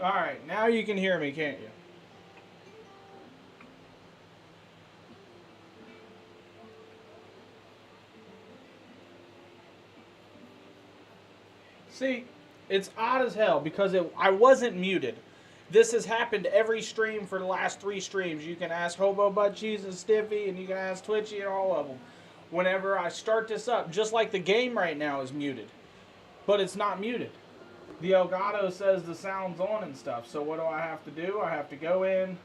Alright, now you can hear me, can't you? See, it's odd as hell because I wasn't muted. This has happened every stream for the last 3 streams. You can ask Hobo Butt Cheese and Stiffy, and you can ask Twitchy and all of them. Whenever I start this up, just like the game right now is muted, but it's not muted. The Elgato says the sound's on and stuff. So what do I have to do? I have to go in,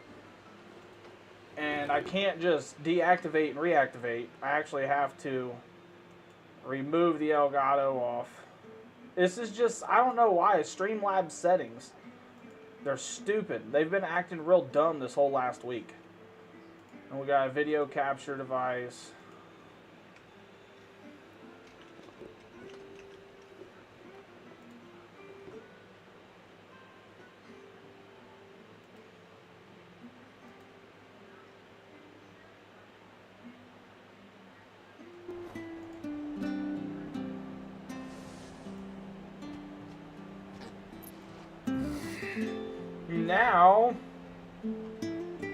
and I can't just deactivate and reactivate. I actually have to remove the Elgato off. This is just, I don't know why, it's Streamlabs settings. They're stupid. They've been acting real dumb this whole last week. And we got a video capture device.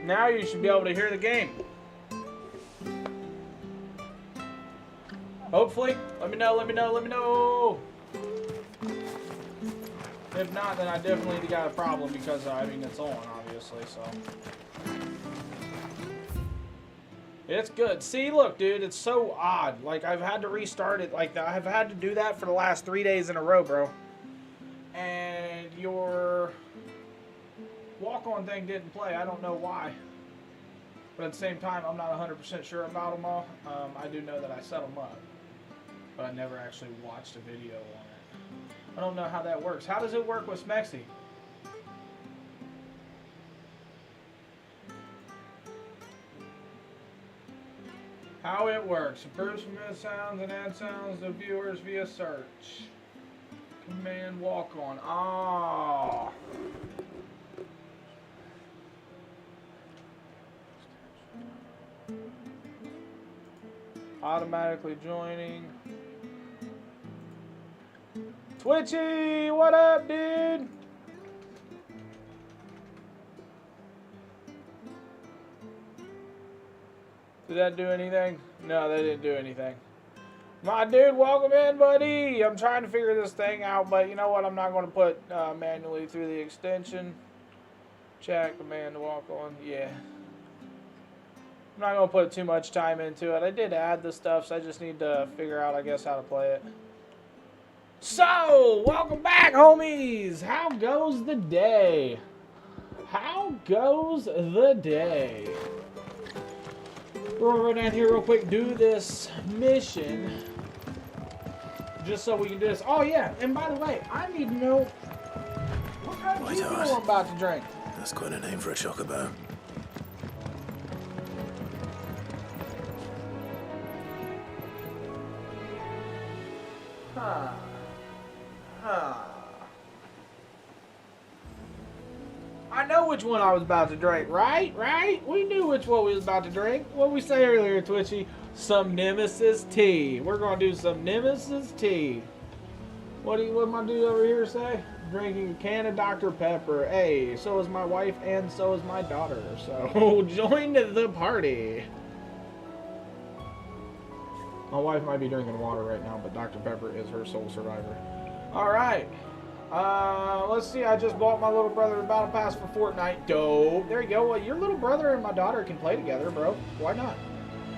Now you should be able to hear the game. Hopefully. Let me know. If not, then I definitely got a problem because, I mean, it's on, obviously, so. It's good. See, look, dude, it's so odd. Like, I've had to restart it. Like, I've had to do that for the last 3 days in a row, bro. And your walk-on thing didn't play. I don't know why. But at the same time, I'm not 100% sure about them all. I do know that I set them up. But I never actually watched a video on it. I don't know how that works. How does it work with Smexy? How it works. Approves from sounds and add sounds to viewers via search. Command walk on. Ah. Automatically joining. Twitchy, what up, dude? Did that do anything? No, that didn't do anything. My dude, welcome in, buddy. I'm trying to figure this thing out, but you know what? I'm not going to put manually through the extension. Check command to walk on. Yeah. I'm not going to put too much time into it. I did add the stuff, so I just need to figure out, I guess, how to play it. So, welcome back, homies. How goes the day? How goes the day? We're going to run down here real quick, do this mission. Just so we can do this. Oh, yeah, and by the way, I need to know what kind of juice I'm about to drink. That's quite a name for a chocobo. I know which one I was about to drink, right? Right? We knew which one we was about to drink. What we say earlier, Twitchy? Some Nemesis tea. We're gonna do some Nemesis tea. What my dude over here say? Drinking a can of Dr. Pepper. Hey, so is my wife and so is my daughter. So join the party. My wife might be drinking water right now, but Dr. Pepper is her sole survivor. All right. Let's see. I just bought my little brother a battle pass for Fortnite. Dope. There you go. Well, your little brother and my daughter can play together, bro. Why not?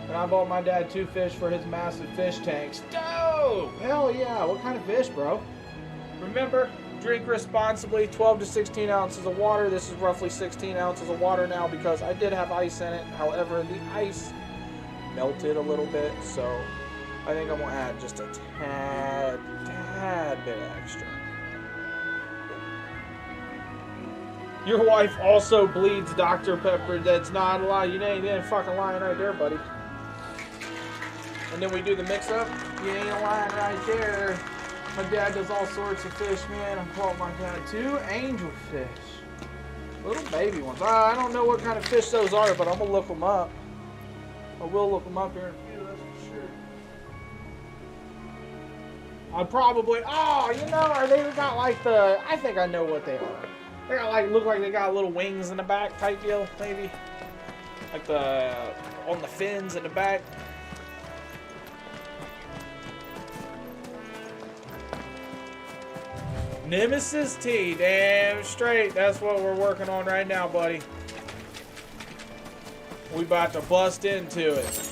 And I bought my dad 2 fish for his massive fish tanks. Dope. Hell yeah. What kind of fish, bro? Remember, drink responsibly. 12 to 16 ounces of water. This is roughly 16 ounces of water now because I did have ice in it. However, the ice melted a little bit, so I think I'm gonna add just a tad bit extra. Your wife also bleeds Dr. Pepper. That's not a lie. You ain't fucking lying right there, buddy. And then we do the mix up. You ain't lying right there. My dad does all sorts of fish, man. I caught my dad 2 angelfish. Little baby ones. I don't know what kind of fish those are, but I'm gonna look them up. I will look them up here in a few, that's for sure. I probably, oh, you know, they got like the, I think I know what they are. They got like look like they got little wings in the back type deal, maybe. Like the on the fins in the back. Nemesis T, damn straight. That's what we're working on right now, buddy. We about to bust into it.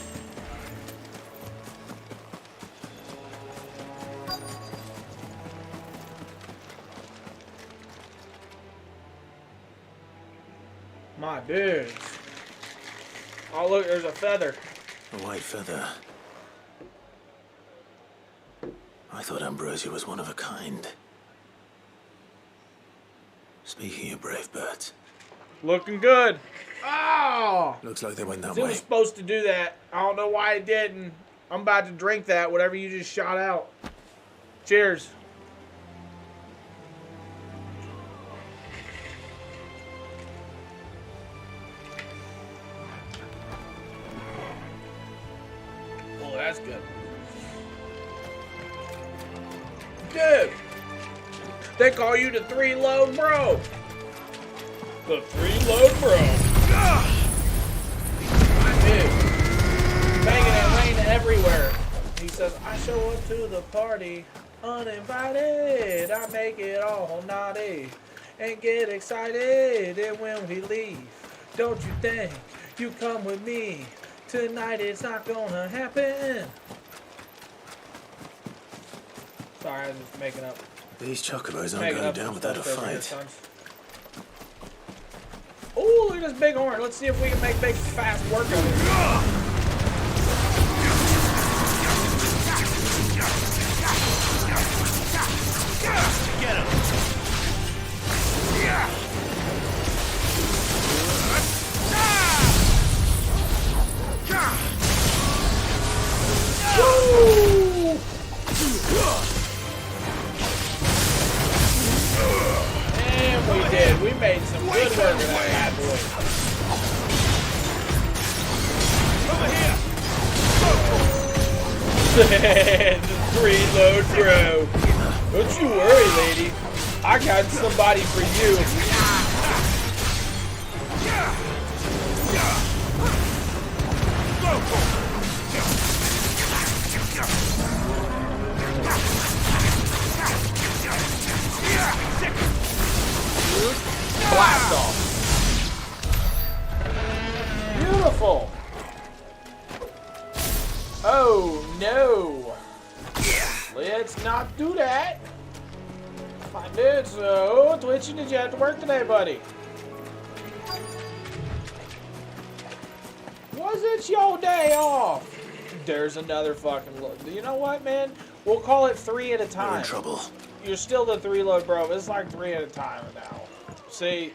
My dudes. Oh look, there's a feather. A white feather. I thought Ambrosia was one of a kind. Speaking of brave birds. Looking good. Oh! Looks like they went that It way. was supposed to do that. I don't know why it didn't. I'm about to drink that, whatever you just shot out. Cheers. Oh, that's good. Dude! They call you the 3-load bro. The 3-load bro. Dude. Banging and rain everywhere. He says, I show up to the party uninvited. I make it all naughty and get excited. And when we leave, don't you think you come with me? Tonight it's not gonna happen. Sorry, I was just making up. These chocobos aren't going down without a fight. Oh, look at this big horn. Let's see if we can make big, fast work of it. Get him! Woo! And we did. We made some good work of that bad boy. Over here! The 3-load bro. Don't you worry, lady. I got somebody for you. Blast off. Beautiful. Oh no. Let's not do that. My dude, so Twitchy, did you have to work today, buddy? Was it your day off? There's another fucking load. You know what, man? We'll call it 3 at a You're time. in trouble. You're still the 3-load bro. It's like 3 at a time now. See?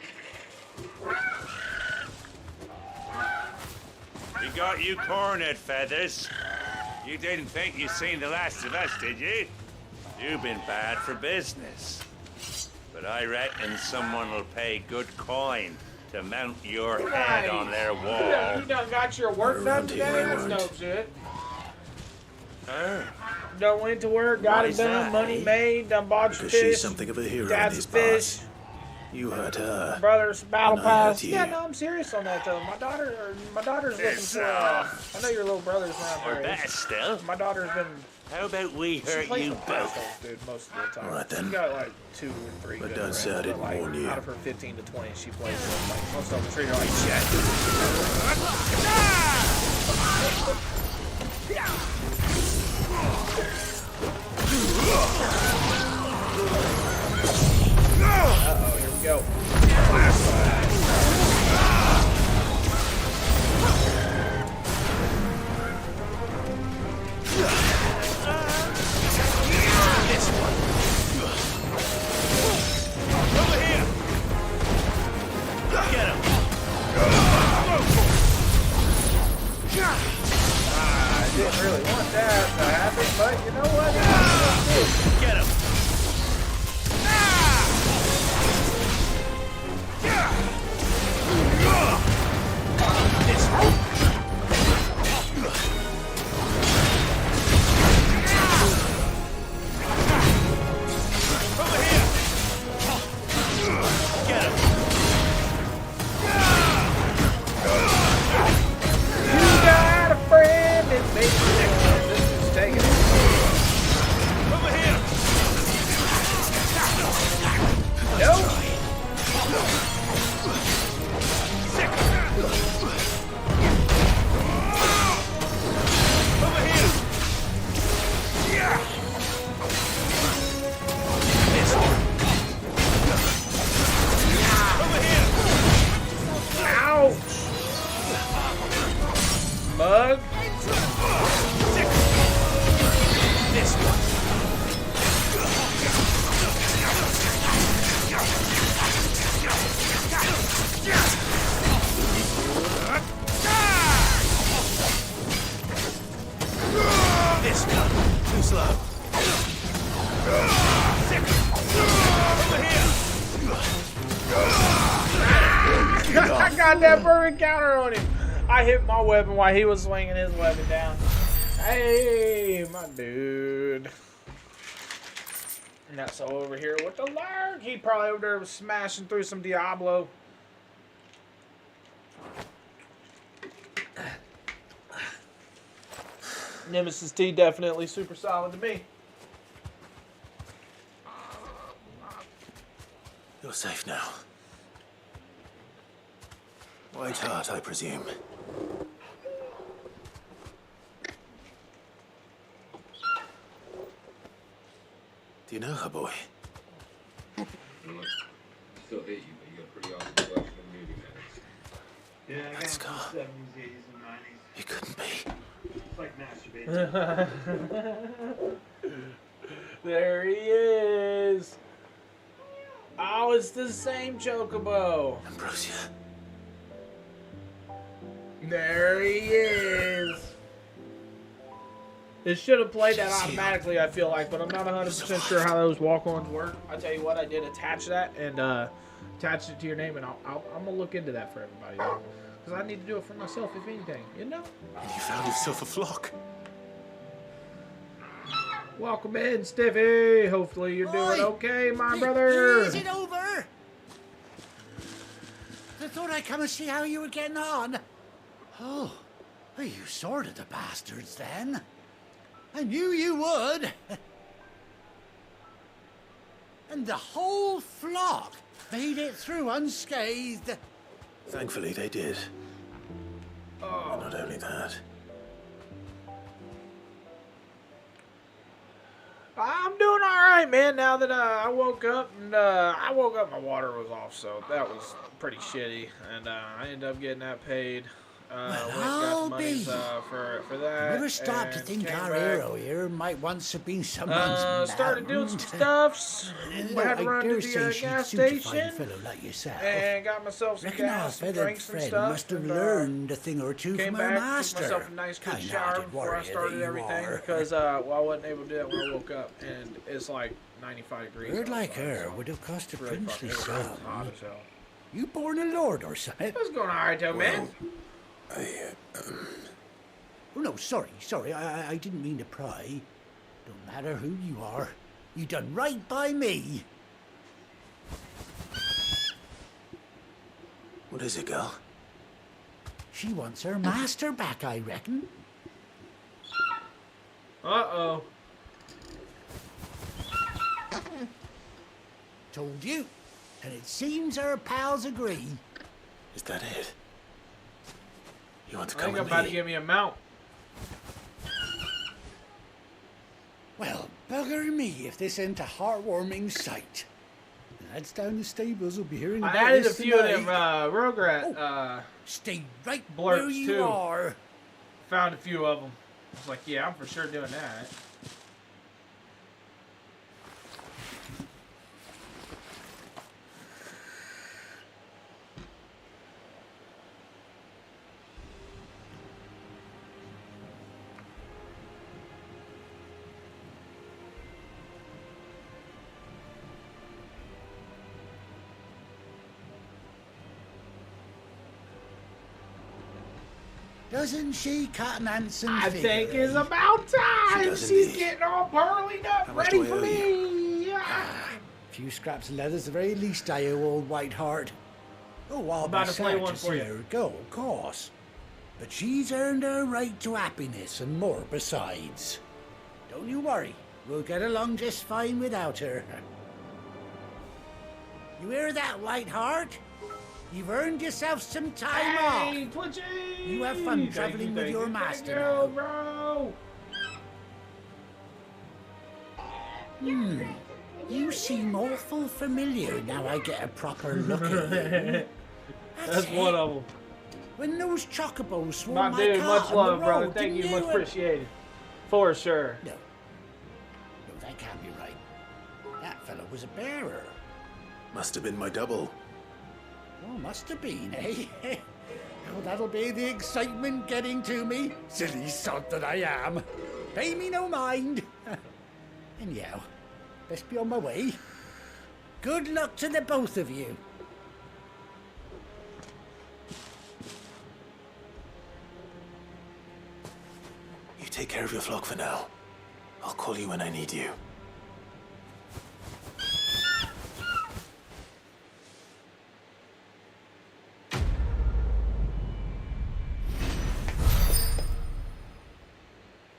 We got you cornered, Feathers. You didn't think you'd seen the last of us, did you? You've been bad for business. But I reckon someone will pay good coin to mount your head on their wall. You done got your work done today? That's no shit. Done went to work, got it done, money made, done bought your Because fish. she's something of a hero in Dad's these fish. parts. You hurt her. Brother's battle And I hurt pass. you. Yeah, no, I'm serious on that though. My daughter's looking It's, for. I know your little brother's not Or very. better still, My daughter's been. how about we She hurt plays you with both? assholes, dude, most of the time. All right, then. She got like 2 or 3. But good don't say I friends, didn't but, like, warn you. Out of her 15 to 20, she plays with like most of them treat her like shit. Uh-oh, here we go. Over here! Get him! I didn't really want that to happen, but you know what? got that perfect counter on him. I hit my weapon while he was swinging his weapon down. Hey, my dude. Not so over here with the lurk. He probably over there was smashing through some Diablo. Nemesis T definitely super solid to me. You're safe now. White Hart, I presume. Do you know her, boy? Still hate you, but you got a pretty awesome collection of movie matters. Yeah, I got That scar. 70s, 80s, and 90s. It couldn't be. It's like masturbating. There he is. Oh, it's the same Chocobo. Ambrosia. There he is. It should have played that automatically, I feel like, but I'm not 100% sure how those walk-ons work. I tell you what, I did attach that and attach it to your name, and I'm gonna look into that for everybody, because I need to do it for myself, if anything. You know. And you found yourself a flock. Welcome in, Stiffy. Hopefully you're doing okay, my brother. Is it over? I thought I'd come and see how you were getting on. Oh, well, you sorted the bastards then. I knew you would. And the whole flock made it through unscathed. Thankfully, they did. Oh. And not only that. I'm doing all right, man. Now that I woke up, and my water was off, so that was pretty shitty, and I ended up getting that paid. Went and got the monies for that. Never stopped to and think came our back. hero here might once have been someone's Started doing some stuffs. Had to run to the gas station fellow like yourself. and got myself some Reckon our gas, some feathered drinks, and friend stuff. must have and, learned a thing or two Came from her back, master. took myself a nice good Kind-hearted shower before I warrior started that you everything are. because I wasn't able to do that when I woke up, and it's like 95 A degrees. bird like outside, her so would have cost a it's really princely fucking hot sum. as hell. You born a lord or something? What's going on, all right, though, man? Oh, no, sorry. I didn't mean to pry. Don't matter who you are. You done right by me. What is it, girl? She wants her master back, I reckon. Uh-oh. Told you. And it seems her pals agree. Is that it? You want to I come think I'm with about to me? give me a mount. Well, bugger me if this ain't a heartwarming sight. The lads down the stables will be hearing I about added a this few of tonight. them Rograt. Stay right blurps, where you too. are. Found a few of them. I was like, yeah, I'm for sure doing that. Doesn't she, Cotton Hanson? I think it's about time. She does She's indeed. getting all pearly up, How much ready do I for owe me. Yeah. A few scraps of leather's the very least I owe old White Hart. Oh, I'll About be to play sad one to for see you. her go, of course. But she's earned her right to happiness and more besides. Don't you worry. We'll get along just fine without her. You hear that, White Hart? You've earned yourself some time Hey, off. Twitchy! You have fun traveling with your master now. Thank you, bro. You seem awful familiar now I get a proper look at you. That's one of them. When those chocobos swarm My my dude, cart much on love, the brother. road, Thank you, didn't much appreciated. For sure. No, that can't be right. That fellow was a bearer. Must have been my double. Oh, must have been, eh? Oh, that'll be the excitement getting to me. Silly sod that I am. Pay me no mind. Anyhow, best be on my way. Good luck to the both of you. care of your flock for now. I'll call you when I need you.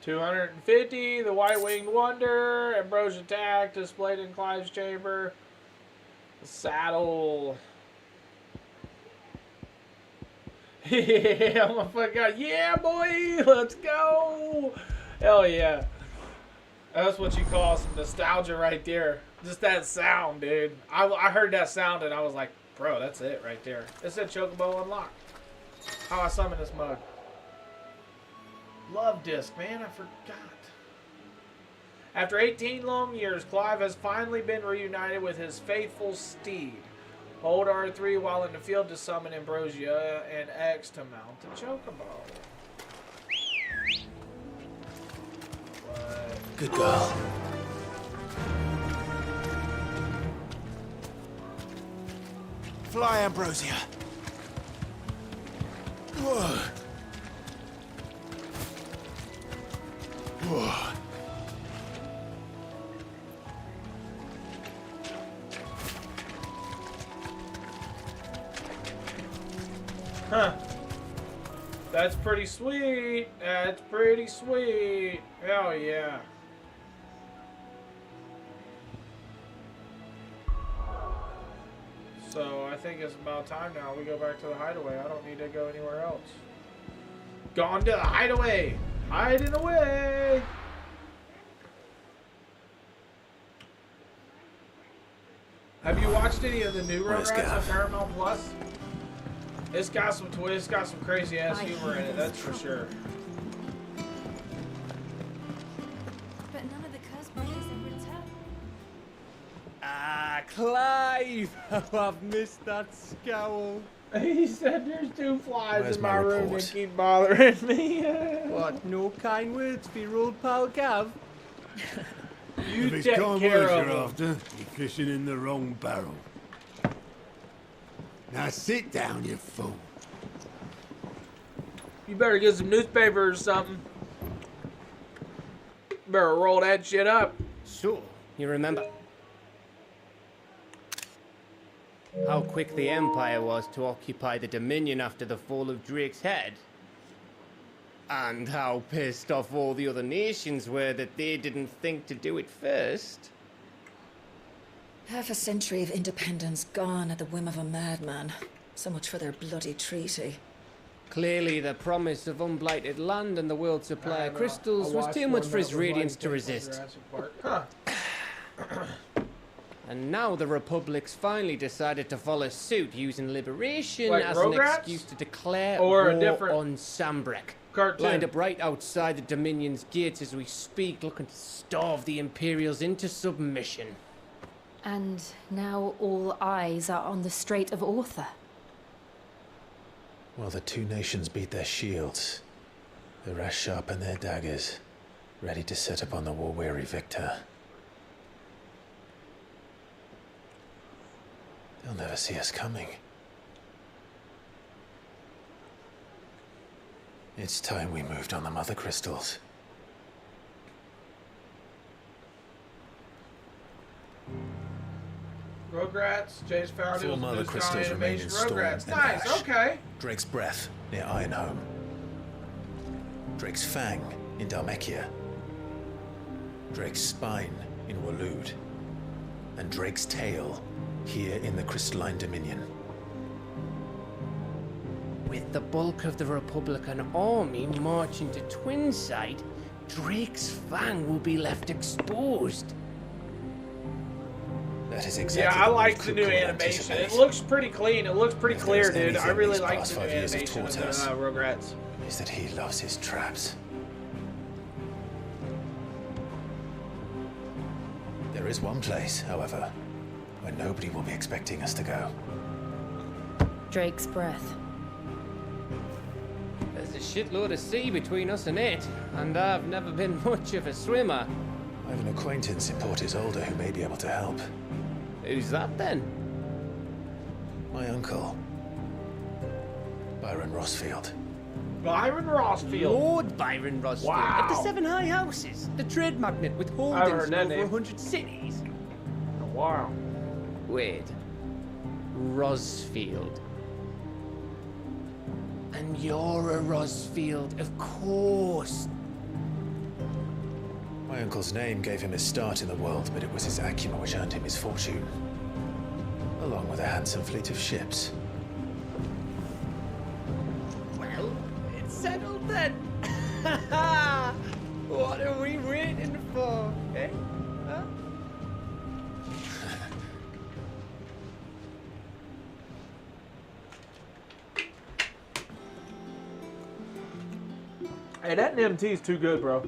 $250, the White-Winged Wonder, Ambrosia Attack, displayed in Clive's chamber. The saddle. Yeah, motherfucker. Yeah, boy, let's go. Hell yeah. That's what you call some nostalgia right there. Just that sound, dude. I heard that sound and I was like, bro, that's it right there. It said Chocobo unlocked. How I summon this mug. Love disc, man, I forgot. After 18 long years, Clive has finally been reunited with his faithful steed. Hold R3 while in the field to summon Ambrosia, and X to mount the Chocobo. What? Good girl. Fly, Ambrosia. Whoa. Whoa. Huh. That's pretty sweet. That's pretty sweet. Hell yeah. So I think it's about time now we go back to the hideaway. I don't need to go anywhere else. Gone to the hideaway. Hiding away. Have you watched any of the new Rugrats on Paramount Plus? It's got some twists, got some crazy ass humor in it, that's for sure. But none of the cosplayers have returned. Ah, Clive! Oh, I've missed that scowl. He said there's two flies Where's in my my room report? that keep bothering me. What, no kind words for your old pal Gav? You If it's take kind care words of you're him. after, you're fishing in the wrong barrel. Now sit down, you fool. You better get some newspaper or something. Better roll that shit up. So, you remember how quick the Empire was to occupy the Dominion after the fall of Drake's head? And how pissed off all the other nations were that they didn't think to do it first? Half a century of independence gone at the whim of a madman. So much for their bloody treaty. Clearly, the promise of unblighted land and the world's supply of crystals was too much for his radiance to resist. Huh. And now the Republic's finally decided to follow suit, using liberation Like as Rugrats? an excuse to declare Or a war different on Sambrek. cartoon? Lined up right outside the Dominion's gates as we speak, looking to starve the Imperials into submission. And now all eyes are on the Strait of Author. While the two nations beat their shields, the rest sharpen their daggers, ready to set upon the war-weary victor. They'll never see us coming. It's time we moved on the mother crystals. Rugrats, Jay's found it Four was a mother new style crystals remain animation. in Storm Rugrats, and nice, Ash. okay. Drake's breath near Ironhome. Drake's fang in Dhalmekia. Drake's spine in Waloed. And Drake's tail here in the Crystalline Dominion. With the bulk of the Republican army marching to Twinside, Drake's fang will be left exposed. That is exactly Yeah, I what like we the could new call animation. It anticipate. looks pretty clean. It looks pretty If clear, there's dude. I anything really these like past the new 5 years have animation of taught the us. Rugrats. Is that he loves his traps. There is one place, however, where nobody will be expecting us to go. Drake's breath. There's a shitload of sea between us and it, and I've never been much of a swimmer. I have an acquaintance in Port Isolde who may be able to help. Who's that then? My uncle, Byron Rossfield. Byron Rossfield. Lord Byron Rossfield Wow. of the Seven High Houses, the trade magnate with I've holdings heard in that over name. 100 cities. Wow. Wait. Rosfield. And you're a Rosfield, of course. My uncle's name gave him his start in the world, but it was his acumen which earned him his fortune, along with a handsome fleet of ships. Well, it's settled then. What are we waiting for, eh? Huh? Hey, that NMT's too good, bro.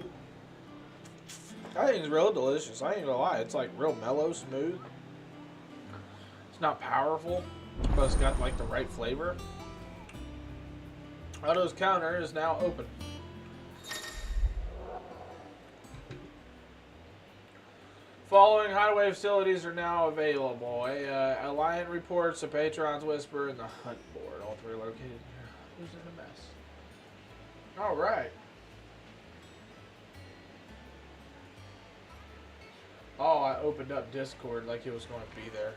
I think it's real delicious. I ain't gonna lie. It's like real mellow, smooth. It's not powerful, but it's got like the right flavor. Otto's counter is now open. Following hideaway facilities are now available. A Lion reports, a Patron's Whisper, and the Hunt Board. All three are located here. Who's in a mess? All right. Oh, I opened up Discord like it was going to be there.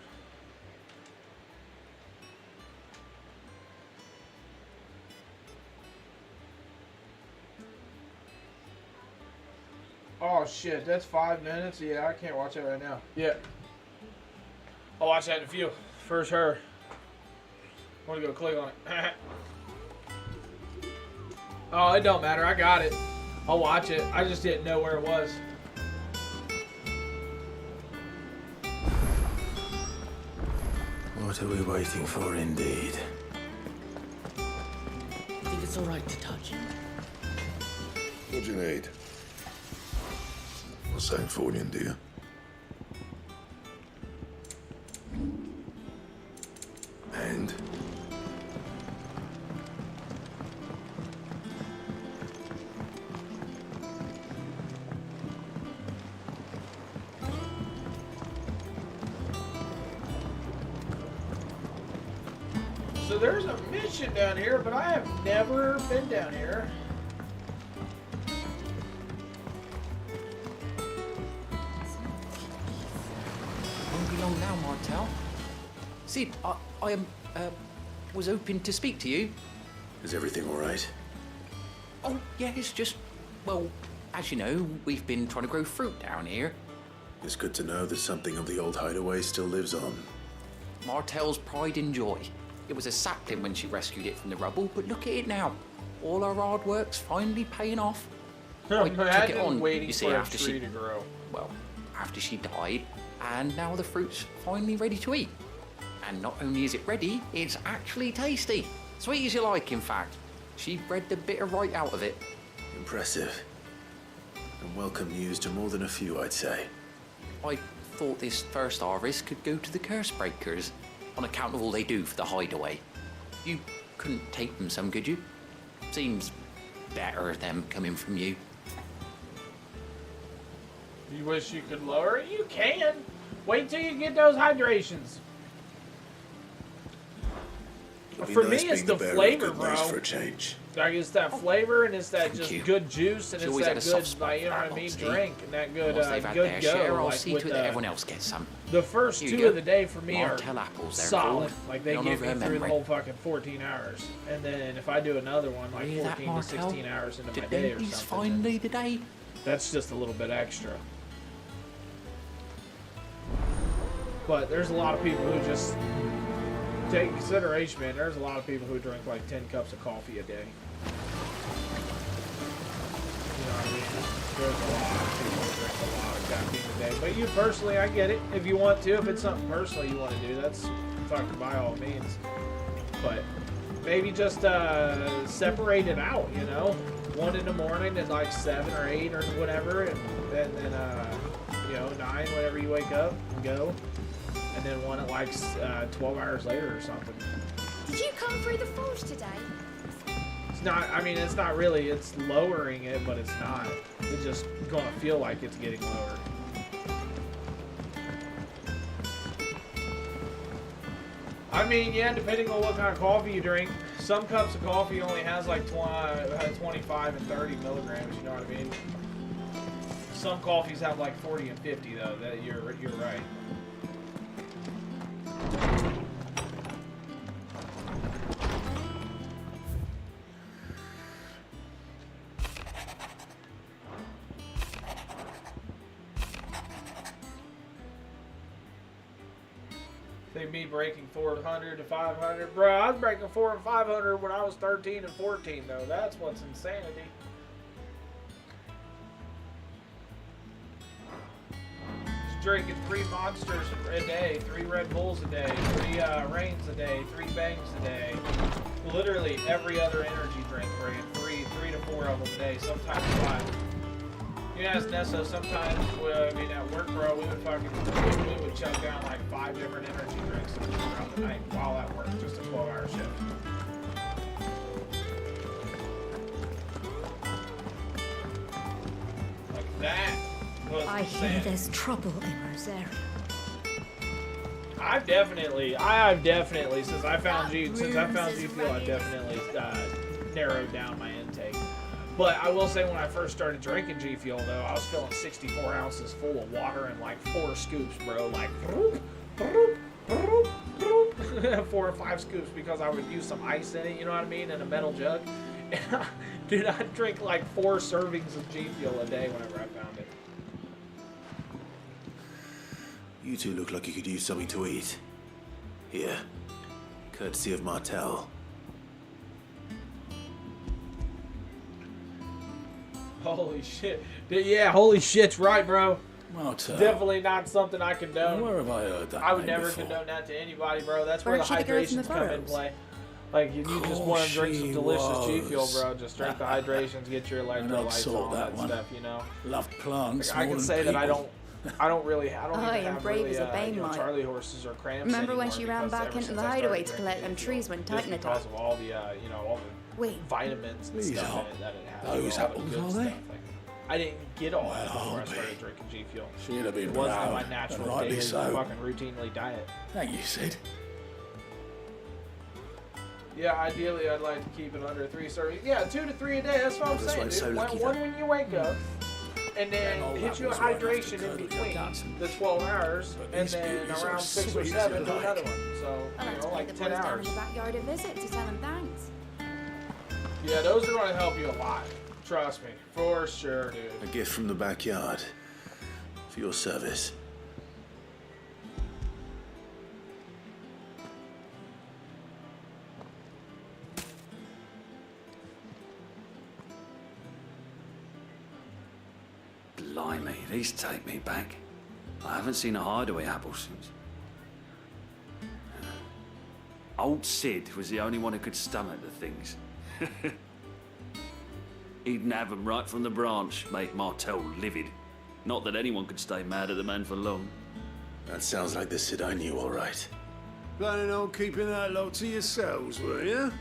Oh shit, that's 5 minutes? Yeah, I can't watch that right now. Yeah. I'll watch that in a few. First her. I want to go click on it. Oh, it don't matter. I got it. I'll watch it. I just didn't know where it was. What are we waiting for, indeed? Think it's all right to touch? What do you need? What's that for you, dear? And? So there's a mission down here, but I have never been down here. Won't be long now, Martel. See, I was hoping to speak to you. Is everything all right? Oh, yeah, it's just, well, as you know, we've been trying to grow fruit down here. It's good to know that something of the old hideaway still lives on. Martel's pride and joy. It was a sapling when she rescued it from the rubble, but look at it now. All our hard work's finally paying off. I took it on, waiting you see, for a after tree she, to grow. well, after she died, and now the fruit's finally ready to eat. And not only is it ready, it's actually tasty. Sweet as you like, in fact. She bred the bitter right out of it. Impressive. And welcome news to more than a few, I'd say. I thought this first harvest could go to the curse breakers, on account of all they do for the hideaway. You couldn't take them some, could you? Seems better them coming from you. You wish you could lower it? You can. Wait till you get those hydrations. It'll be For nice me, it's being the bearer of flavor, good bro. news for a change. Like, it's that flavor, and it's that Thank just you. good juice, and She it's always had that a soft good, spot like, you for know what that I mean, lot, see? drink, and that good, Once they've had good their go. share, I'll like, see with to it that everyone else gets some. the first Here you two go. of the day for me Martel are apples, they're solid. called. Like, they They'll get me never through the remember. whole fucking 14 hours. And then if I do another one, like Hear that, 14 to Martel? 16 hours into my Today day or is something, finally the day. that's just a little bit extra. But there's a lot of people who just take consideration, man. There's a lot of people who drink like 10 cups of coffee a day. You know what I mean? There's a lot of people who drink a lot of caffeine a day. But you personally, I get it. If you want to, if it's something personally you want to do, that's fucking by all means. But maybe just separate it out, you know? One in the morning at like 7 or 8 or whatever, and then you know, 9 whenever you wake up and go. And then one at like 12 hours later or something. Did you come through the forge today? It's not, I mean, it's not really, it's lowering it, but it's not. It's just gonna feel like it's getting lowered. I mean, yeah, depending on what kind of coffee you drink. Some cups of coffee only has like 25 and 30 milligrams. You know what I mean? Some coffees have like 40 and 50 though. That you're right. They me breaking 400 to 500, bro. I was breaking 400 and 500 when I was 13 and 14 though. That's what's insanity. Drinking 3 Monsters a day, 3 Red Bulls a day, 3 Reigns a day, 3 Bangs a day. Literally every other energy drink, drinking 3 to 4 of them a day, sometimes 5. You ask Nessa, sometimes, at work, bro, we would chug down like 5 different energy drinks throughout the night while at work, just a 12-hour shift. Like that. I hear there's trouble in Rosaria. I've definitely, since I found G Fuel, I've definitely narrowed down my intake. But I will say, when I first started drinking G Fuel, though, I was filling 64 ounces full of water and like 4 scoops, bro. Like 4 or 5 scoops, because I would use some ice in it, you know what I mean, in a metal jug. Dude, I'd drink like 4 servings of G Fuel a day whenever I found it. You two look like you could use something to eat. Here, courtesy of Martel. Holy shit. Yeah, holy shit's right, bro. Martel. Definitely not something I condone. Where have I heard that I would name never before? condone that to anybody, bro. That's where the Weren't you the girl from the hydrations come in Burrows? play. Like, you just want to drink some she delicious G Fuel, was. bro. Just drink the hydrations, get your And I'd electrolytes and sort all that that one. stuff, you know? Loved plants. Like, I more can than say that I people. don't even Aye, and have brave really, as a bane might. Charlie horses or cramps Remember when anymore, she ran because back ever into since the I started hideaway to drinking collect G them Fuel, trees when just Titan because attacked? of all the, all the Wait. vitamins and These stuff are- in it that it has. those all the apples, good are stuff. they? Like, I didn't get all that Well, before I I'll started be. drinking G Fuel. She'd have been It wasn't proud, my and natural rightly daily so. fucking routinely diet. Thank you, Sid. Yeah, ideally I'd like to keep it under 3 servings. Yeah, 2 to 3 a day. That's what I'm That's why saying. it's so Dude. lucky, One though. when you wake up, and then all hit that you a was right after hydration in curdled your between guts. the 12 hours, But and these then beauties are around 6 or sweet 7 as do you another like. one. So I like you to know, take like the 10 boys down in hours. the backyard a visit to tell them thanks. Yeah, those are going to help you a lot. Trust me, for sure, dude. A gift from the backyard. For your service. Blimey, these take me back. I haven't seen a hideaway apple since. Old Sid was the only one who could stomach the things. He'd nab 'em right from the branch, make Martel livid. Not that anyone could stay mad at the man for long. That sounds like the Sid I knew, all right. Planning on keeping that lot to yourselves, were you?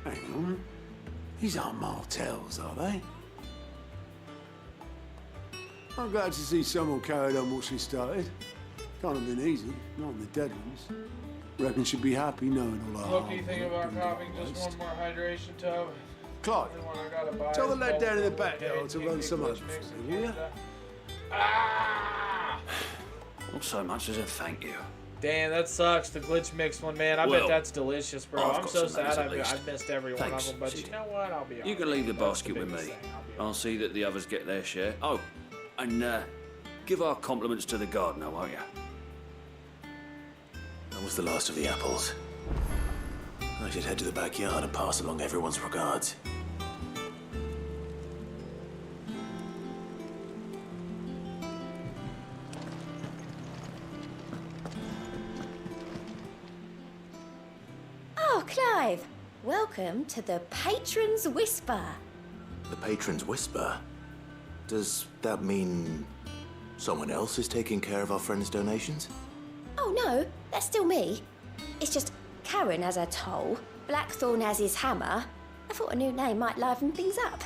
Hang on. These aren't Martels, are they? I'm glad to see someone carried on what she started. Can't have been easy, not in the dead ones. Reckon she'd be happy knowing all our What do you hard think work about didn't copying go to just waste. one more hydration tub? Clive, The one I gotta buy tell the is lad called down in the Global backyard to Day run some Glitch over Mix for in me, will ya? Canada. Ah! Not so much as a thank you. Damn, that sucks. The glitch mix one, man. I bet Well, that's delicious, bro. I've I'm got so some those sad at least. I've missed every one Thanks, of them. But Sid. you know what? I'll be You alright. can leave the That's basket with me. biggest thing. I'll be I'll see that the others get their share. Oh, and give our compliments to the gardener, won't you? That was the last of the apples. I should head to the backyard and pass along everyone's regards. Oh, Clive. Welcome to the Patron's Whisper. The Patron's Whisper? Does that mean someone else is taking care of our friends' donations? Oh, no, that's still me. It's just Karen has her toll, Blackthorn has his hammer. I thought a new name might liven things up.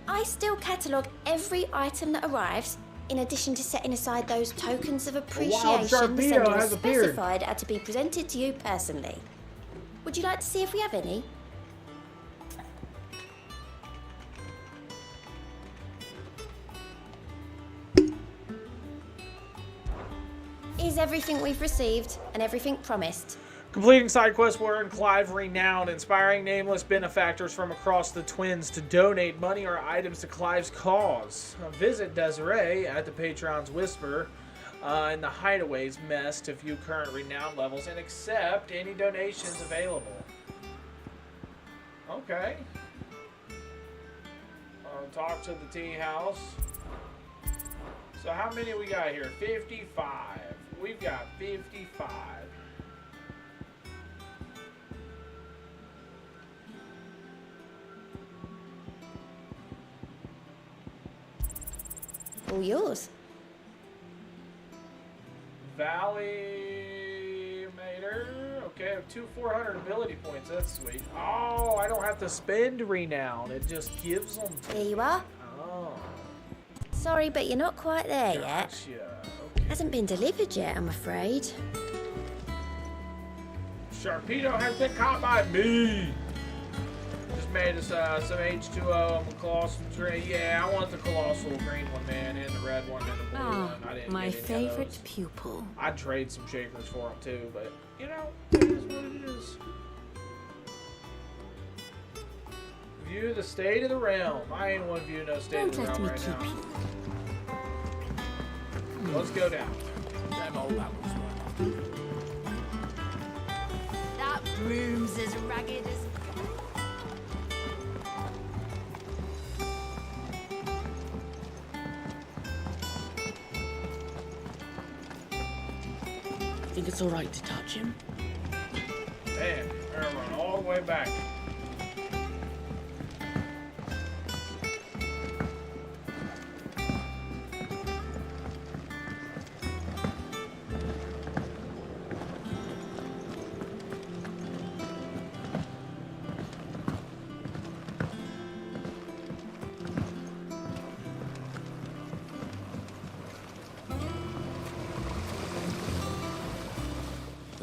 I still catalogue every item that arrives, in addition to setting aside those tokens of appreciation the Sharpedo sender has has appeared. specified are to be presented to you personally. Would you like to see if we have any? Is everything we've received and everything promised? Completing side quests will earn Clive renown, inspiring nameless benefactors from across the Twins to donate money or items to Clive's cause. Visit Desiree at the Patron's Whisper in the Hideaway's Mess to view current renown levels and accept any donations available. Okay. Talk to the tea house. So how many we got here? 55. We've got 55. All yours. Valley Mater. Okay, I have 400 ability points. That's sweet. Oh, I don't have to spend renown. It just gives them. Here you are. Oh. Sorry, but you're not quite there yet. Gotcha. Okay. Hasn't been delivered yet, I'm afraid. Sharpedo has been caught by me. Just made us some H2O and colossal green. Yeah, I want the colossal green one, man, and the red one and the blue one. I didn't my get any of favorite those. pupil. I'd trade some shakers for them too, but you know, it is what it is. View the state of the realm. I ain't want to view no state of the realm right now. Let's go down. Them old apples right off. That broom's as ragged as... Think it's all right to touch him? Man, we're gonna run all the way back.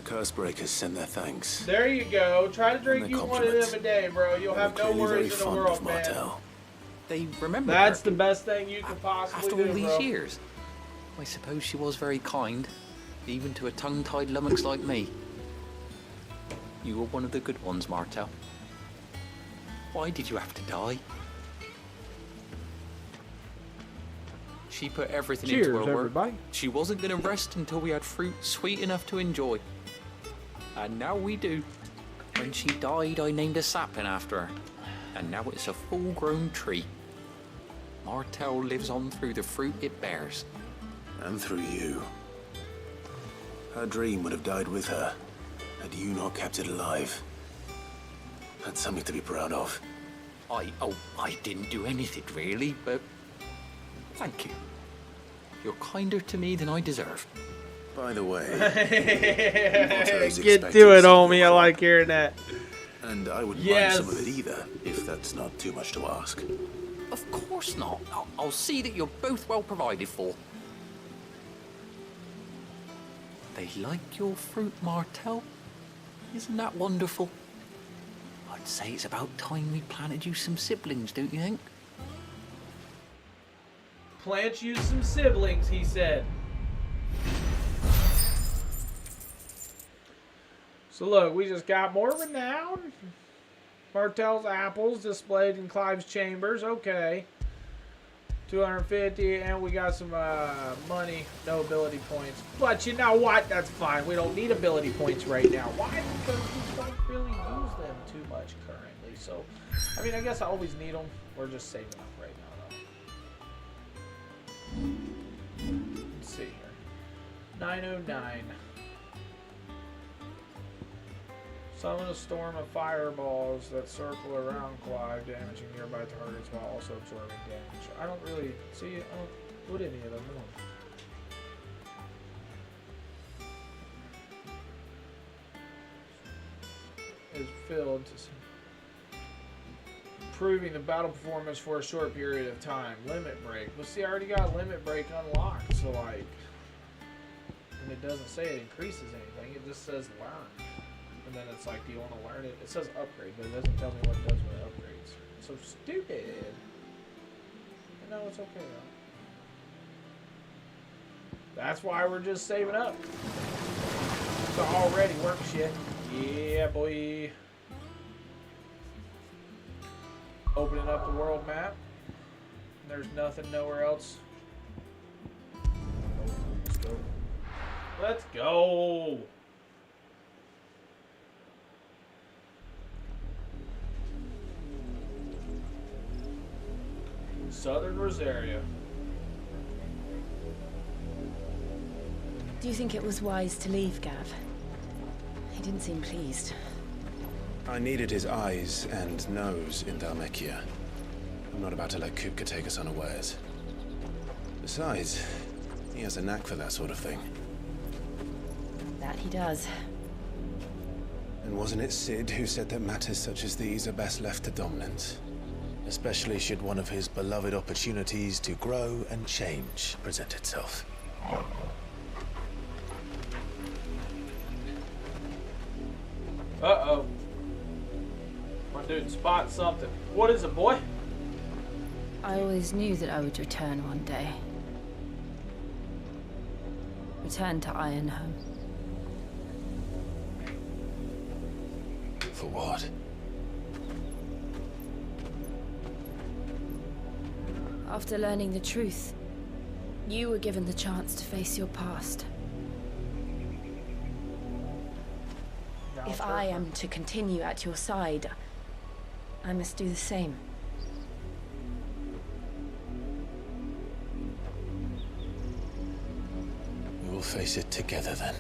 Cursebreakers send their thanks. There you go. Try to drink you one of compliments. them a day, bro. You'll have no worries in the world, man. They remember That's her the best thing you could possibly after do, all these bro. years. I suppose she was very kind, even to a tongue-tied lummox like me. You were one of the good ones, Martel. Why did you have to die? She put everything Cheers, into her work. everybody. She wasn't going to rest until we had fruit sweet enough to enjoy. And now we do. When she died, I named a sapling after her. And now it's a full-grown tree. Martel lives on through the fruit it bears. And through you. Her dream would have died with her, had you not kept it alive. That's something to be proud of. I didn't do anything really, but thank you. You're kinder to me than I deserve. By the way, Get to it, homie. I like hearing that. And I wouldn't Yes. mind some of it either, if that's not too much to ask. Of course not. I'll see that you're both well provided for. They like your fruit, Martel. Isn't that wonderful? I'd say it's about time we planted you some siblings, don't you think? Plant you some siblings, he said. So look, we just got more renown. Martel's apples displayed in Clive's chambers. Okay. 250, and we got some money, no ability points. But you know what? That's fine. We don't need ability points right now. Why? Because we don't really use them too much currently. So, I mean, I guess I always need them. We're just saving up right now, though. Let's see here. 909. Summon a storm of fireballs that circle around Clive, damaging nearby targets while also absorbing damage. I don't really see it. I don't put any of them on. Is filled to improving the battle performance for a short period of time. Limit break. But see, I already got limit break unlocked, so like, and it doesn't say it increases anything. It just says learn. And then it's like, do you want to learn it? It says upgrade, but it doesn't tell me what it does when it upgrades. It's so stupid. No, it's okay though. That's why we're just saving up. To already work shit. Yeah, boy. Opening up the world map. There's nothing nowhere else. Let's go. Let's go. Southern Rosaria. Do you think it was wise to leave, Gav? He didn't seem pleased. I needed his eyes and nose in Dhalmekia. I'm not about to let Kupka take us unawares. Besides, he has a knack for that sort of thing. That he does. And wasn't it Sid who said that matters such as these are best left to dominance? Especially should one of his beloved opportunities to grow and change present itself. Uh-oh. My dude spots something. What is it, boy? I always knew that I would return one day. Return to Ironhome. For what? After learning the truth, you were given the chance to face your past. If I am to continue at your side, I must do the same. We will face it together then.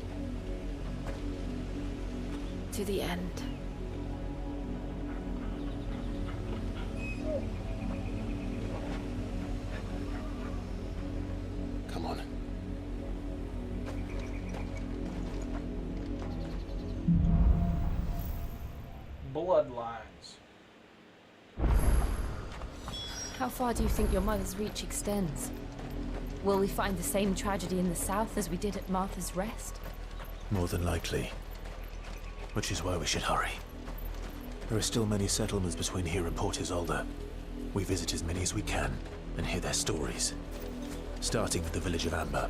To the end. Come on. Bloodlines. How far do you think your mother's reach extends? Will we find the same tragedy in the south as we did at Martha's Rest? More than likely. Which is why we should hurry. There are still many settlements between here and Port Isolde. We visit as many as we can and hear their stories. Starting with the village of Amber.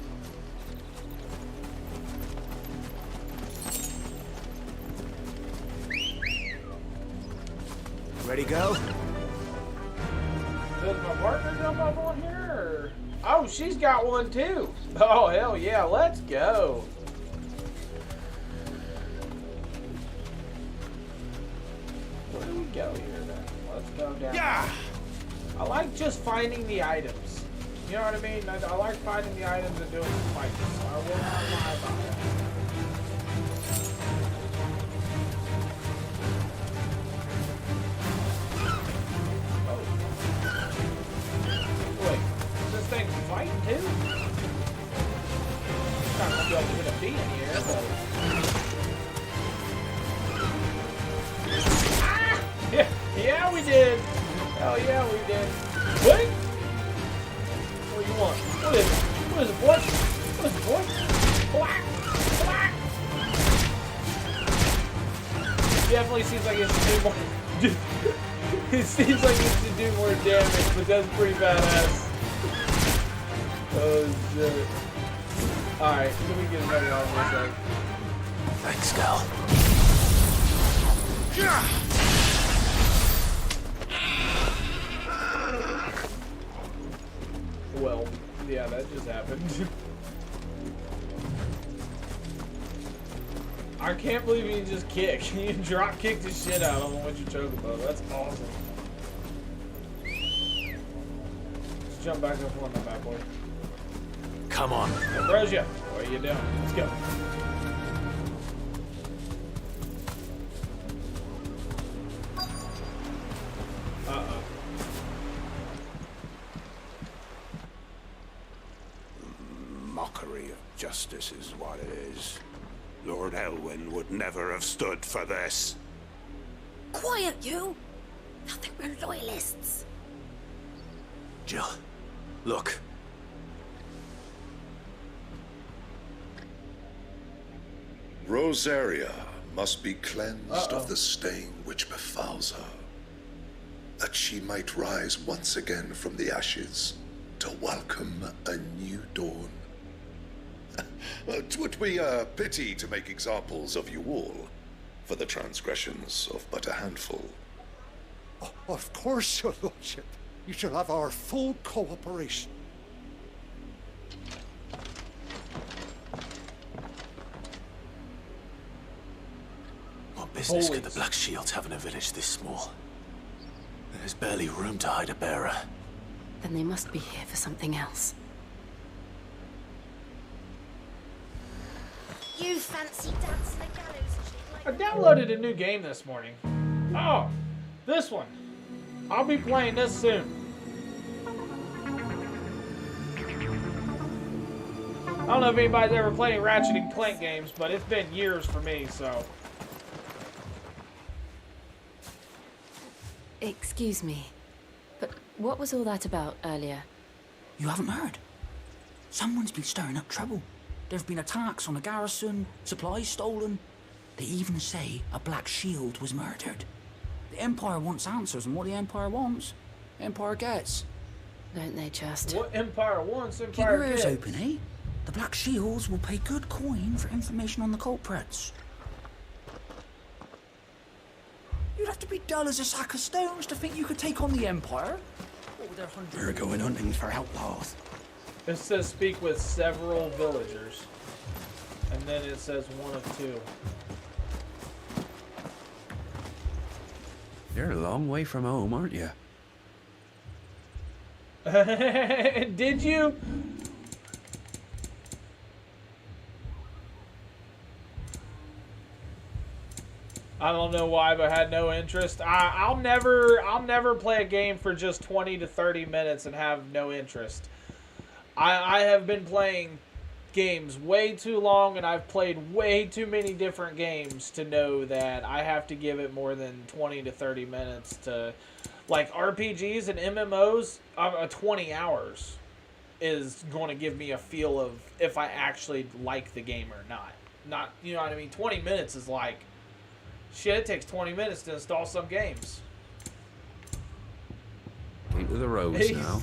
Ready, go? Does my partner jump up on here? Or... Oh, she's got one too. Oh, hell yeah. Let's go. Where do we go here then? Let's go down. Yeah. I like just finding the items. You know what I mean? I like finding the items and doing some fights. I will not lie about that. Wait, is this thing fighting too? I'm not gonna be able to hit a bee in here, but... Ah! Yeah, we did! Hell yeah, we did. What? What do you want? What is it? What is it, boy? What is it, boy? Black! Black! Definitely seems like it should do more... It seems like it should do more damage, but that's pretty badass. Oh shit. Alright, let me get another on for a sec. Thanks, Gal. Well, yeah, that just happened. I can't believe you just kick. You drop kick the shit out of him with your chocobo. That's awesome. Let's jump back up on that bad boy. Come on. Ambrosia, what are you doing? Let's go. Uh-oh. Mockery of justice is what it is. Lord Elwyn would never have stood for this. Quiet, you! Nothing we're loyalists. Jill, look. Rosaria, must be cleansed of the stain which befouls her, that she might rise once again from the ashes to welcome a new dawn. 'Twould be a pity to make examples of you all, for the transgressions of but a handful. Of course, your lordship. You shall have our full cooperation. What business could the Black Shields have in a village this small? There's barely room to hide a bearer. Then they must be here for something else. You fancy dancing the gallows and shit like I downloaded a new game this morning. Oh, this one. I'll be playing this soon. I don't know if anybody's ever played Ratchet and Clank games, but it's been years for me, so. Excuse me, but what was all that about earlier? You haven't heard? Someone's been stirring up trouble. There have been attacks on the garrison, supplies stolen. They even say a Black Shield was murdered. The Empire wants answers, and what the Empire wants, Empire gets. Don't they just? What Empire wants, Keep Empire your ears gets. open, eh? The Black Shields will pay good coin for information on the culprits. You'd have to be dull as a sack of stones to think you could take on the Empire. What with their hundreds? We're going hunting for outlaws. It says speak with several villagers. And then it says one of two. You're a long way from home, aren't you? Did you? I don't know why, but I had no interest. I'll never play a game for just 20 to 30 minutes and have no interest. I have been playing games way too long, and I've played way too many different games to know that I have to give it more than 20 to 30 minutes to, like, RPGs and MMOs. 20 hours is going to give me a feel of if I actually like the game or not. You know what I mean? 20 minutes is like, shit, it takes 20 minutes to install some games. Into the roads now.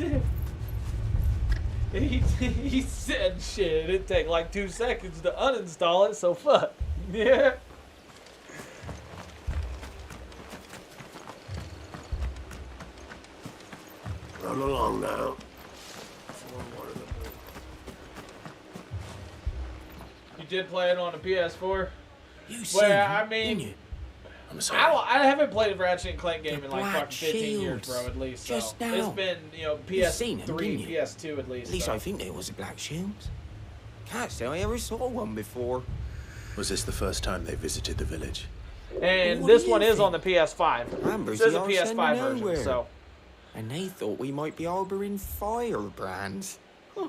He said shit, it'd take like 2 seconds to uninstall it, so fuck. Yeah. Run along now. You did play it on the PS4? You Well, I mean, I'm sorry. I haven't played a Ratchet and Clank game in like Black fucking 15 years, Shields. bro, at least. Just so. now. It's been, You seen them, PS3, didn't you? PS2 at least. At least so. I think there was a Black Shields. Can't say I ever saw one before. Was this the first time they visited the village? And What this do you one is think? on the PS5. Amber's This is a the arse end PS5 of version, nowhere. so. And they thought we might be harboring firebrands. Huh.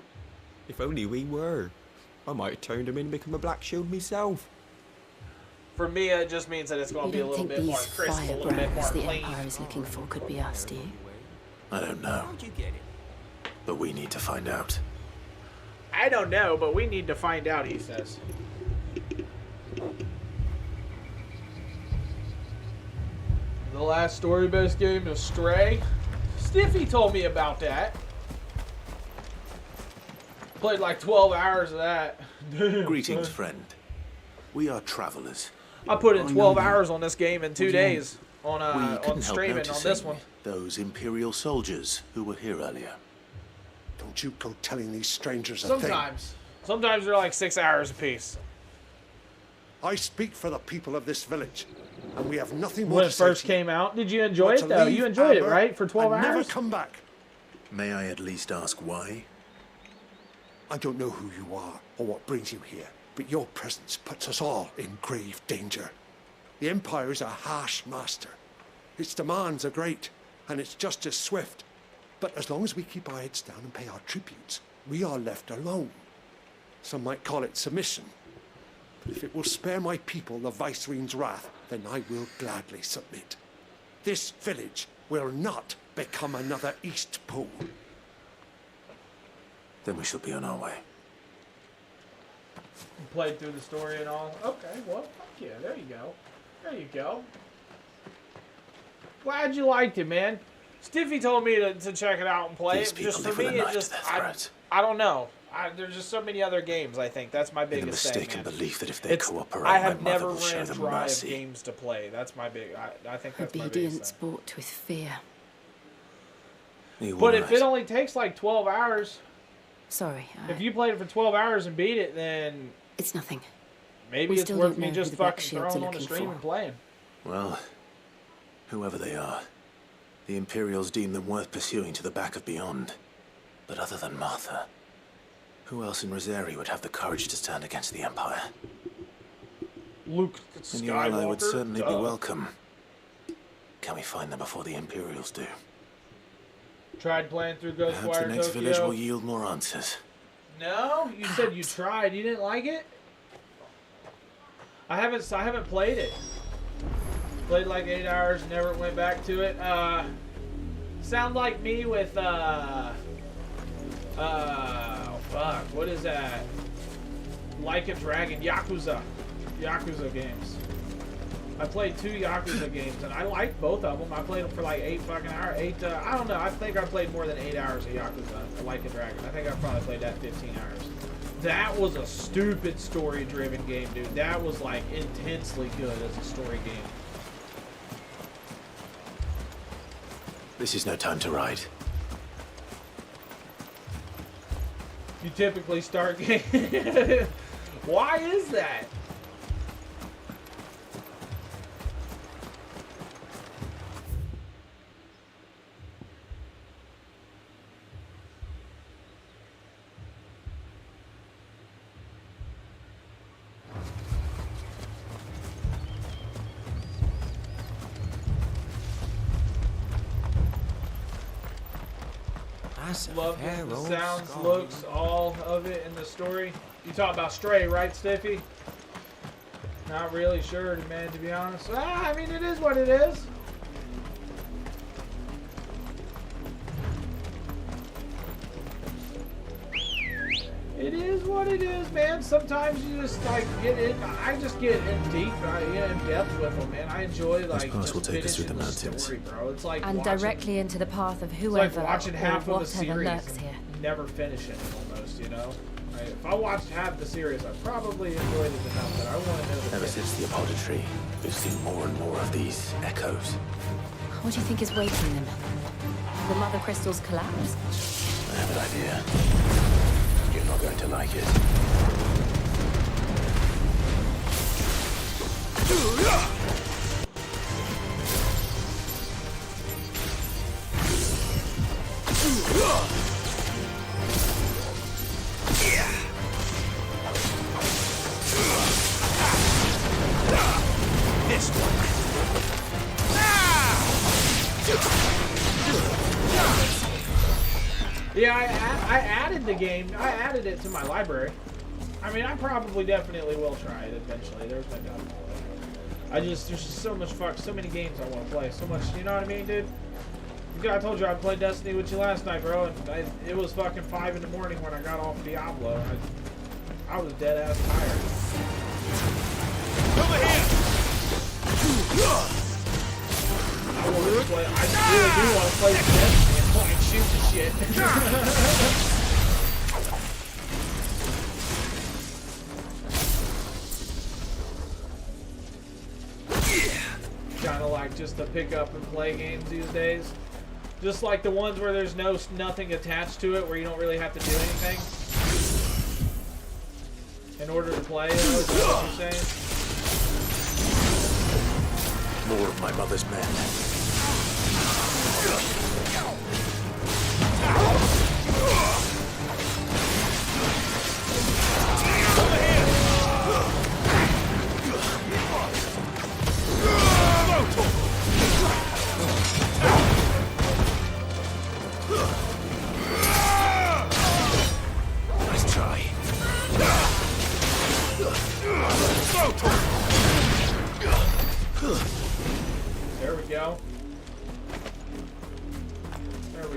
If only we were. I might have turned them in and become a Black Shield myself. For me, it just means that it's going You to be a don't little think bit more these crisp, a little bit more firebrands the clean. Empire is looking for could be us, do you? I don't know, How'd you get it? but we need to find out. I don't know, but we need to find out, he says. The last story-based game is Stray. Stiffy told me about that. Played like 12 hours of that. Greetings, friend. We are travelers. I put in 12 hours on this game in 2 days on We on couldn't help streaming on this noticing one. those Imperial soldiers who were here earlier. Don't you go telling these strangers a thing. Sometimes they're like 6 hours apiece. I speak for the people of this village, and we have nothing more When to it say first to you came out, did you enjoy but it to though? leave You enjoyed it, Amber right? For 12 and hours. never come back. May I at least ask why? I don't know who you are or what brings you here, but your presence puts us all in grave danger. The Empire is a harsh master. Its demands are great, and its justice swift. But as long as we keep our heads down and pay our tributes, we are left alone. Some might call it submission. But if it will spare my people the Viceroy's wrath, then I will gladly submit. This village will not become another East Pool. Then we shall be on our way. You played through the story and all. Okay, well, fuck yeah. There you go. There you go. Glad you liked it, man. Stiffy told me to check it out and play These it. people Just live for with me, a it knife just to their throat. I don't know. There's just so many other games. I think that's my In the biggest thing, mistaken man. belief that if they cooperate, I my have mother never will show ran them dry of mercy. games to play. That's my big. I think that's my biggest Obedience thing. bought with fear. You But were if right. it only takes like 12 hours, Sorry, if you played it for 12 hours and beat it, then it's nothing. maybe We it's still worth don't me know just who the Black fucking Shields throwing are on the looking stream for. and playing. Well, whoever they are, the Imperials deem them worth pursuing to the back of beyond. But other than Martha, who else in Rosari would have the courage to stand against the Empire? Luke And your ally would Skywalker? certainly be Duh. welcome. Can we find them before the Imperials do? Tried playing through Perhaps the Ghostwire next village Tokyo. will yield more answers. No, you said you tried. You didn't like it. I haven't played it. Played like 8 hours. Never went back to it. Sound like me with fuck. What is that? Like a Dragon. Yakuza games. I played 2 Yakuza games, and I liked both of them. I played them for like 8 fucking hours. I don't know. I think I played more than 8 hours of Yakuza. Like a Dragon. I think I probably played that 15 hours. That was a stupid story-driven game, dude. That was like intensely good as a story game. This is no time to ride. You typically start games. Why is that? That's a Love fair the old sounds, skull. looks, all of it in the story. You talk about Stray, right, Stiffy? Not really sure, man, to be honest. I mean, it is what it is. It is what it is, man. Sometimes you just like get in. I just get in deep, in depth with them, man. I enjoy like path just will take us through finishing the mountains. story, bro. It's like And watching, directly into the path of it's whoever like watching or half of a whatever series lurks here. and never finishing it, almost. You know, if I watched half the series, I probably enjoyed it enough that I want to know the Ever finish. since the apothecary, we've seen more and more of these echoes. What do you think is waiting them? The mother crystals collapse? I have an idea. You're not going to like it. This one. Yeah, I added the game. I added it to my library. I mean, I probably definitely will try it eventually. There's no doubt about it. There's just so much so many games I want to play. So much, you know what I mean, dude? I told you I played Destiny with you last night, bro, and it was fucking 5 in the morning when I got off Diablo. I was dead ass tired. Over here. I really do want to play Destiny and fucking shoot the shit. Kind of like just to pick up and play games these days. Just like the ones where there's nothing attached to it, where you don't really have to do anything in order to play it. Is that what you're saying? More of my mother's men. Nice try. There we go. There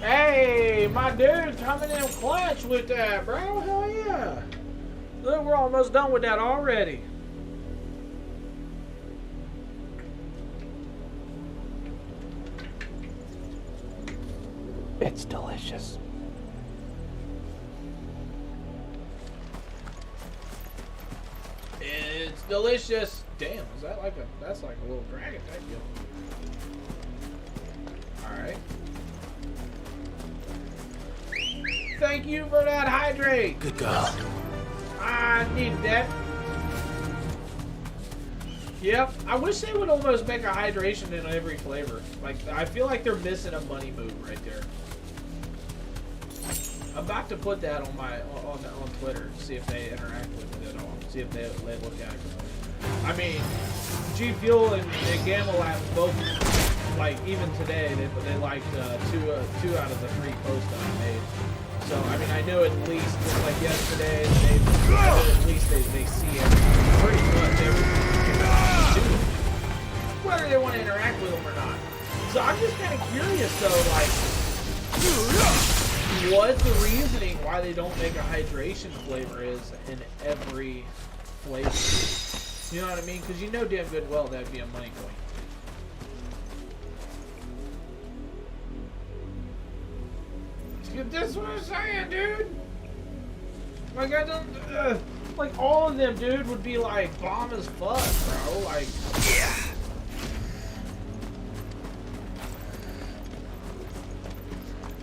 Hey, my dude coming in clutch with that, bro. Hell yeah. Look, we're almost done with that already. It's delicious. It's delicious. Damn, is that like that's like a little dragon type deal. Alright. Thank you for that hydrate. Good girl. I needed that. Yep. I wish they would almost make a hydration in every flavor. Like, I feel like they're missing a money move right there. I'm about to put that on my on Twitter, see if they interact with it at all. See if they look at it. I mean, G Fuel and Gamma Lab both, like, even today they liked two out of the 3 posts that I made. So I mean, I know at least just like yesterday, I know at least they see it pretty much everything about it, whether they want to interact with them or not. So I'm just kind of curious though, like, what the reasoning why they don't make a hydration flavor is in every flavor. You know what I mean? Because you know damn good well that'd be a money coin. That's what I'm saying, dude. Like, I don't, like, all of them, dude, would be like bomb as fuck, bro. Like, yeah.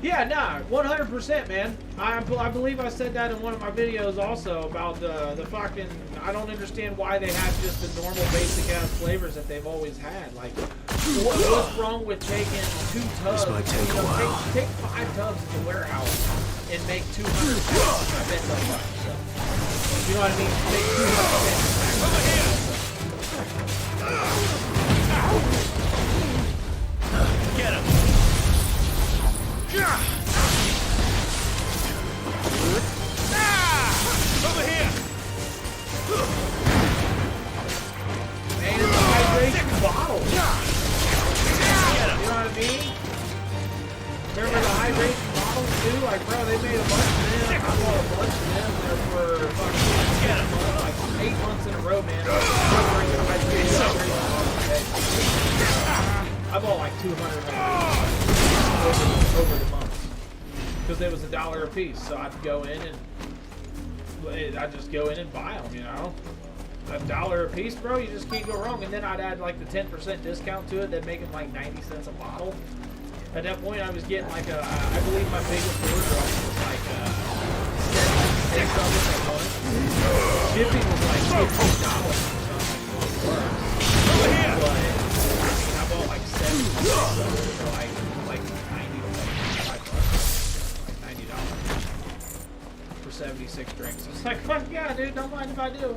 Yeah, nah, 100%, man. I believe I said that in one of my videos also about the fucking. I don't understand why they have just the normal basic ass flavors that they've always had. Like, what's wrong with taking 2 tubs? This might take a while. Take 5 tubs to the warehouse and make 200 pounds. I bet they'll fuck yourself. You know what I mean? Take 200 Get him! Over here! Man, it's a hydration bottle. You know what I mean? Remember the hydration bottles too? Like, bro, they made a bunch of them. I bought a bunch of them there for fucking like 8 months in a row, man. I'm drinking hydration bottles today. I bought like 200 over the month because it was $1 a piece. So I'd go in and just go in and buy them, you know. $1 a piece, bro. You just can't go wrong. And then I'd add like the 10% discount to it. That'd make them like 90 cents a bottle. At that point, I was getting like I believe my biggest order was like $6 a month. Shipping was like $15 or something. Over here. But I mean, I bought like 7 for like $90 for 76 drinks. It's like, fuck yeah, dude. Don't mind if I do.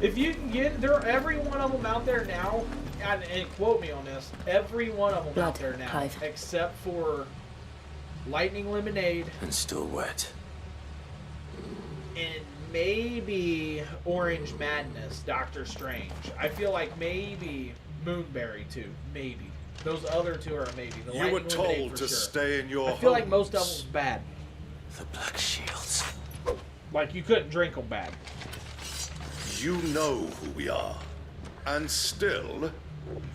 If you can get there, every one of them out there now, and quote me on this, every one of them out there now, Clive. except for Lightning Lemonade And still wet. and maybe Orange Madness, Doctor Strange. I feel like maybe Moonberry too, maybe. Those other 2 are a maybe. The You Lightning were Lemonade told for to sure. stay in your I feel like homes. most of them's bad. The Black Shields. Like you couldn't drink them bad. You know who we are, and still,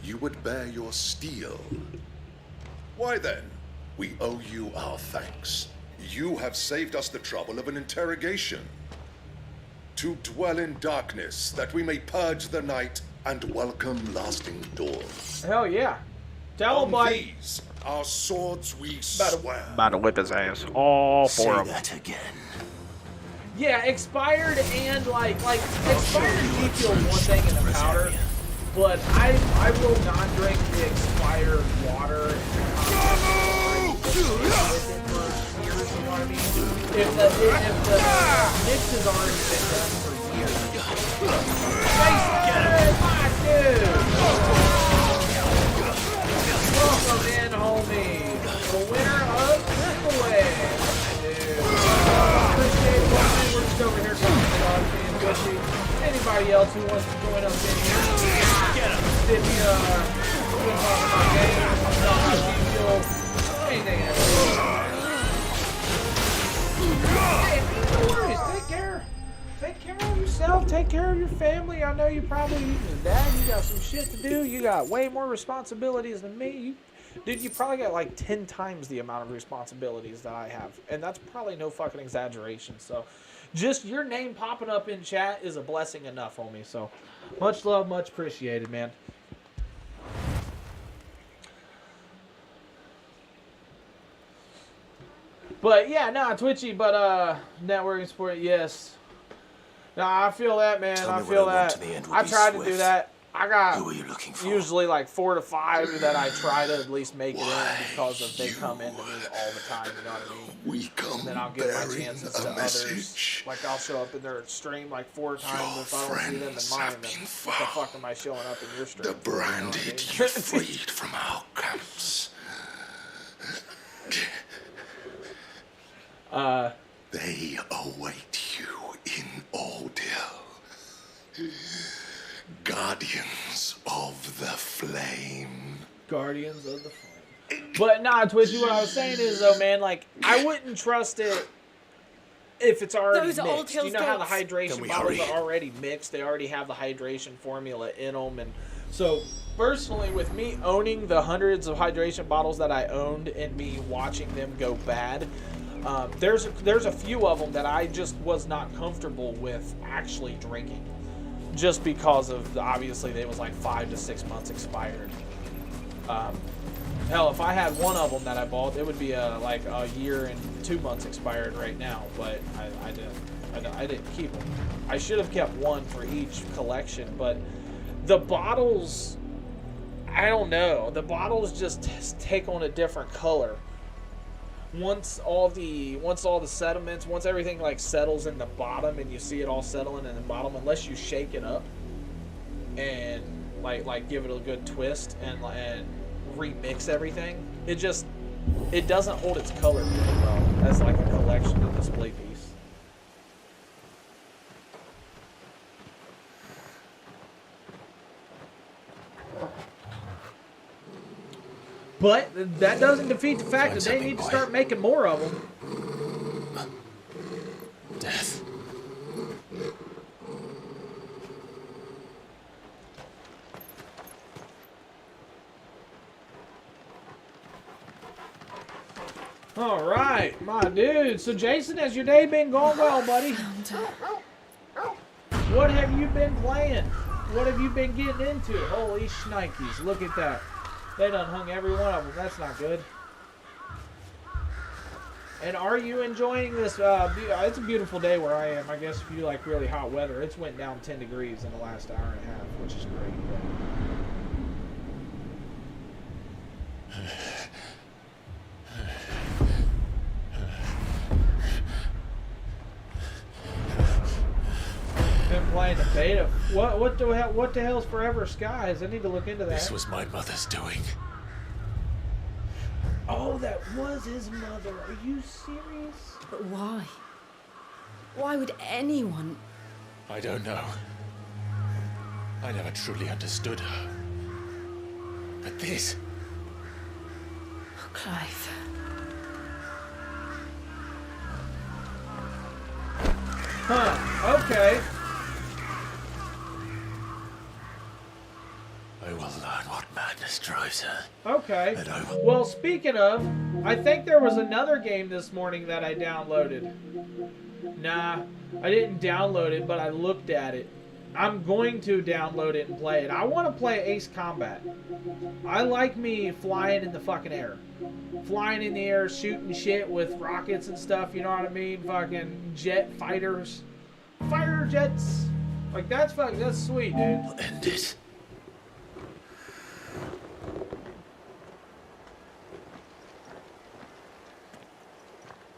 you would bear your steel. Why then, we owe you our thanks. You have saved us the trouble of an interrogation. To dwell in darkness, that we may purge the night and welcome lasting dawn. Hell yeah. Tell them, On buddy. these, our swords we swear. About to whip his ass. All Say for him. that again. Yeah, expired and like expired G Fuel one thing in the powder, but I will not drink the expired water with it for years, you know what I mean? If the mix has already been done for years. Jason, my dude! Welcome in, homie. The winner of giveaway. Appreciate it. We're just over here talking about being gushy. Anybody else who wants to join us in here? Get him. We're talking about take care of your family. I know you probably, Dad, you got some shit to do. You got way more responsibilities than me. Dude, you probably got like 10 times the amount of responsibilities that I have. And that's probably no fucking exaggeration. So just your name popping up in chat is a blessing enough, homie. So much love, much appreciated, man. But yeah, no, Twitchy, but networking support, yes. No, I feel that, man. I feel that. I tried to do that. I got usually like 4 to 5 that I try to at least make it in because of they come into me all the time, you know what I mean? And then I'll give my chances to others. Like I'll show up in their stream like 4 times. If I don't see them in mine, then what the fuck am I showing up in your stream? The branded you freed from our camps. They await you in Ordeal. Guardians of the Flame. Guardians of the Flame. But nah, Twitchy, what I was saying is though, man, like I wouldn't trust it if it's already mixed. You know how the hydration bottles are already mixed. They already have the hydration formula in them, and so personally, with me owning the hundreds of hydration bottles that I owned and me watching them go bad. There's a few of them that I just was not comfortable with actually drinking, just because of obviously they was like 5 to 6 months expired. Hell, if I had one of them that I bought, it would be like a year and 2 months expired right now. But I didn't keep them. I should have kept one for each collection. But the bottles, I don't know. The bottles just take on a different color. Once all the sediments, once everything like settles in the bottom and you see it all settling in the bottom, unless you shake it up and like give it a good twist and remix everything, it doesn't hold its color really well as like a collection and display piece. But that doesn't defeat the fact that they need to start making more of them. Death. All right, my dude. So, Jason, has your day been going well, buddy? What have you been playing? What have you been getting into? Holy shnikes, look at that. They done hung every one of them. That's not good. And are you enjoying this? It's a beautiful day where I am. I guess if you like really hot weather, it's went down 10 degrees in the last hour and a half, which is great. Been playing the beta. What the hell's Forever Skies? I need to look into that. This was my mother's doing. Oh, that was his mother. Are you serious? But why? Why would anyone? I don't know. I never truly understood her. But this... Oh, Clive. Huh, okay. I will learn what madness drives her. Okay. Well, speaking of, I think there was another game this morning that I downloaded. Nah, I didn't download it, but I looked at it. I'm going to download it and play it. I want to play Ace Combat. I like me flying in the fucking air. Flying in the air, shooting shit with rockets and stuff, you know what I mean? Fucking jet fighters. Fighter jets. Like, that's sweet, dude. We'll end it.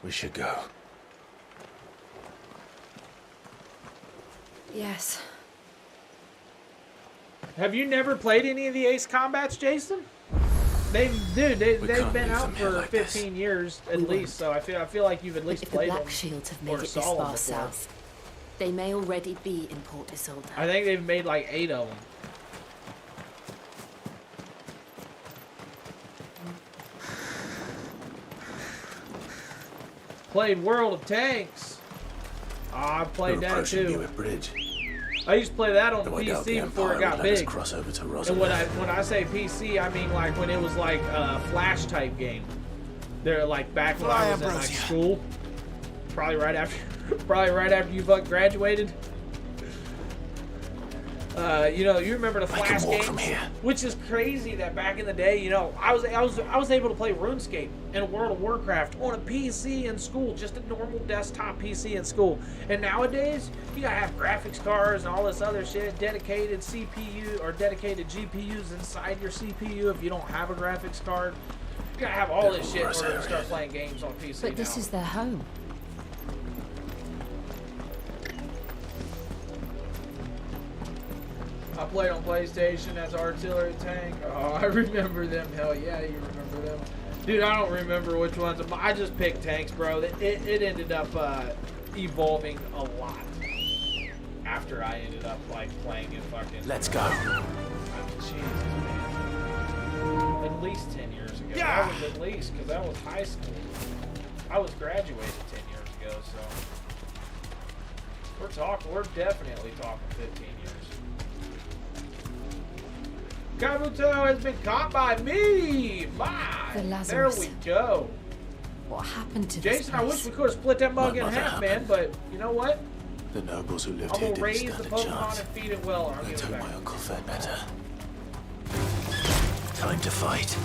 We should go. Yes. Have you never played any of the Ace Combats, Jason? They've been out for 15 years at least, so I feel like you've at least played them. If the Black Shields have made it this far south, they may already be in Port Isolde. I think they've made like 8 of them. Played World of Tanks. Oh, I played that too. Bridge. I used to play that on Though I doubt the PC before it Empire got would let us big. cross over to And Roosevelt. when I say PC, I mean like when it was like a Flash type game. They're like back when I was in like school, probably right after you graduated. You know, you remember the Flash games, which is crazy that back in the day, you know, I was able to play RuneScape and World of Warcraft on a PC in school, just a normal desktop PC in school. And nowadays, you gotta have graphics cards and all this other shit, dedicated CPU or dedicated GPUs inside your CPU if you don't have a graphics card. You gotta have all this shit in order to start playing games on PC. But this is their home. I played on PlayStation as artillery tank. Oh, I remember them. Hell yeah, you remember them. Dude, I don't remember which ones. I just picked tanks, bro. It ended up evolving a lot after I ended up like playing in fucking. Let's go. Jesus, man. At least 10 years ago. Yeah. That was at least, because that was high school. I was graduated 10 years ago, so we're definitely talking 15 years. Kabuto has been caught by me! The There Lazarus. we go. What happened to this Jason, I place? wish we could have split that mug in half, man, but you know what? The nobles who lived I'm here gonna didn't raise stand the a Pokemon chance. and feed it well, or I'll Let's give it hope back. my uncle fared better. Time to fight.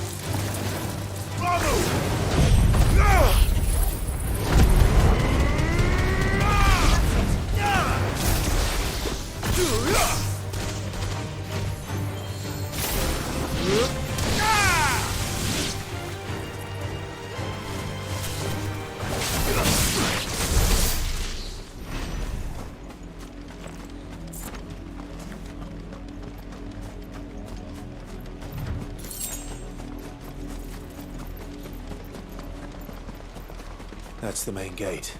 That's the main gate.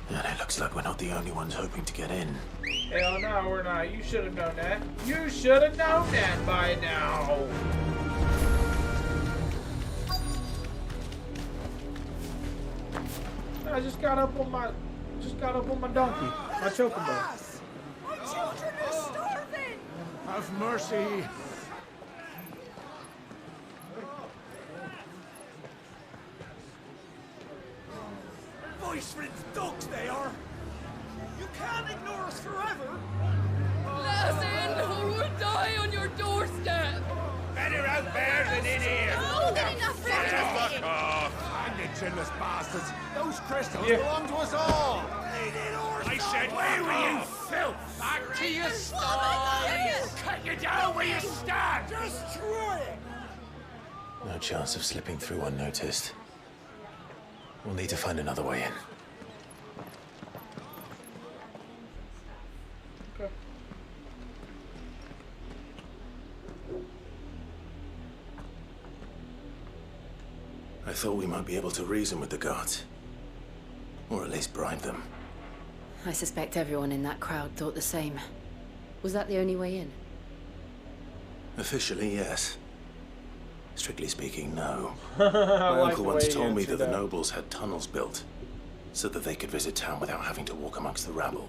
And it looks like we're not the only ones hoping to get in. Hell no, we're not. You should have known that. You should have known that by now. I just got up on my donkey, my chocobo. My children are starving! Have mercy. Voice-ripped dogs they are! You can't ignore us forever! Let us in or we'll die on your doorstep! Better out there than in here! More than enough room to Fuck sit. off! And you chinless bastards! Those crystals Yeah. belong to us all! I said, where were you, filth? Back to your sties! Cut you down where you stand! Destroy it! No chance of slipping through unnoticed. We'll need to find another way in. I thought we might be able to reason with the guards. Or at least bribe them. I suspect everyone in that crowd thought the same. Was that the only way in? Officially, yes. Strictly speaking, no. I My like uncle the once way he told me answered that the that. nobles had tunnels built so that they could visit town without having to walk amongst the rabble.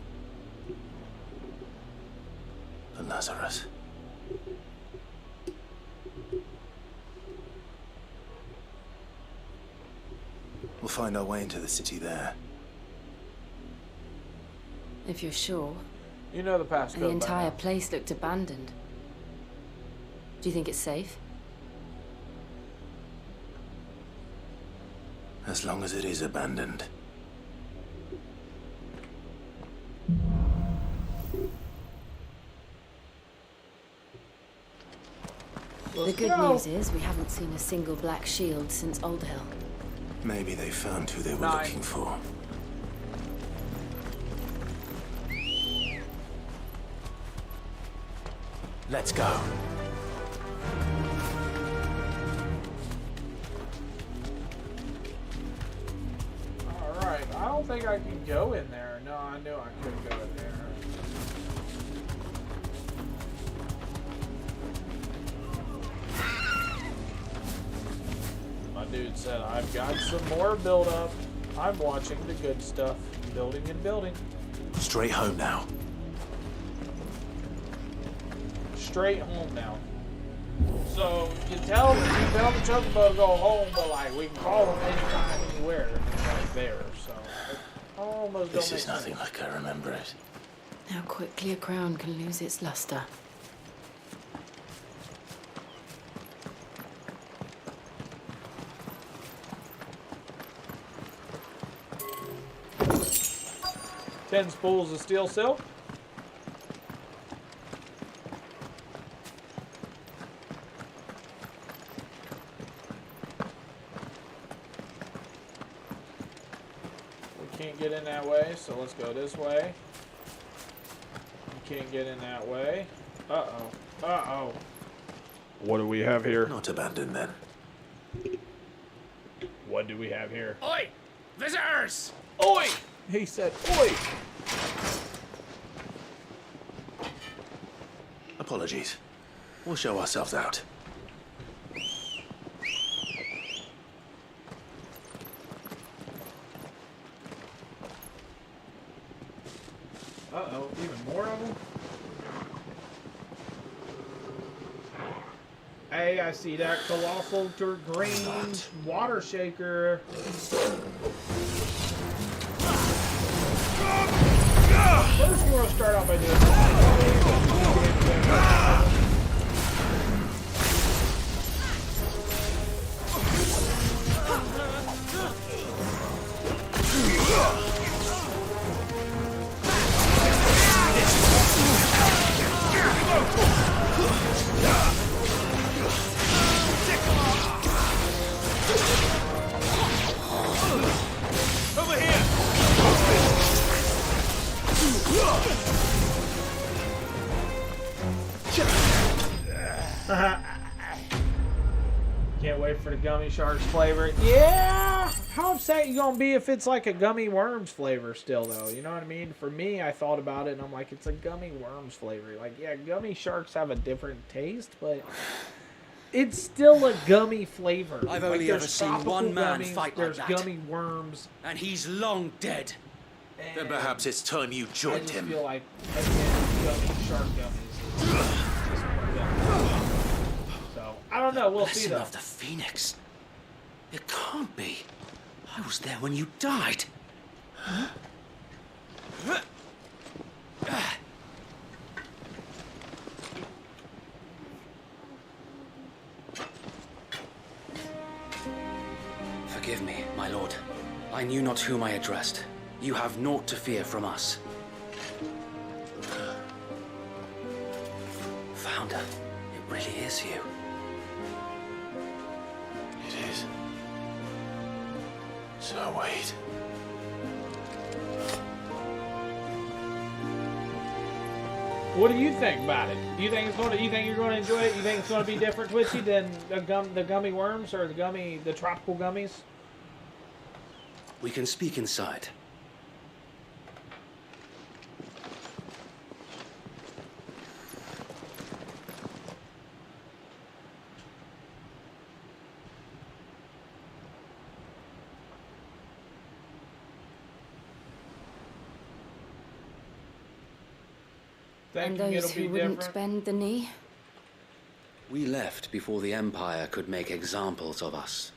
The Lazarus. We'll find our way into the city there. If you're sure. You know the passcode. The entire place looked abandoned. Do you think it's safe? As long as it is abandoned. The good news is we haven't seen a single black shield since Old Hill. Maybe they found who they were 9. looking for. Let's go. Alright, I don't think I can go in there. No, I knew I couldn't go in there. My dude said, I've got some more build up. I'm watching the good stuff. Building and building. Straight home now. straight home now. So you tell the chocobo to go home, but like we can call them anytime, anywhere, and it's like there. So it almost This don't is make nothing sense. like I remember it. How quickly a crown can lose its luster. Ten spools of steel silk. We can't get in that way, so let's go this way. We can't get in that way. Uh-oh. Uh-oh. What do we have here? Not abandoned then. What do we have here? Oi! Visitors! Oi! He said, oi! Apologies. We'll show ourselves out. Uh-oh, even more of them? Hey, I see that colossal green water shaker. First, we're going to start out by doing Over here! Can't wait for the gummy sharks flavor. Yeah! How upset you gonna be if it's like a gummy worms flavor still, though? You know what I mean? For me, I thought about it and I'm like, it's a gummy worms flavor. Like, yeah, gummy sharks have a different taste, but it's still a gummy flavor. I've Like, only there's ever seen tropical one man gummies, fight like there's that. gummy worms. And he's long dead. Then perhaps it's time you I joined just him. feel like, again, gummy shark gummies is just more gummy. So, I don't know. We'll see, Blessing though. of the Phoenix. It can't be. I was there when you died. Forgive me, my lord. I knew not whom I addressed. You have naught to fear from us. Founder, it really is you. It is. So wait. What do you think about it? Do you think it's going to? You think you're going to enjoy it? You think it's going to be different, Twitchy, than the gummy worms or the tropical gummies? We can speak inside. And Thinking those it'll who be wouldn't different. bend the knee? We left before the Empire could make examples of us.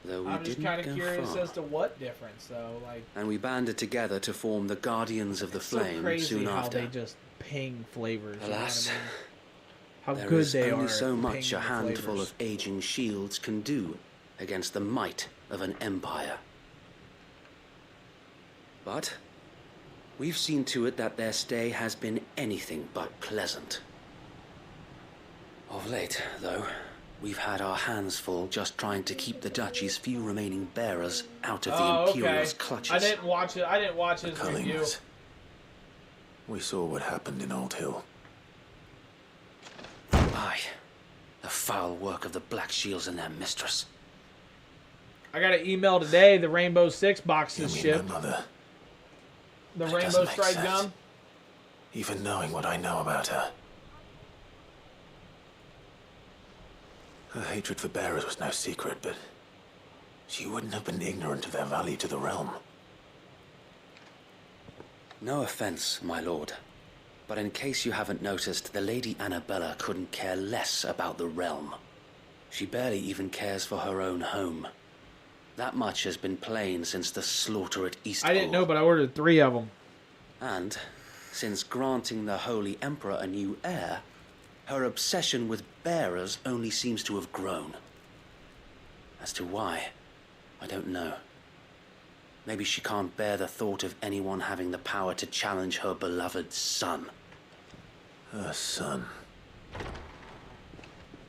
Though we I'm just didn't kind of go curious far. as to what difference, though. Like, And we banded together to form the Guardians of the so Flame crazy soon how after. they just ping flavors. you know what I Alas, mean? How there good is they only are. so at much pinging a the handful flavors. of aging shields can do against the might of an empire. But we've seen to it that their stay has been anything but pleasant. Of late, though, we've had our hands full just trying to keep the Duchy's few remaining bearers out of the Imperial's clutches. I didn't watch it. I didn't watch his review. Cullings. We saw what happened in Old Hill. Aye, the foul work of the Black Shields and their mistress. I got an email today. The Rainbow Six box is You mean shipped. my mother? The That Rainbow doesn't make Strike sense. gum. Even knowing what I know about her. Her hatred for bearers was no secret, but she wouldn't have been ignorant of their value to the realm. No offense, my lord, But in case you haven't noticed, the Lady Annabella couldn't care less about the realm. She barely even cares for her own home. That much has been plain since the slaughter at East. I didn't know, but I ordered 3 of them. And since granting the Holy Emperor a new heir, her obsession with bearers only seems to have grown. As to why, I don't know. Maybe she can't bear the thought of anyone having the power to challenge her beloved son. Her son.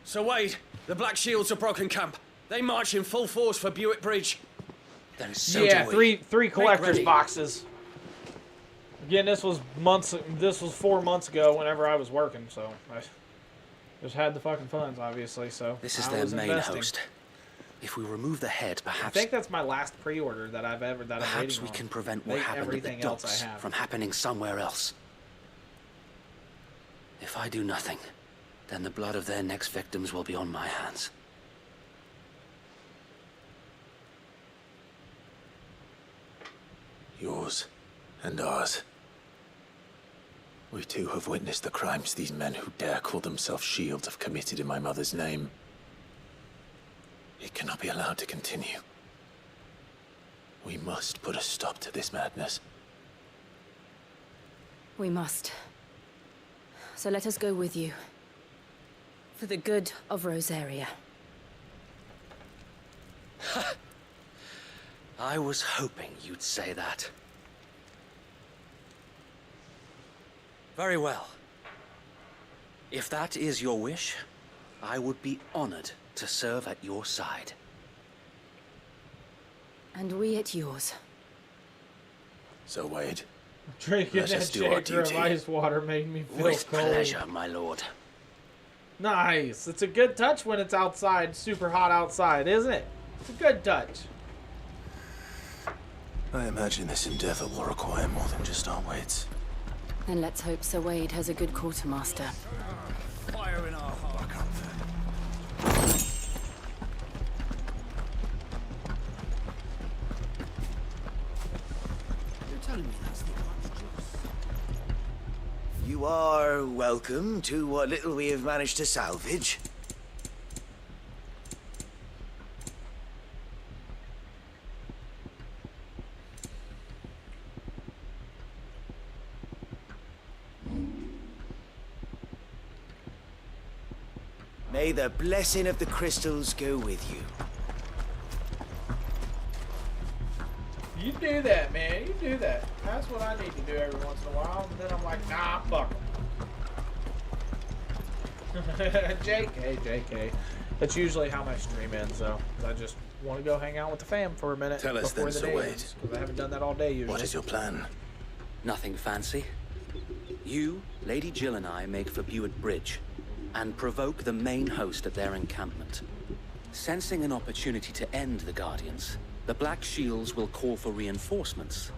Sir Wade, the Black Shields are broken camp. They march in full force for Buick Bridge. Then so Yeah, do we. three collector's ready. boxes. Again, this was 4 months ago whenever I was working, so I just had the fucking funds, obviously, so This is I their was main investing. host. If we remove the head, I perhaps... think that's my last pre-order that I'm waiting Perhaps we on. can prevent what Like happened at the everything else docks I have. from happening somewhere else. If I do nothing, then the blood of their next victims will be on my hands. Yours and ours. We too have witnessed the crimes these men who dare call themselves Shield have committed in my mother's name. It cannot be allowed to continue. We must put a stop to this madness. We must. So let us go with you. For the good of Rosaria. I was hoping you'd say that. Very well. If that is your wish, I would be honored to serve at your side. And we at yours. So, Wade, Drinking let that us do our shaker of duty. ice water made me feel With cold. pleasure, my lord. Nice. It's a good touch when it's outside, super hot outside, isn't it? It's a good touch. I imagine this endeavor will require more than just our wits. And let's hope Sir Wade has a good quartermaster. Fire in our heart. You're telling me that's the orange juice? You are welcome to what little we have managed to salvage. May the blessing of the crystals go with you. You do that, man. You do that. That's what I need to do every once in a while. And then I'm like, nah, fuck 'em. JK. That's usually how my stream ends, though. I just want to go hang out with the fam for a minute Tell us before then, the Sir day Wade. ends, because I haven't done that all day usually. What is your plan? Nothing fancy. You, Lady Jill and I make for Buick Bridge and provoke the main host at their encampment. Sensing an opportunity to end the Guardians, the Black Shields will call for reinforcements,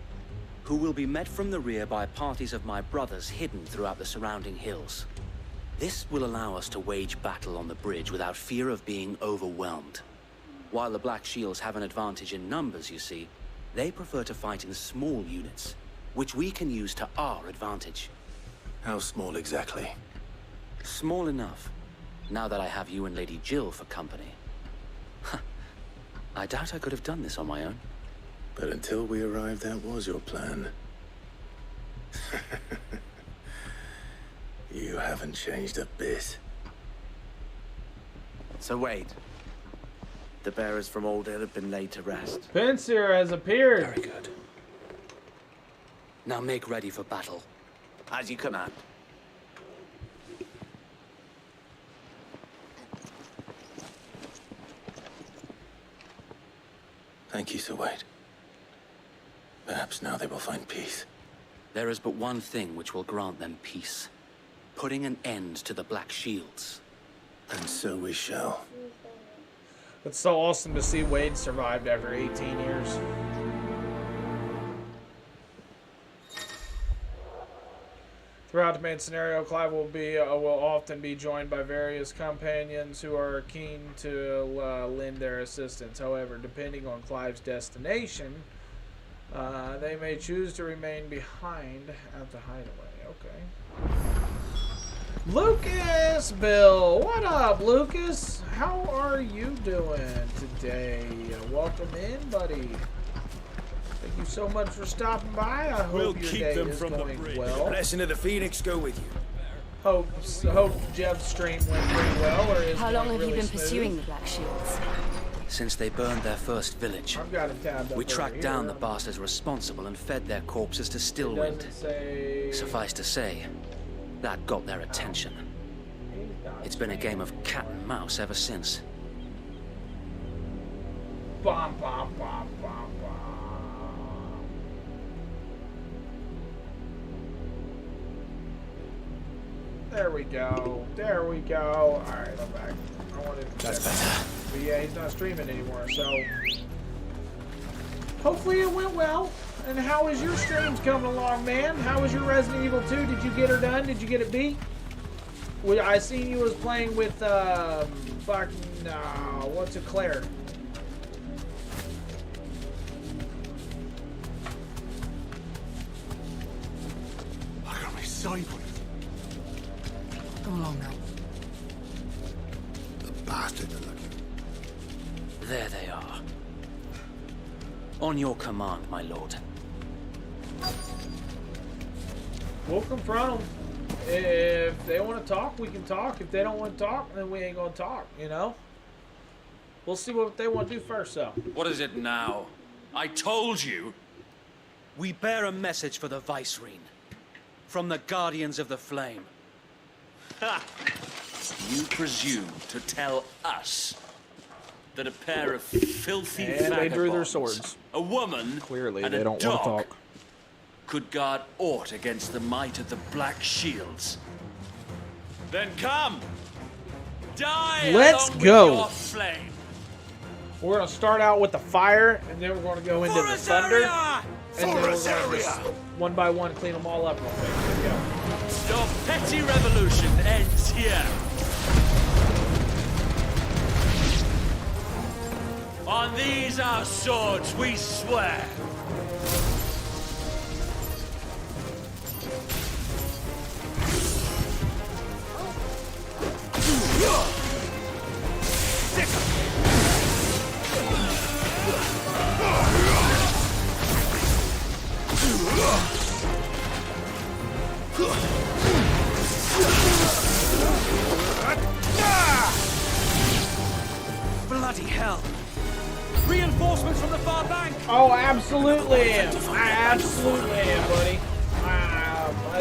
who will be met from the rear by parties of my brothers hidden throughout the surrounding hills. This will allow us to wage battle on the bridge without fear of being overwhelmed. While the Black Shields have an advantage in numbers, you see, they prefer to fight in small units, which we can use to our advantage. How small exactly? Small enough, now that I have you and Lady Jill for company. I doubt I could have done this on my own. But until we arrived, that was your plan. You haven't changed a bit. So Wade, the bearers from Oldale have been laid to rest. Pinsir has appeared. Very good. Now make ready for battle. As you command. Thank you, Sir Wade. Perhaps now they will find peace. There is but one thing which will grant them peace. Putting an end to the Black Shields. And so we shall. It's so awesome to see Wade survived after 18 years. Throughout the main scenario, Clive will often be joined by various companions who are keen to lend their assistance. However, depending on Clive's destination, they may choose to remain behind at the hideaway. okay. Lucas Bill, what up, Lucas? How are you doing today? Welcome in, buddy. Thank you so much for stopping by. I hope your day is going well. The blessing of the Phoenix go with you. Hope Jeff's stream went pretty well, or is How long have really you been smooth? pursuing the Black Shields? Since they burned their first village, I've got it tabbed up we tracked over down here. the bastards responsible and fed their corpses to It Stillwind. doesn't say... Suffice to say, that got their attention. It's been a game of cat and mouse ever since. Bom, bom, bom, bom, bom. There we go. There we go. Alright, I'm back. I wanted to That's check. better. But yeah, he's not streaming anymore, so... Hopefully it went well. And how is your streams coming along, man? How was your Resident Evil 2? Did you get her done? Did you get it beat? Well, I seen you was playing with, fucking, what's it, Claire? I got my sight on it. Come along now. The bastard are looking. There they are. On your command, my lord. We'll confront them. If they want to talk, we can talk. If they don't want to talk, then we ain't gonna talk, you know? We'll see what they want to do first, though. What is it now? I told you. We bear a message for the Vicereine. From the Guardians of the Flame. Ha! You presume to tell us that a pair of filthy And they drew their vagabonds, swords. a woman, Clearly, and they a don't want to dog talk. could guard aught against the might of the Black Shields. Then come! Die Let's along go. with your flame! We're gonna start out with the fire, and then we're gonna go into the thunder, and then we're gonna just one by one clean them all up real quick. Here we go. Your petty revolution ends here. On these our swords we swear. Bloody hell! Reinforcements from the far bank! Oh, absolutely am. I absolutely am, buddy.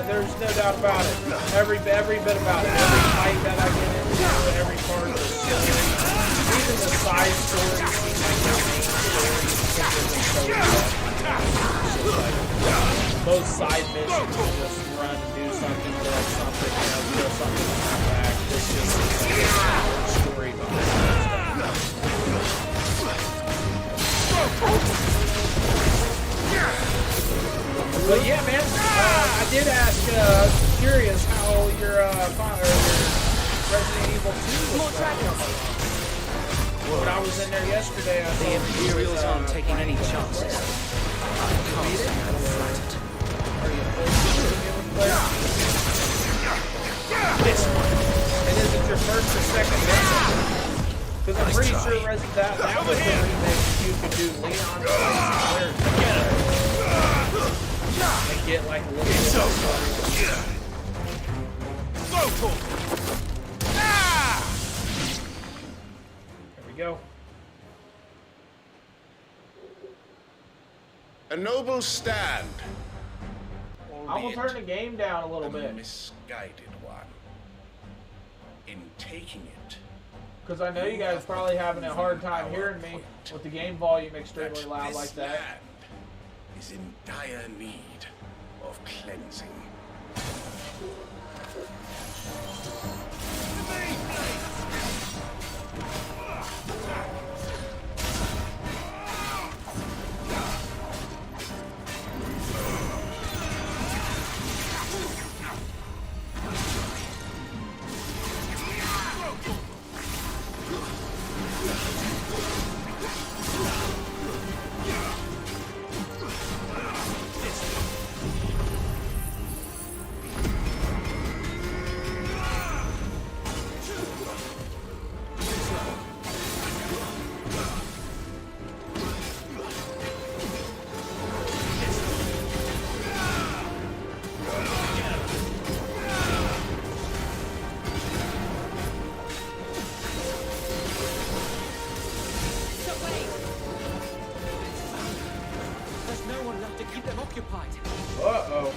There's no doubt about it. Every bit about it. Every fight that I get into, every part of the story, even the side stories, seem like their main stories because they're so like, most side missions just run and do something, kill something, kill something, and come back. This just seems like a story behind that stuff. But yeah, man, I did ask, I was curious how your Resident Evil 2 was when I was in there yesterday, I The Imperials aren't taking any chances. Are you this one? And is it your first or second Resident? Because I'm pretty sure that was the remake you could do Leon Claire and get like a little bit of story. There we go. A noble stand. I'm gonna turn the game down a little a bit. misguided one. In taking it, Because I know you guys probably having a hard time hearing me with the game volume extremely loud like that. land is in dire need of cleansing.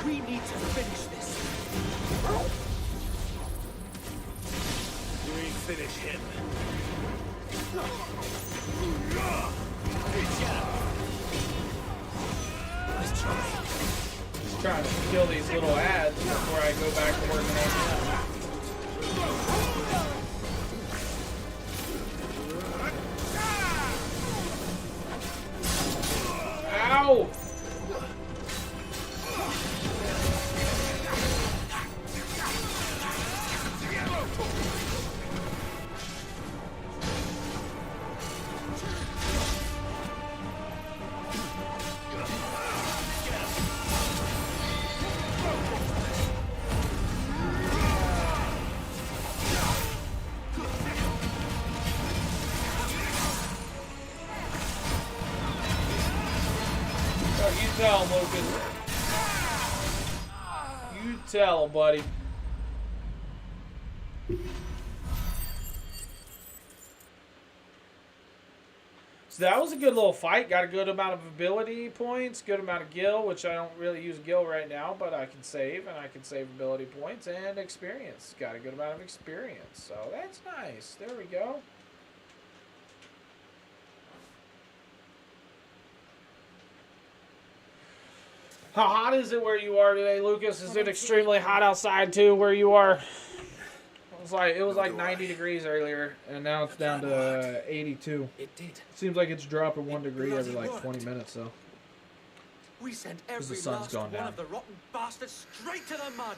We need to finish this. You ain't finish him. Let's try. Just trying to kill these little ads before I go back to working on them. Ow! You tell him, Lucas. You tell him, buddy. So that was a good little fight. Got a good amount of ability points, good amount of gil, which I don't really use gil right now, but I can save, and I can save ability points and experience. Got a good amount of experience, so that's nice. There we go. How hot is it where you are today, Lucas? Is it extremely hot outside too where you are? It was like 90 degrees earlier, and now it's down to 82. It did. Seems like it's dropping 1 degree every like 20 minutes, though. We sent the every sun's last gone one down. of the rotten bastards straight to the mud.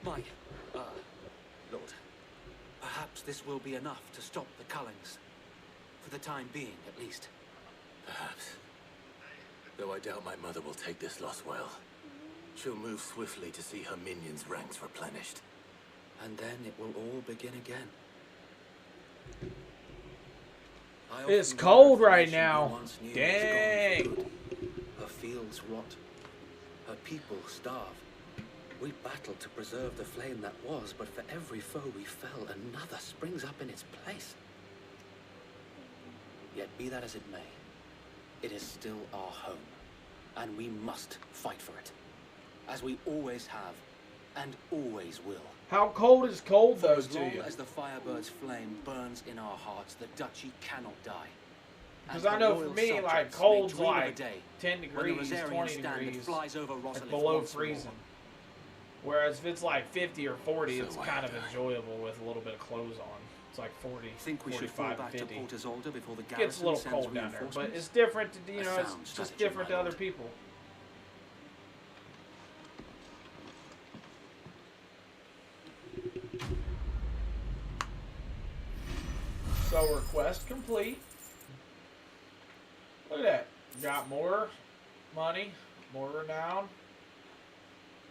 My, Lord, perhaps this will be enough to stop the Cullings. For the time being, at least. Perhaps. Though I doubt my mother will take this loss well. She'll move swiftly to see her minions' ranks replenished. And then it will all begin again. It's cold right now. Dang. Her fields rot. Her people starve. We battled to preserve the flame that was, but for every foe we fell, another springs up in its place. Yet be that as it may, it is still our home, and we must fight for it, as we always have, and always will. How cold is cold, though, As to long you? as the Firebird's flame burns in our hearts, the duchy cannot die. Because And I her know for loyal me, like, subjects may cold's dream of a like day 10 when the degrees, Rosarian 20 standard degrees, flies over like Rosalith below once more. freezing. Whereas if it's like 50 or 40, So it's why kind of die? enjoyable with a little bit of clothes on. It's like 40, Think we should fall 45, back and to 50. Port Isolde before the Gets a garrison little sends cold down there, but reinforcements? it's different. To, A it's sound just strategy, different my to other lord. people. So request complete. Look at that. Got more money, more renown.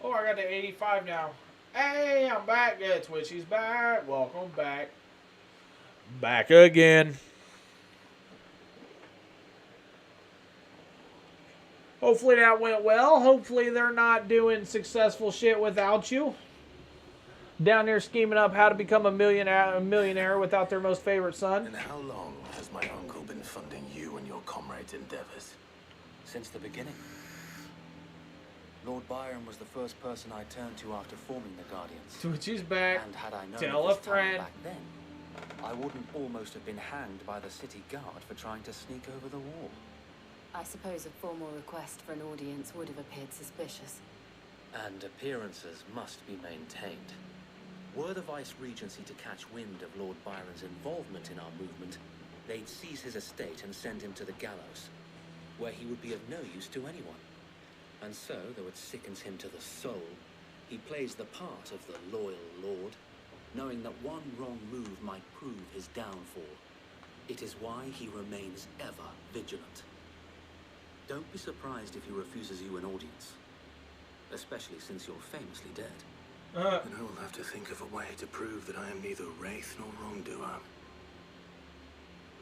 Oh, I got to 85 now. Hey, I'm back. Yeah, Twitchy's back. Welcome back. Back again. Hopefully that went well. Hopefully they're not doing successful shit without you. Down there scheming up how to become a millionaire without their most favorite son. And how long has my uncle been funding you and your comrades' endeavors? Since the beginning. Lord Byron was the first person I turned to after forming the Guardians. Twitchy's back. And had I known Tell of a his talent friend. back then, I wouldn't almost have been hanged by the city guard for trying to sneak over the wall. I suppose a formal request for an audience would have appeared suspicious. And appearances must be maintained. Were the Vice-Regency to catch wind of Lord Byron's involvement in our movement, they'd seize his estate and send him to the gallows, where he would be of no use to anyone. And so, though it sickens him to the soul, he plays the part of the loyal lord, knowing that one wrong move might prove his downfall. It is why he remains ever vigilant. Don't be surprised if he refuses you an audience, especially since you're famously dead. And I will have to think of a way to prove that I am neither wraith nor wrongdoer.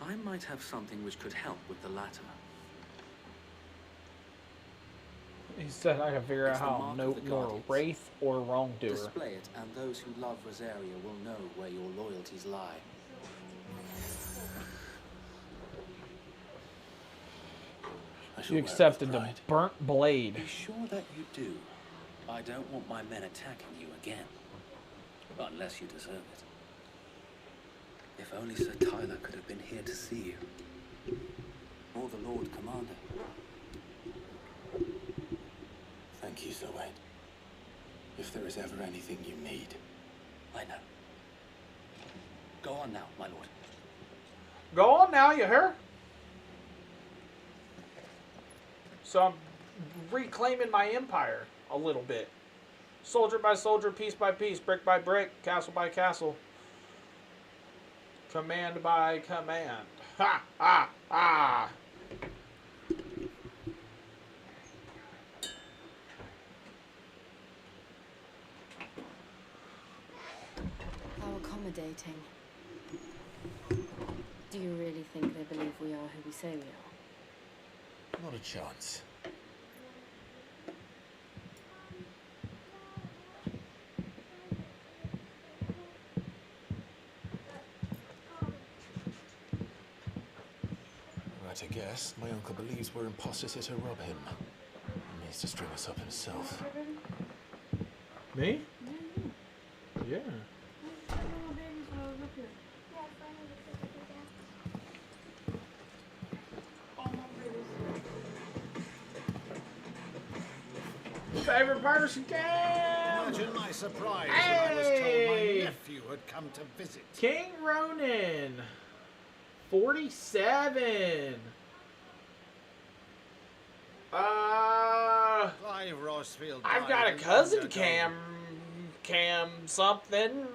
I might have something which could help with the latter. He said I can figure out It's the how mark no of the nor Guardians. wraith or wrongdoer. Display it, and those who love Rosaria will know where your loyalties lie. You accepted the burnt blade. Be sure that you do. I don't want my men attacking you again. Unless you deserve it. If only Sir Tyler could have been here to see you. Or the Lord Commander. Thank you, Sir Wayne. If there is ever anything you need. I know. Go on now, my lord. Go on now, you hear? So I'm reclaiming my empire a little bit. Soldier by soldier, piece by piece, brick by brick, castle by castle. Command by command. Ha, ha, ha. How accommodating. Do you really think they believe we are who we say we are? Not a chance. Right, I guess. My uncle believes we're imposters here to rob him. He needs to string us up himself. Me? Yeah. Favorite person Cam! Imagine my surprise when I was told my Hey! nephew had come to visit. King Ronan. 47. Clive Rossfield I've died got a long cousin ago. Cam something.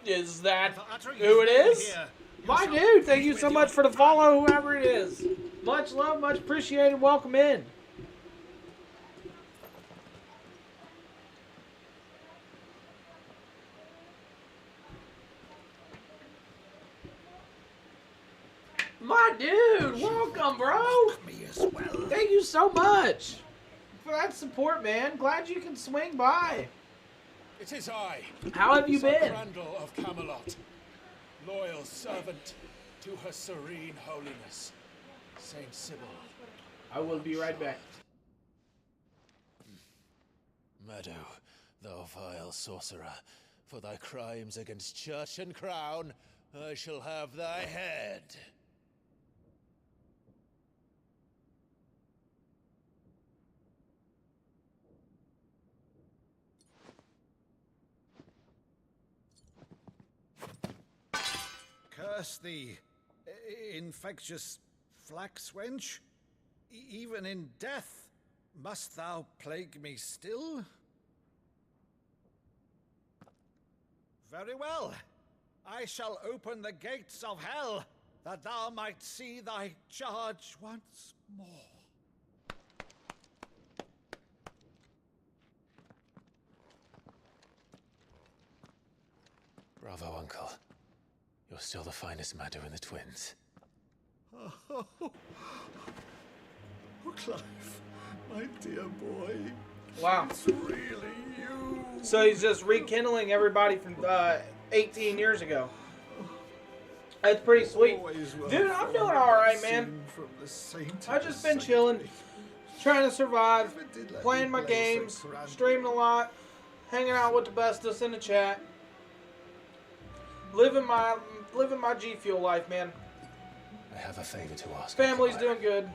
Is that Uttering who it his is? name here, My yourself dude, thank you with so your- much for the follow, whoever it is. Much love, much appreciated. Welcome in. My dude, welcome, bro. Me as well. Thank you so much for that support, man. Glad you can swing by. It is I. How have you Sir been? Crandall of Camelot, loyal servant to Her Serene Holiness, Saint Sybil. I will be right back. Meadow, thou vile sorcerer, for thy crimes against church and crown, I shall have thy head. Curse thee, infectious flax wench. Even in death, must thou plague me still? Very well. I shall open the gates of hell, that thou might see thy charge once more. Bravo, Uncle. You're still the finest Meadow in the twins. Oh, Clive, my dear boy. Wow. It's really you. So he's just rekindling everybody from 18 years ago. That's pretty sweet. Dude, I'm doing alright, man. I've just been chilling, trying to survive, playing my games, streaming a lot, hanging out with the bestest in the chat. Living my G Fuel life, man. I have a favor to ask. Family's doing good.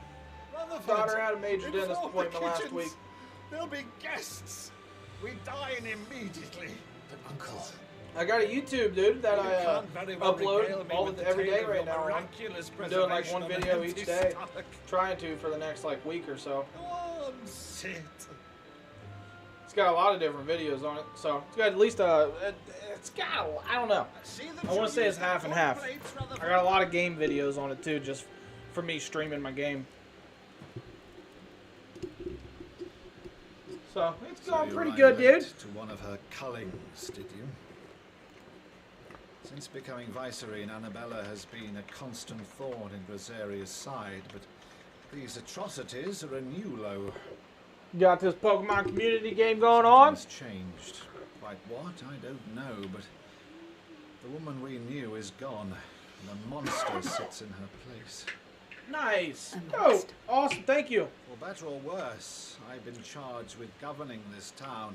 Rutherford, Daughter had a major dentist inform the appointment last kitchens. week. There'll be guests. We dine immediately. But Uncle, I got a YouTube, dude, that I can't very well regale upload me all with the every day tale of right your now. miraculous I'm doing like preservation one on an video empty each day, stomach. trying to for the next like week or so. Go on, sit. It's got a lot of different videos on it, so it's got at least it's got I don't know. I want to say it's half and half. I got a lot of game videos on it too, just for me streaming my game. So it's going pretty you good, went dude. to one of her cullings, did you? Since becoming Vicereine, Annabella has been a constant thorn in Rosaria's side, but these atrocities are a new low. Got this Pokemon community game going on. It's changed. Quite what, I don't know, but the woman we knew is gone, and a monster sits in her place. Nice. Oh, awesome. Thank you. For better or worse, I've been charged with governing this town,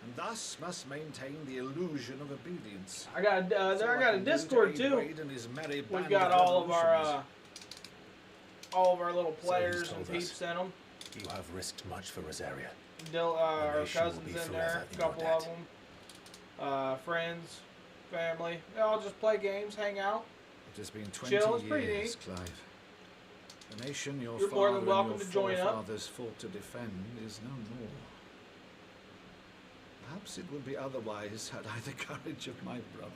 and thus must maintain the illusion of obedience. I got a Discord too. We've got all of our little players and peeps in them. You have risked much for Rosaria. Our cousins in there, a couple of them. Friends, family. They all just play games, hang out. It has been 20 chill. It's pretty years, neat. Clive. The nation your You're father more than welcome and your to join up. forefathers fought to defend is no more. Perhaps it would be otherwise had I the courage of my brother.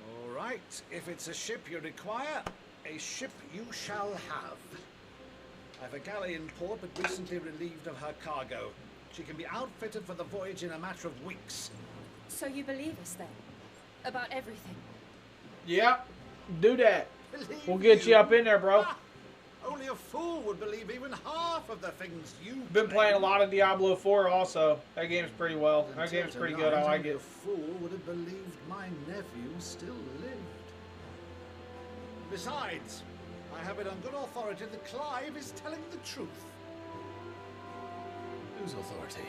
All right, if it's a ship you require, a ship you shall have. I've a galley in port, but recently relieved of her cargo. She can be outfitted for the voyage in a matter of weeks. So you believe us then? About everything? Yep, do that. Believe We'll get you up in there, bro. Only a fool would believe even half of the things you Been playing a lot of Diablo 4 also. That game's pretty well. That game's pretty good. I like Only it. a fool would have believed my nephew still lived. Besides, I have it on good authority that Clive is telling the truth. Whose authority?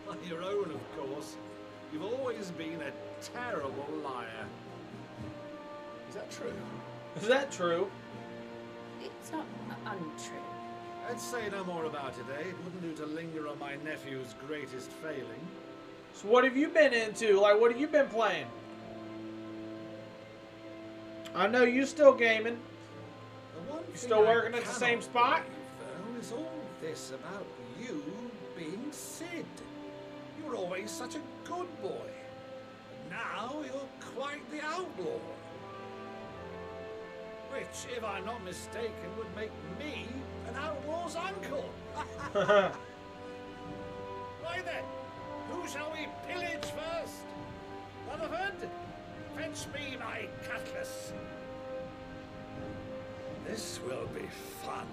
On your own, of course. You've always been a terrible liar. Is that true? Is that true? It's not untrue. I'd say no more about it, eh? It wouldn't do to linger on my nephew's greatest failing. So what have you been into? Like, what have you been playing? I know you still gaming. You still working at the same spot? Though, is all this about you being Sid. You were always such a good boy. But now you're quite the outlaw. Which, if I'm not mistaken, would make me an outlaw's uncle. Why then, who shall we pillage first? Rutherford, fetch me my cutlass. This will be fun.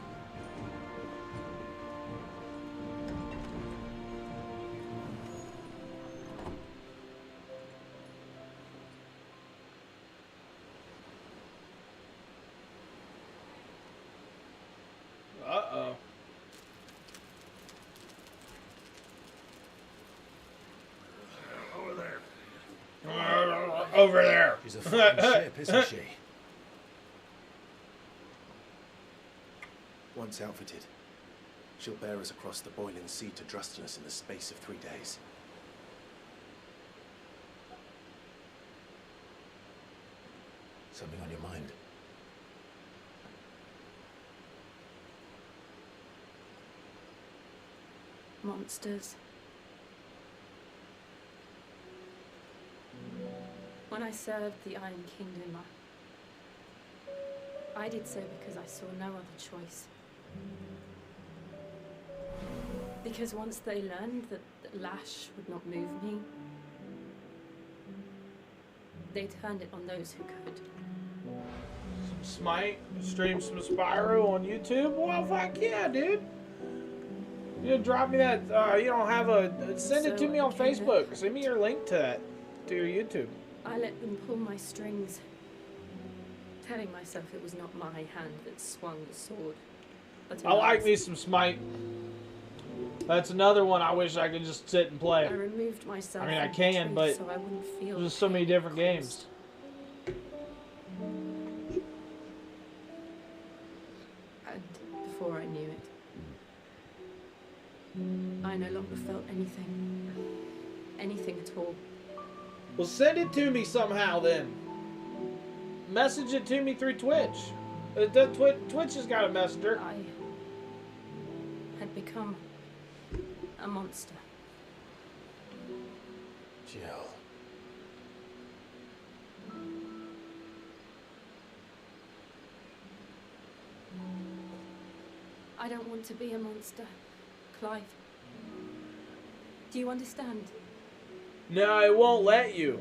Uh-oh. Over there. Over there. She's a fine ship, isn't she? Once outfitted, she'll bear us across the boiling sea to Drustinus in the space of 3 days. Something on your mind? Monsters. When I served the Iron Kingdom, I did so because I saw no other choice. Because once they learned that Lash would not move me, they turned it on those who could. Smite, stream some Spyro on YouTube? Well, fuck yeah, dude. You drop me that, you don't have a, send it to me on Facebook. Send me your link to that, to your YouTube. I let them pull my strings, telling myself it was not my hand that swung the sword. But I like me some Smite. That's another one I wish I could just sit and play. I removed myself. I mean, I from the can, truth but so I wouldn't feel there's so many different caused. games. And before I knew it, I no longer felt anything. Anything at all. Well, send it to me somehow then. Message it to me through Twitch. Twitch has got a messenger. I had become a monster. Jill. I don't want to be a monster, Clive. Do you understand? No, it won't let you.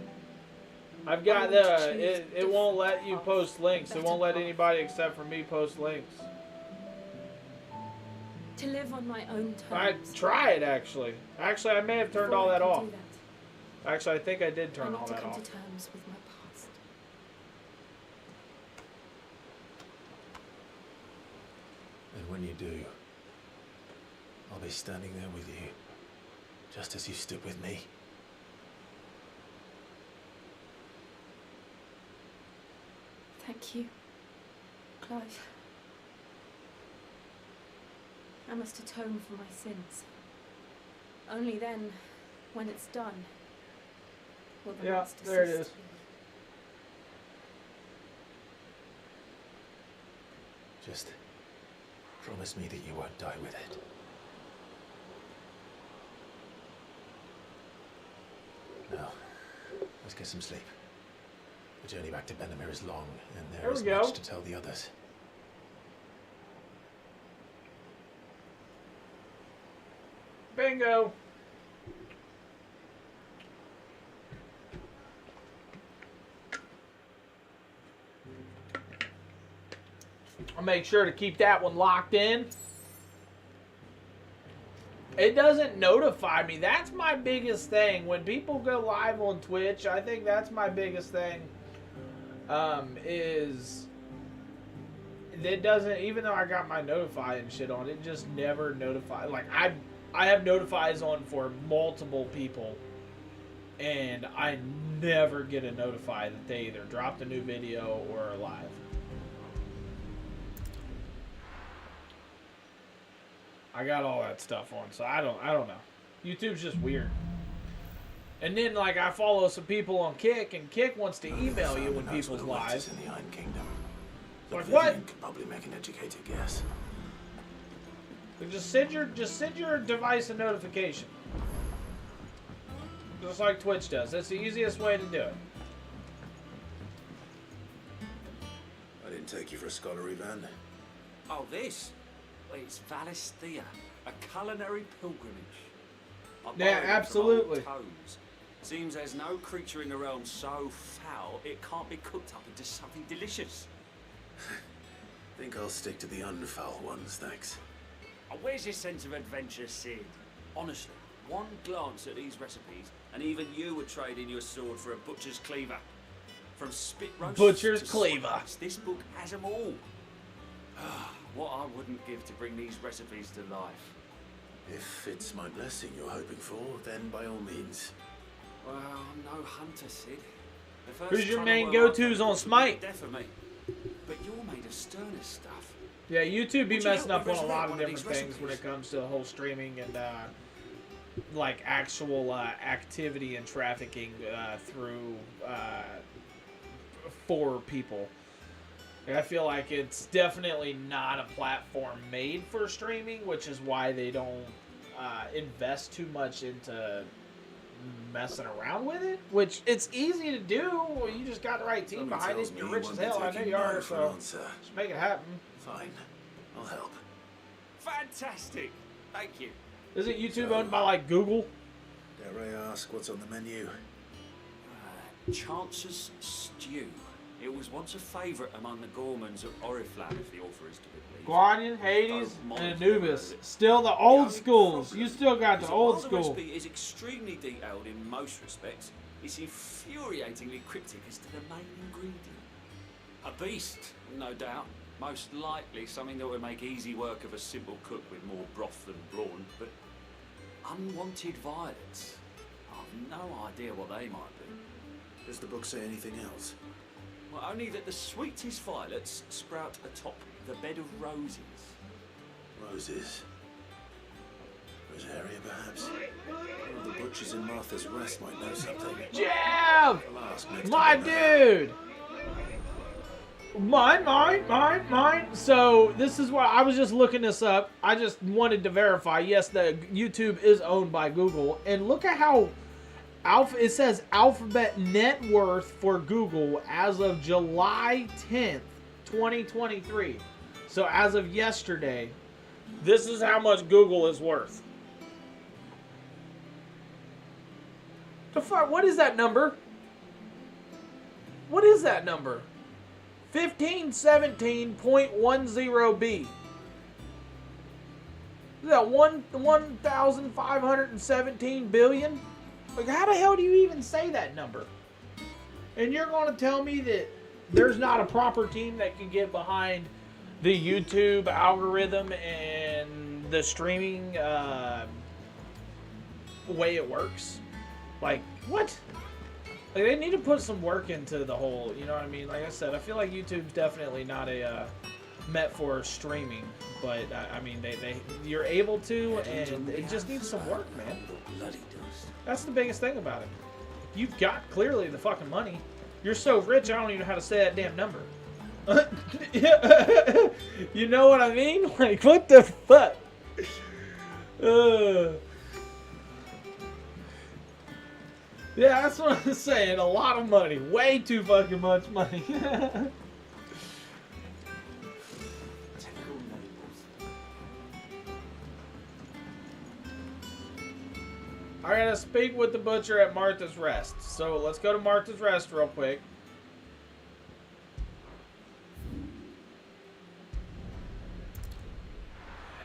I've got it won't let you post links. It won't let anybody except for me post links. To live on my own I terms. try it actually. Actually, I may have turned all that off. Do that. Actually, I think I did I turn need all to that come off. to terms with my past. when you do, I'll be standing there with you, just as you stood with me. Thank you, Clive. I must atone for my sins. Only then, when it's done, will the monster there it cease is. to be. Just promise me that you won't die with it. Now, let's get some sleep. The journey back to Benamir is long, and there is much to tell the others. Bingo. I'll make sure to keep that one locked in. It doesn't notify me. That's my biggest thing. When people go live on Twitch, I think that's my biggest thing. Is it doesn't, even though I got my notify and shit on, it just never notifies. Like I have notifies on for multiple people, and I never get a notify that they either dropped a new video or are live. I got all that stuff on, so I don't know. YouTube's just weird. And then, like, I follow some people on Kick, and Kick wants to email you when people's live. In the Iron Kingdom. Like, what? Could probably make an educated guess. Just send your device a notification. Just like Twitch does. That's the easiest way to do it. I didn't take you for a scholarly van. Oh, this? It's Valisthea, a culinary pilgrimage. I Yeah, borrowed it from absolutely. old tomes. Seems there's no creature in the realm so foul it can't be cooked up into something delicious. Think I'll stick to the unfoul ones, thanks. Oh, where's your sense of adventure, Sid? Honestly, one glance at these recipes, and even you would trade in your sword for a butcher's cleaver. From spit roasts Butcher's to cleaver. sweets, this book has them all. What I wouldn't give to bring these recipes to life. If it's my blessing you're hoping for, then by all means. Well, I'm no hunter, Sid. The first Who's your trouble main where I go-tos found on was Smite? death of me. But you're made of sterner stuff. Yeah, YouTube be Would you messing help up me on a lot of resurrect one of different these things when it comes to the whole streaming and like actual activity and trafficking through for people. And I feel like it's definitely not a platform made for streaming, which is why they don't invest too much into messing around with it. Which it's easy to do. You just got the right team Somebody behind it. tells me You're you rich won't as be hell. I know taking you are. no for an So answer. just make it happen. Fine, I'll help. Fantastic. Thank you. Isn't YouTube owned by like Google? Dare I ask what's on the menu? Chance's Stew. It was once a favourite among the gourmands of Oriflamme, if the author is to be believed. Guardian, Hades, Don't and mind Anubis. the road. Still the old schools. You still got is the that old while school. The recipe is extremely detailed in most respects. It's infuriatingly cryptic as to the main ingredient. A beast, no doubt. Most likely something that would make easy work of a simple cook with more broth than brawn, but unwanted violets. I've no idea what they might be. Does the book say anything else? Well, only that the sweetest violets sprout atop the bed of roses. Roses. Rosaria, perhaps? One of the butchers in Martha's Rest might know something. Jeff! I'll ask next My time I know. dude! Mine. So this is why I was just looking this up. I just wanted to verify. Yes, the YouTube is owned by Google, and look at how it says alphabet net worth for Google as of July 10th, 2023. So as of yesterday, this is how much Google is worth. The fuck? What is that number? What is that number? 1517.10B. Is that 1,517 billion? Like, how the hell do you even say that number? And you're going to tell me that there's not a proper team that can get behind the YouTube algorithm and the streaming way it works. Like, what? Like, they need to put some work into the whole, you know what I mean? Like I said, I feel like YouTube's definitely not a met for streaming, but I mean, you're able to, and it just needs some work, man. That's the biggest thing about it. You've got clearly the fucking money. You're so rich, I don't even know how to say that damn number. You know what I mean? Like, what the fuck? Yeah, that's what I'm saying. A lot of money. Way too fucking much money. I gotta speak with the butcher at Martha's Rest. So let's go to Martha's Rest real quick.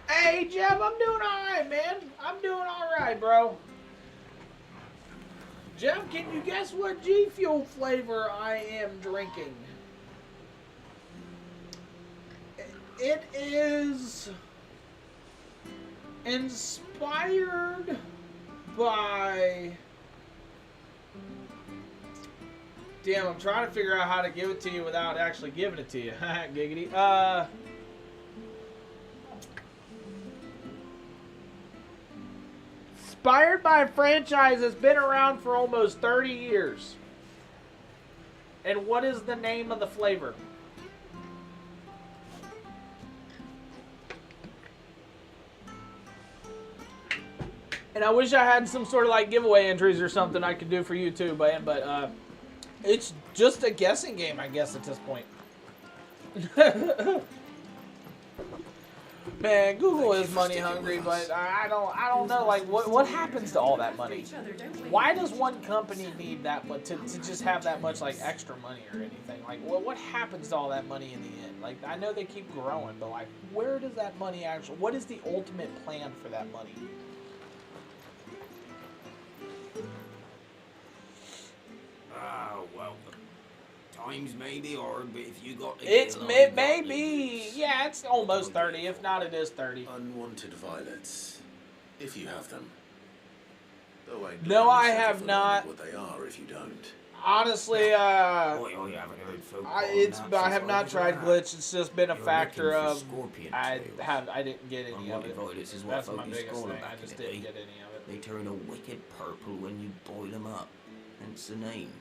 Hey, Jeff, I'm doing alright, man. I'm doing alright, bro. Jeff, can you guess what G Fuel flavor I am drinking? It is inspired by... Damn, I'm trying to figure out how to give it to you without actually giving it to you. Giggity. Inspired by a franchise that's been around for almost 30 years. And what is the name of the flavor? And I wish I had some sort of like giveaway entries or something I could do for you too, but it's just a guessing game, I guess, at this point. Man, Google is money hungry, but I don't know. Like, what happens to all that money? Why does one company need that much to just have that much like extra money or anything? Like, what happens to all that money in the end? Like, I know they keep growing, but like, where does that money actually? What is the ultimate plan for that money? Well, times may be hard, but if you got to It's maybe, yeah, it's almost 30. If not, it is 30. Unwanted violets, if you have them. Though No, I have not. What they are, if you don't. Honestly, I have not tried glitch. It's just been a factor of I didn't get any of it. That's my biggest thing. I just didn't get any of it. They turn a wicked purple when you boil them up. Hence the name.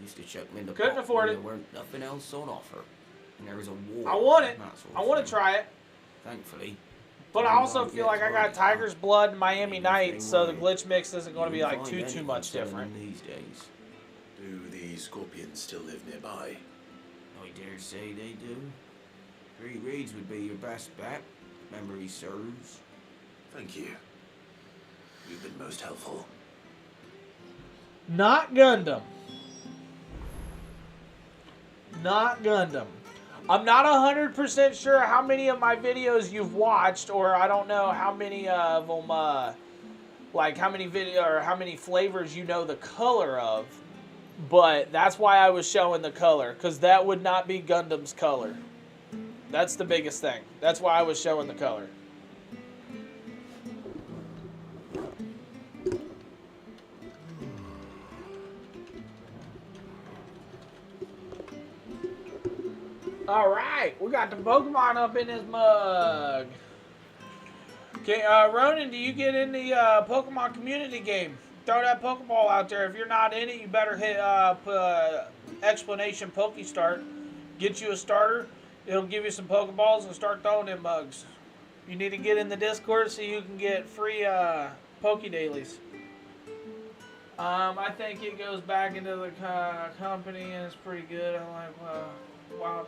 Used to chuck them in the Couldn't pot afford when it. There weren't nothing else on offer. And there was a war. I want it. That sort I of want to thing. try it. Thankfully. But I also feel like I got Tiger's Blood and Miami Nights, so the glitch mix isn't going to be like too much different. These days. Do the scorpions still live nearby? I dare say they do. 3 reeds would be your best bet. Memory serves. Thank you. You've been most helpful. Not Gundam. Not Gundam. I'm not 100% sure how many of my videos you've watched, or I don't know how many of them, like how many video or how many flavors you know the color of. But that's why I was showing the color, because that would not be Gundam's color. That's the biggest thing. That's why I was showing the color. Alright, we got the Pokemon up in this mug. Okay, Ronan, do you get in the Pokemon community game? Throw that Pokeball out there. If you're not in it, you better hit exclamation Pokestart. Get you a starter. It'll give you some Pokeballs and start throwing them mugs. You need to get in the Discord so you can get free Poke Dailies. I think it goes back into the company and it's pretty good. I like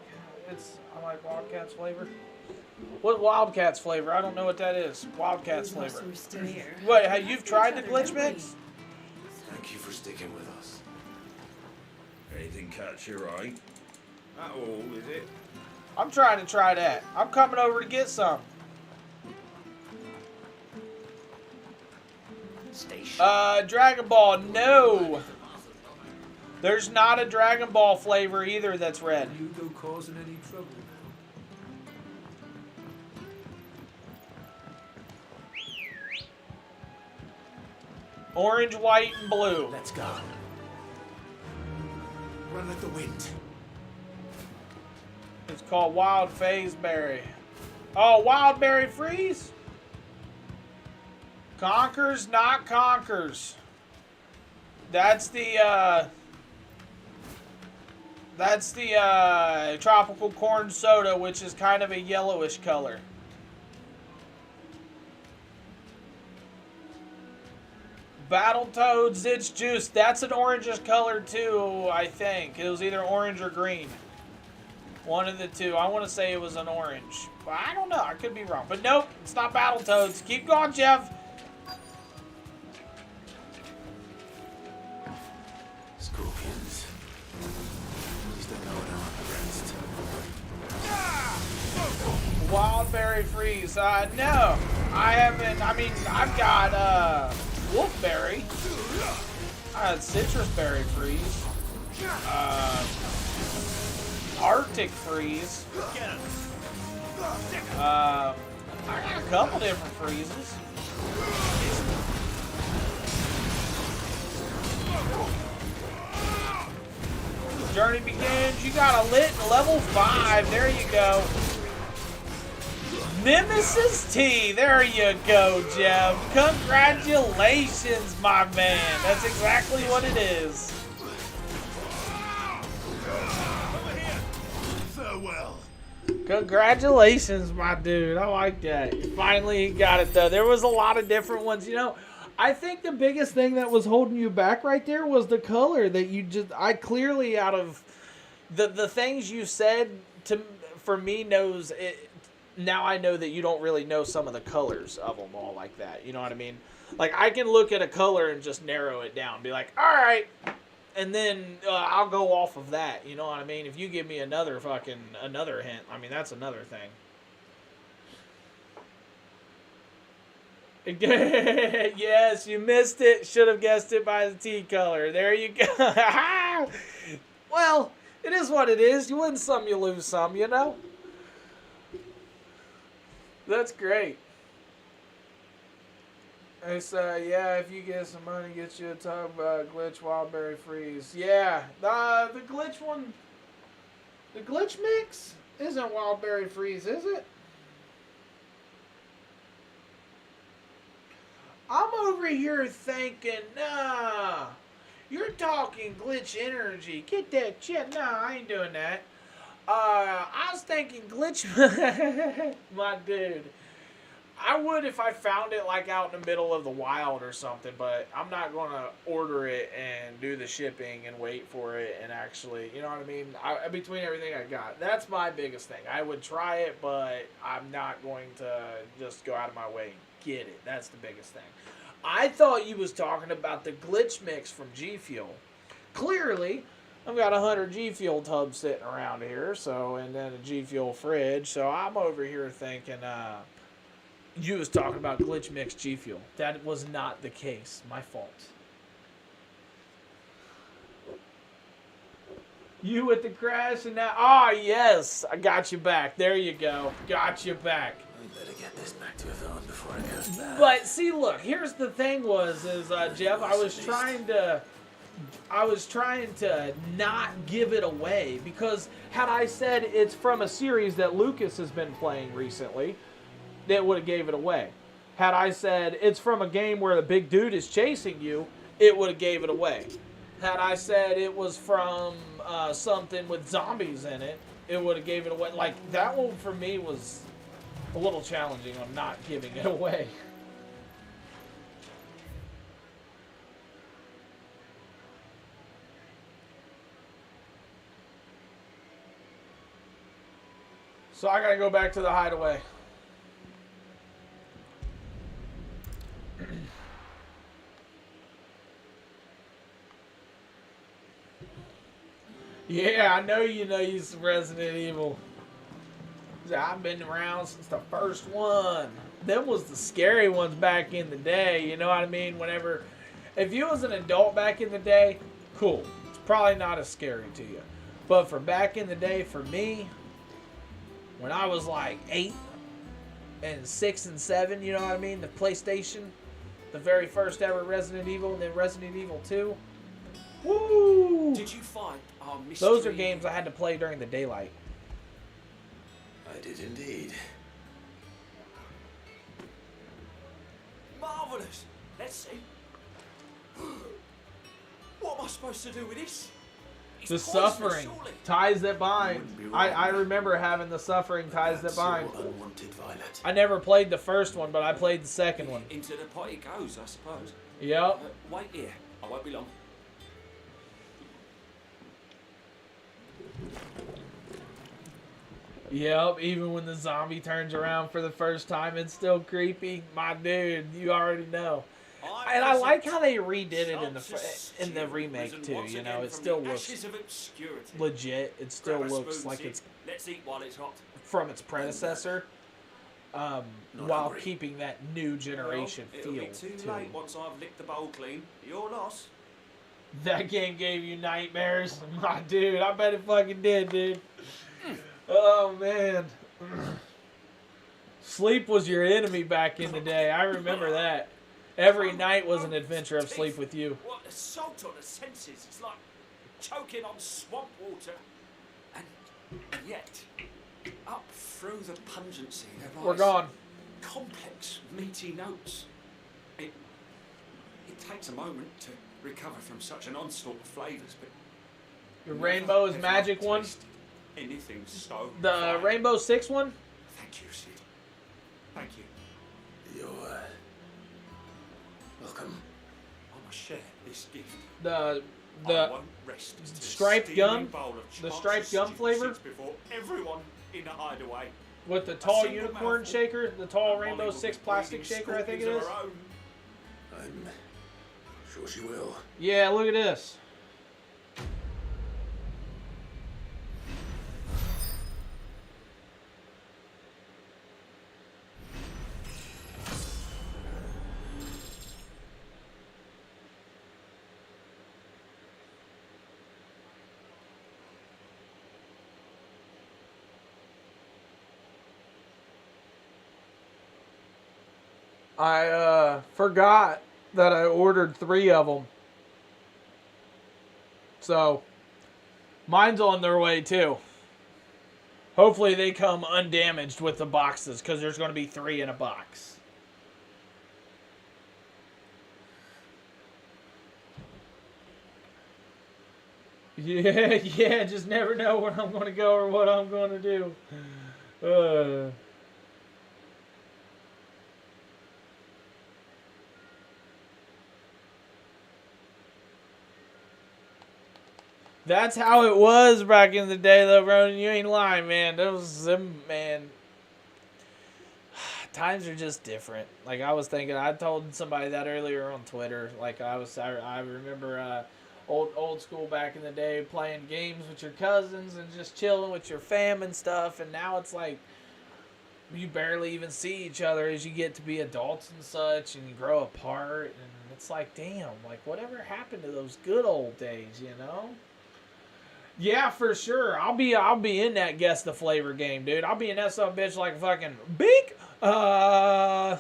I like Wildcats flavor. What Wildcats flavor? I don't know what that is. Wildcats flavor. Wait, you've tried the glitch mix? Thank you for sticking with us. Anything catch your eye? At all, is it? I'm trying to try that. I'm coming over to get some. Dragon Ball, no. There's not a Dragon Ball flavor either that's red. You go causing any trouble? Orange, white, and blue. Let's go. Run with the wind. It's called Wild Phase Berry. Oh, Wild Berry Freeze? Conquers, not Conquers. That's the tropical corn soda, which is kind of a yellowish color. Battletoads, it's juice. That's an orangish color too, I think. It was either orange or green. One of the two. I want to say it was an orange. But I don't know. I could be wrong. But nope, it's not Battletoads. Keep going, Jeff. Scorpions. Please don't know what I'm up against. Wildberry Freeze. No. I haven't. I mean, I've got Wolfberry. I had Citrus Berry Freeze. Arctic Freeze. I got a couple different freezes. Journey begins. You got a lit level 5. There you go. Nemesis T. There you go, Jeff. Congratulations, my man. That's exactly what it is. Farewell. Congratulations, my dude. I like that. You finally got it, though. There was a lot of different ones. You know, I think the biggest thing that was holding you back right there was the color that you just... I clearly, out of the things you said, for me, knows... Now I know that you don't really know some of the colors of them all like that. You know what I mean? Like, I can look at a color and just narrow it down. Be like, all right. And then I'll go off of that. You know what I mean? If you give me another hint, I mean, that's another thing. Yes, you missed it. Should have guessed it by the T color. There you go. Well, it is what it is. You win some, you lose some, you know? That's great. It's, yeah, if you get some money, get you a tub glitch wildberry freeze. Yeah, the glitch one, the glitch mix isn't wildberry freeze, is it? I'm over here thinking, nah, you're talking glitch energy. Get that shit. Nah, I ain't doing that. I was thinking glitch, my dude. I would if I found it like out in the middle of the wild or something, but I'm not going to order it and do the shipping and wait for it and actually, you know what I mean? Between everything I got, that's my biggest thing. I would try it, but I'm not going to just go out of my way and get it. That's the biggest thing. I thought you was talking about the glitch mix from G Fuel. Clearly, I've got 100 G Fuel tubs sitting around here, so, and then a G Fuel fridge, so I'm over here thinking, you was talking about glitch mix G Fuel. That was not the case. My fault. You with the crash and now... Ah, yes. I got you back. There you go. Got you back. We better get this back to a villain before it goes bad. But see, look. Here's the thing Jeff, I was trying to not give it away. Because had I said it's from a series that Lucas has been playing recently... that would have gave it away. Had I said it's from a game where the big dude is chasing you, it would have gave it away. Had I said it was from something with zombies in it, it would have gave it away. Like, that one for me was a little challenging on not giving it away. So I gotta go back to the hideaway. Yeah, I know you know you some Resident Evil. I've been around since the first one. Them was the scary ones back in the day, you know what I mean? Whenever, if you was an adult back in the day, cool. It's probably not as scary to you. But for back in the day, for me, when I was like 8 and 6 and 7, you know what I mean? The PlayStation, The very first ever Resident Evil, and then Resident Evil 2. Woo! Did you find our mystery? Those are games I had to play during the daylight. I did indeed. Marvelous. Let's see. What am I supposed to do with this? It's The poisonous, suffering surely. ties that bind. I remember having the suffering ties that bind. Unwanted violet. I never played the first one, but I played the second one. Into the pot it goes, I suppose. Yep. Wait here. I won't be long. Yep, even when the zombie turns around for the first time, it's still creepy. My dude, you already know. And I like how they redid it in the remake too. You know, it still looks legit. It still looks like it's Let's eat while it's hot. from its predecessor, while keeping that new generation It'll feel be too to late it. once I've licked the bowl clean. Your loss. That game gave you nightmares, my dude. I bet it fucking did, dude. Oh man, sleep was your enemy back in the day. I remember that. Every night was an adventure of sleep with you. What assault on the senses? It's like choking on swamp water. And yet, up through the pungency, there rise We're gone. complex, meaty notes. It takes a moment to recover from such an onslaught of flavours, but The Rainbow is Magic one. anything so The fine. Rainbow Six one. Thank you, Sid. Thank you. You're welcome. I must share this gift. The I won't rest till striped steaming gum. bowl of The Chance's striped gum stew flavor. sits before everyone in the hideaway. With the tall single unicorn mouthful, shaker, the tall and Molly Rainbow will Six be plastic breeding shaker, I think it scorpions is. of her own. I'm sure she will. Yeah, look at this. I forgot that I ordered 3 of them. So, mine's on their way too. Hopefully they come undamaged with the boxes, because there's going to be 3 in a box. Yeah, just never know where I'm going to go or what I'm going to do. That's how it was back in the day, though, Ronan. You ain't lying, man. Those, man. Times are just different. Like I was thinking, I told somebody that earlier on Twitter. Like I remember old school back in the day, playing games with your cousins and just chilling with your fam and stuff. And now it's like you barely even see each other as you get to be adults and such, and you grow apart. And it's like, damn, like whatever happened to those good old days, you know? Yeah, for sure. I'll be in that guess the flavor game, dude. I'll be in that son bitch like fucking big. I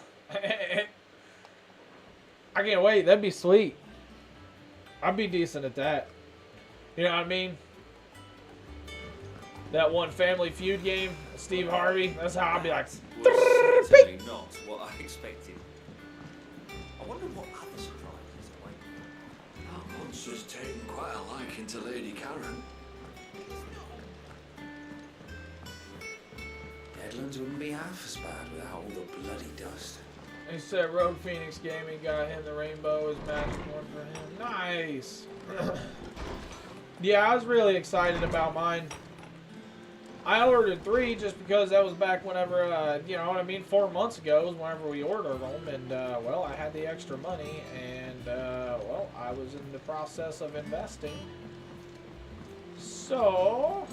can't wait. That'd be sweet. I'd be decent at that. You know what I mean? That one Family Feud game, Steve Harvey. That's how I'd be like. Was certainly not what I expected. I wonder what other surprises await. That monster's taken quite a liking to Lady Karen. Headlands wouldn't be half as bad without all the bloody dust. He said Rogue Phoenix Gaming got him the Rainbow as match one for him. Nice. Yeah, I was really excited about mine. I ordered 3 just because that was back whenever, you know what I mean, 4 months ago was whenever we ordered them. And, well, I had the extra money and, well, I was in the process of investing. So,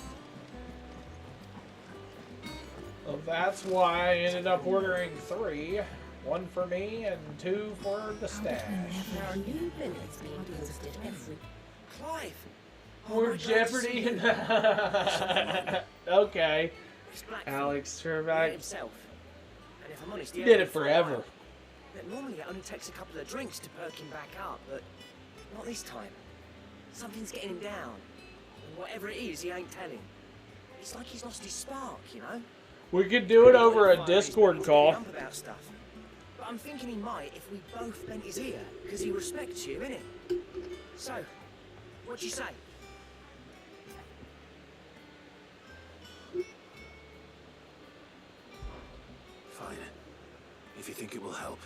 that's why I ended up ordering 3. 1 for me and 2 for the stash. Clive! More Jeopardy. Okay. Alex Trebek. himself. And if I'm honest, He did it forever. But normally it only takes a couple of drinks to perk him back up, but not this time. Something's getting him down. And whatever it is, he ain't telling. It's like he's lost his spark, you know? We could do it over a Discord call. About stuff. But I'm thinking he might if we both bent his ear, because he respects you, innit? So, what you say? Fine. If you think it will help.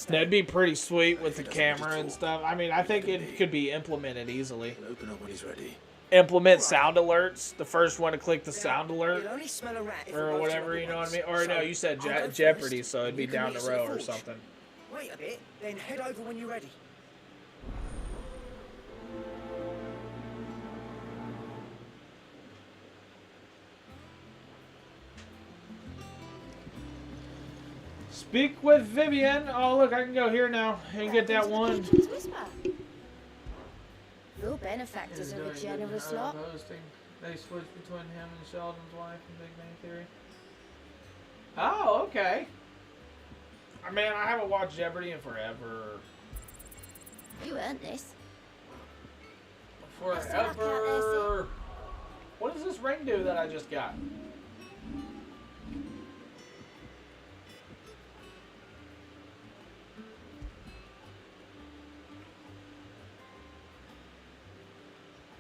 That'd be pretty sweet with the camera and stuff. I mean, I think it could be implemented easily. Open up when he's ready. Implement sound alerts. The first one to click the sound alert. You'll only smell a rat if Or whatever, you know what I mean? Or no, you said Jeopardy, so it'd be down the road or something. Wait a bit, then head over when you're ready. Speak with Vivian. Oh, look, I can go here now and get that one. Real benefactors of a generous lot. They switched between him and Sheldon's wife in Big Bang Theory. Oh, okay. I mean, I haven't watched Jeopardy in forever. You earned this. Forever. What does this ring do that I just got?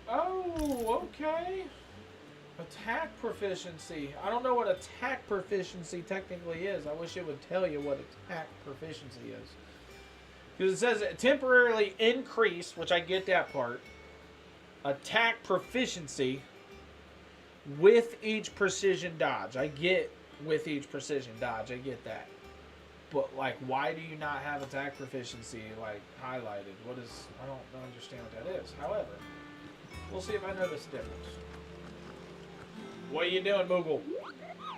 Oh, okay. Attack proficiency. I don't know what attack proficiency technically is. I wish it would tell you what attack proficiency is. Because it says temporarily increase, which I get that part. Attack proficiency with each precision dodge. I get with each precision dodge. I get that. But, like, why do you not have attack proficiency, like, highlighted? What is... I don't understand what that is. However... We'll see if I know this difference. What are you doing, Moogle?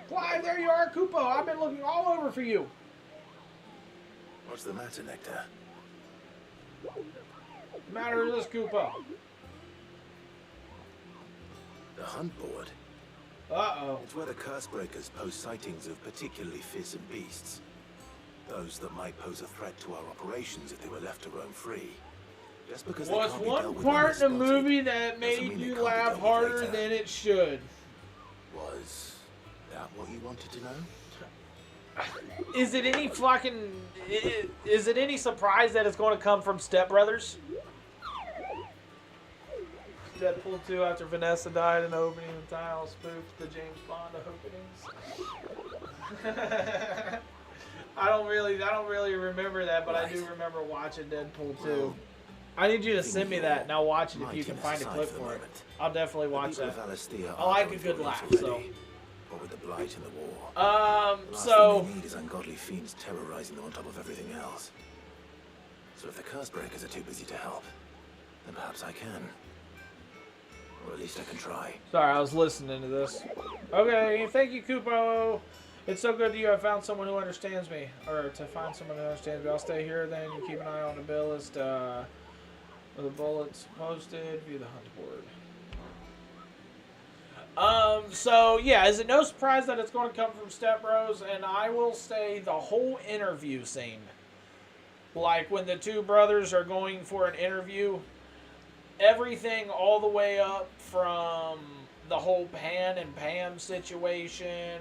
Clive, there you are, Kupo. I've been looking all over for you. What's the matter, Nectar? The matter is this, Kupo. The hunt board. Uh-oh. It's where the Cursebreakers post sightings of particularly fearsome beasts. Those that might pose a threat to our operations if they were left to roam free. Just because was one part in the movie that made you laugh harder than it should? Was that what you wanted to know? Is it any fucking... Is it any surprise that it's going to come from Step Brothers? Deadpool 2 after Vanessa died in the opening of the title spoofed the James Bond openings. I don't really remember that, but I do remember watching Deadpool 2. I need you to send me that, and I'll watch it if you can find a clip for it. I'll definitely watch that. I like a good laugh, so. Or with the blight and the war. So. All they need is ungodly fiends terrorizing them on top of everything else. So if the Cursebreakers are too busy to help, then perhaps I can. Or at least I can try. Sorry, I was listening to this. Okay, thank you, Kupo. It's so good that you have found someone who understands me. Or to find someone who understands me. I'll stay here then. You keep an eye on the bill list. The bullets posted, view the hunt board. So yeah, is it no surprise that it's going to come from Step Bros? And I will say the whole interview scene, like when the two brothers are going for an interview, everything all the way up from the whole Pan and Pam situation,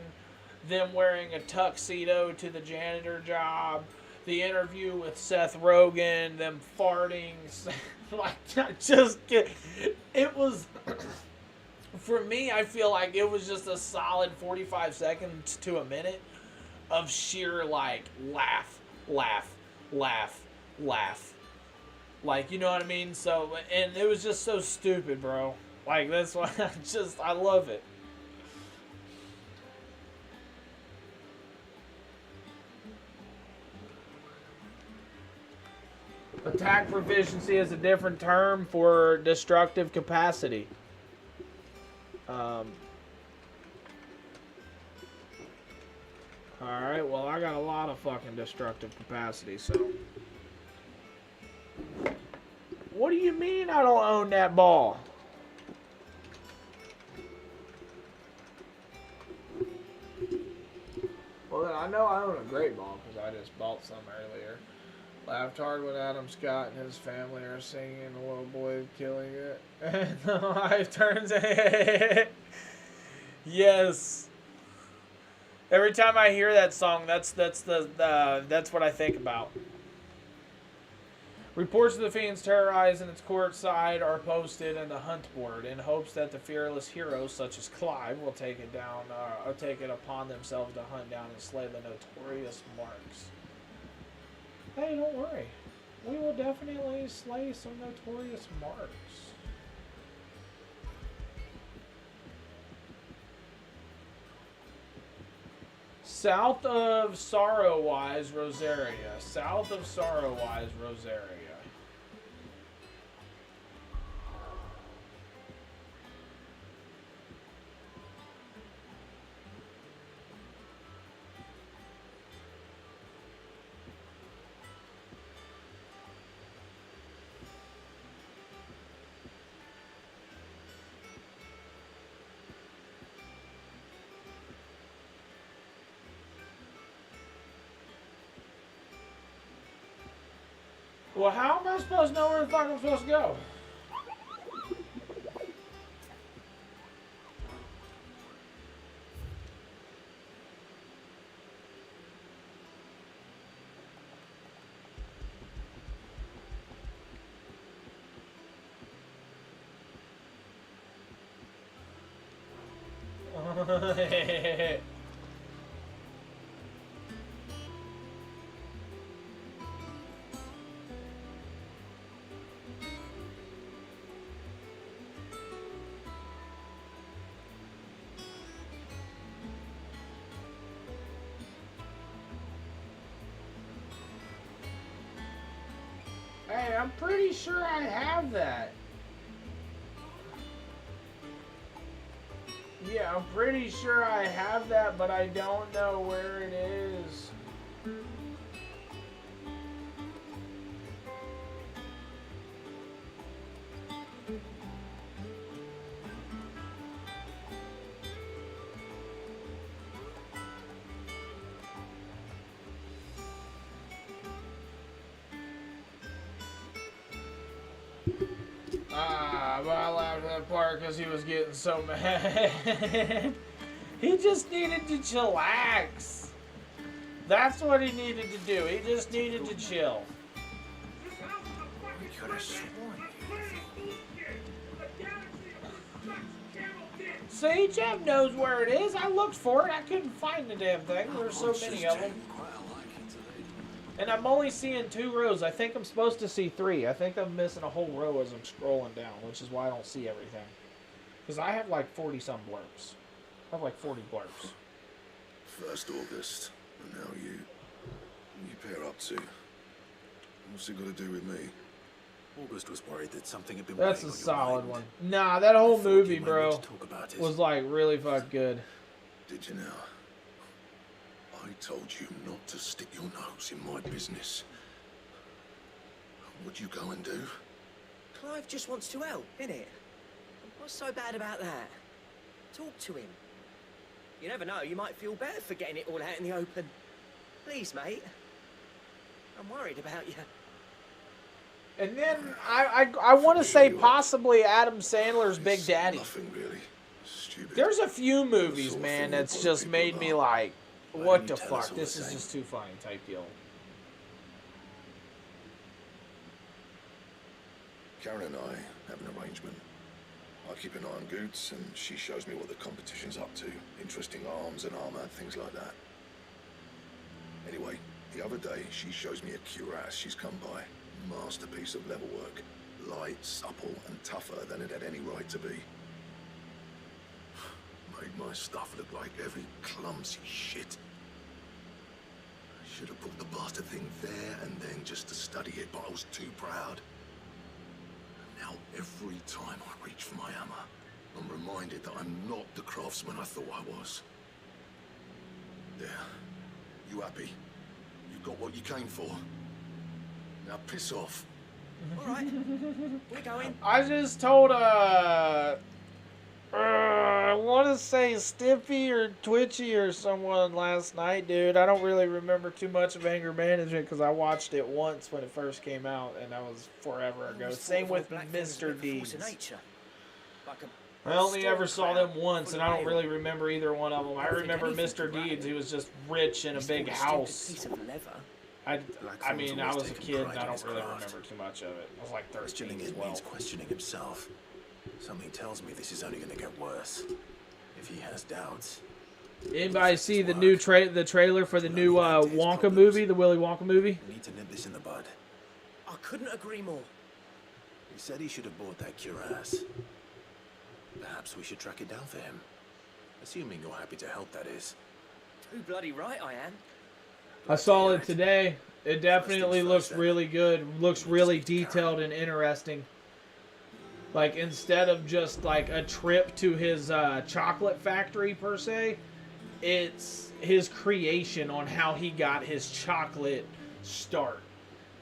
them wearing a tuxedo to the janitor job, the interview with Seth Rogen, them farting, like, it was, for me, I feel like it was just a solid 45 seconds to a minute of sheer, like, laugh. Like, you know what I mean? So, and it was just so stupid, bro. Like, that's why I love it. Attack proficiency is a different term for destructive capacity. Alright, well, I got a lot of fucking destructive capacity, so. What do you mean I don't own that ball? Well, Look, I know I own a great ball because I just bought some earlier. Laughed hard when Adam Scott and his family are singing "The Little Boy Killing It," and the life turns. Yes. Every time I hear that song, that's what I think about. Reports of the fiends terrorizing its courtside are posted in the hunt board in hopes that the fearless heroes such as Clive will take it upon themselves to hunt down and slay the notorious marks. Hey, don't worry. We will definitely slay some notorious marks. South of Sorrowwise, Rosaria. South of Sorrowwise, Rosaria. Well, how am I supposed to know where the fuck I'm supposed to go? Hey, I'm pretty sure I have that. Yeah, I'm pretty sure I have that, but I don't know where it is. But I laughed at that part because he was getting so mad. He just needed to chillax. That's what he needed to do. He just needed to chill. See, Jeff knows where it is. I looked for it. I couldn't find the damn thing. There's so many of them. And I'm only seeing 2 rows. I think I'm supposed to see 3. I think I'm missing a whole row as I'm scrolling down, which is why I don't see everything. Because I have like 40-some blurbs. I have like 40 blurbs. 1st August, and now you pair up too. What's it got to do with me? August was worried that something had been. That's a solid one. Nah, that whole movie, bro, was like really fucking good. Did you now? I told you not to stick your nose in my business. What'd you go and do? Clive just wants to help, innit? What's so bad about that? Talk to him. You never know, you might feel better for getting it all out in the open. Please, mate. I'm worried about you. And then I want to say possibly Adam Sandler's Big Daddy. Nothing really. Stupid. There's a few movies, man, that's just made me like, what the fuck? This is just too funny type deal. Karen and I have an arrangement. I keep an eye on Goots, and she shows me what the competition's up to. Interesting arms and armor, things like that. Anyway, the other day, she shows me a cuirass she's come by. Masterpiece of level work. Light, supple, and tougher than it had any right to be. Made my stuff look like every clumsy shit. I should have put the bastard thing there and then just to study it, but I was too proud. Now every time I reach for my hammer, I'm reminded that I'm not the craftsman I thought I was. There. You happy? You got what you came for? Now piss off. All right, we're going. I just told I want to say Stiffy or Twitchy or someone last night, dude. I don't really remember too much of Anger Management because I watched it once when it first came out, and that was forever ago. Same with Mr. Deeds. I only ever saw them once, and I don't really remember either one of them. I remember Mr. Deeds. He was just rich in a big house. I mean, I was a kid, and I don't really remember too much of it. I was like 13 as well. Means questioning himself. Something tells me this is only going to get worse. If he has doubts. Anybody see the new the trailer for the new Wonka movie, the Willy Wonka movie? We need to nip this in the bud. I couldn't agree more. He said he should have bought that cuirass. Perhaps we should track it down for him. Assuming you're happy to help, that is. Too bloody right I am. I saw it today. It definitely looks really good. Looks really detailed and interesting. Like, instead of just like a trip to his chocolate factory per se, it's his creation on how he got his chocolate start,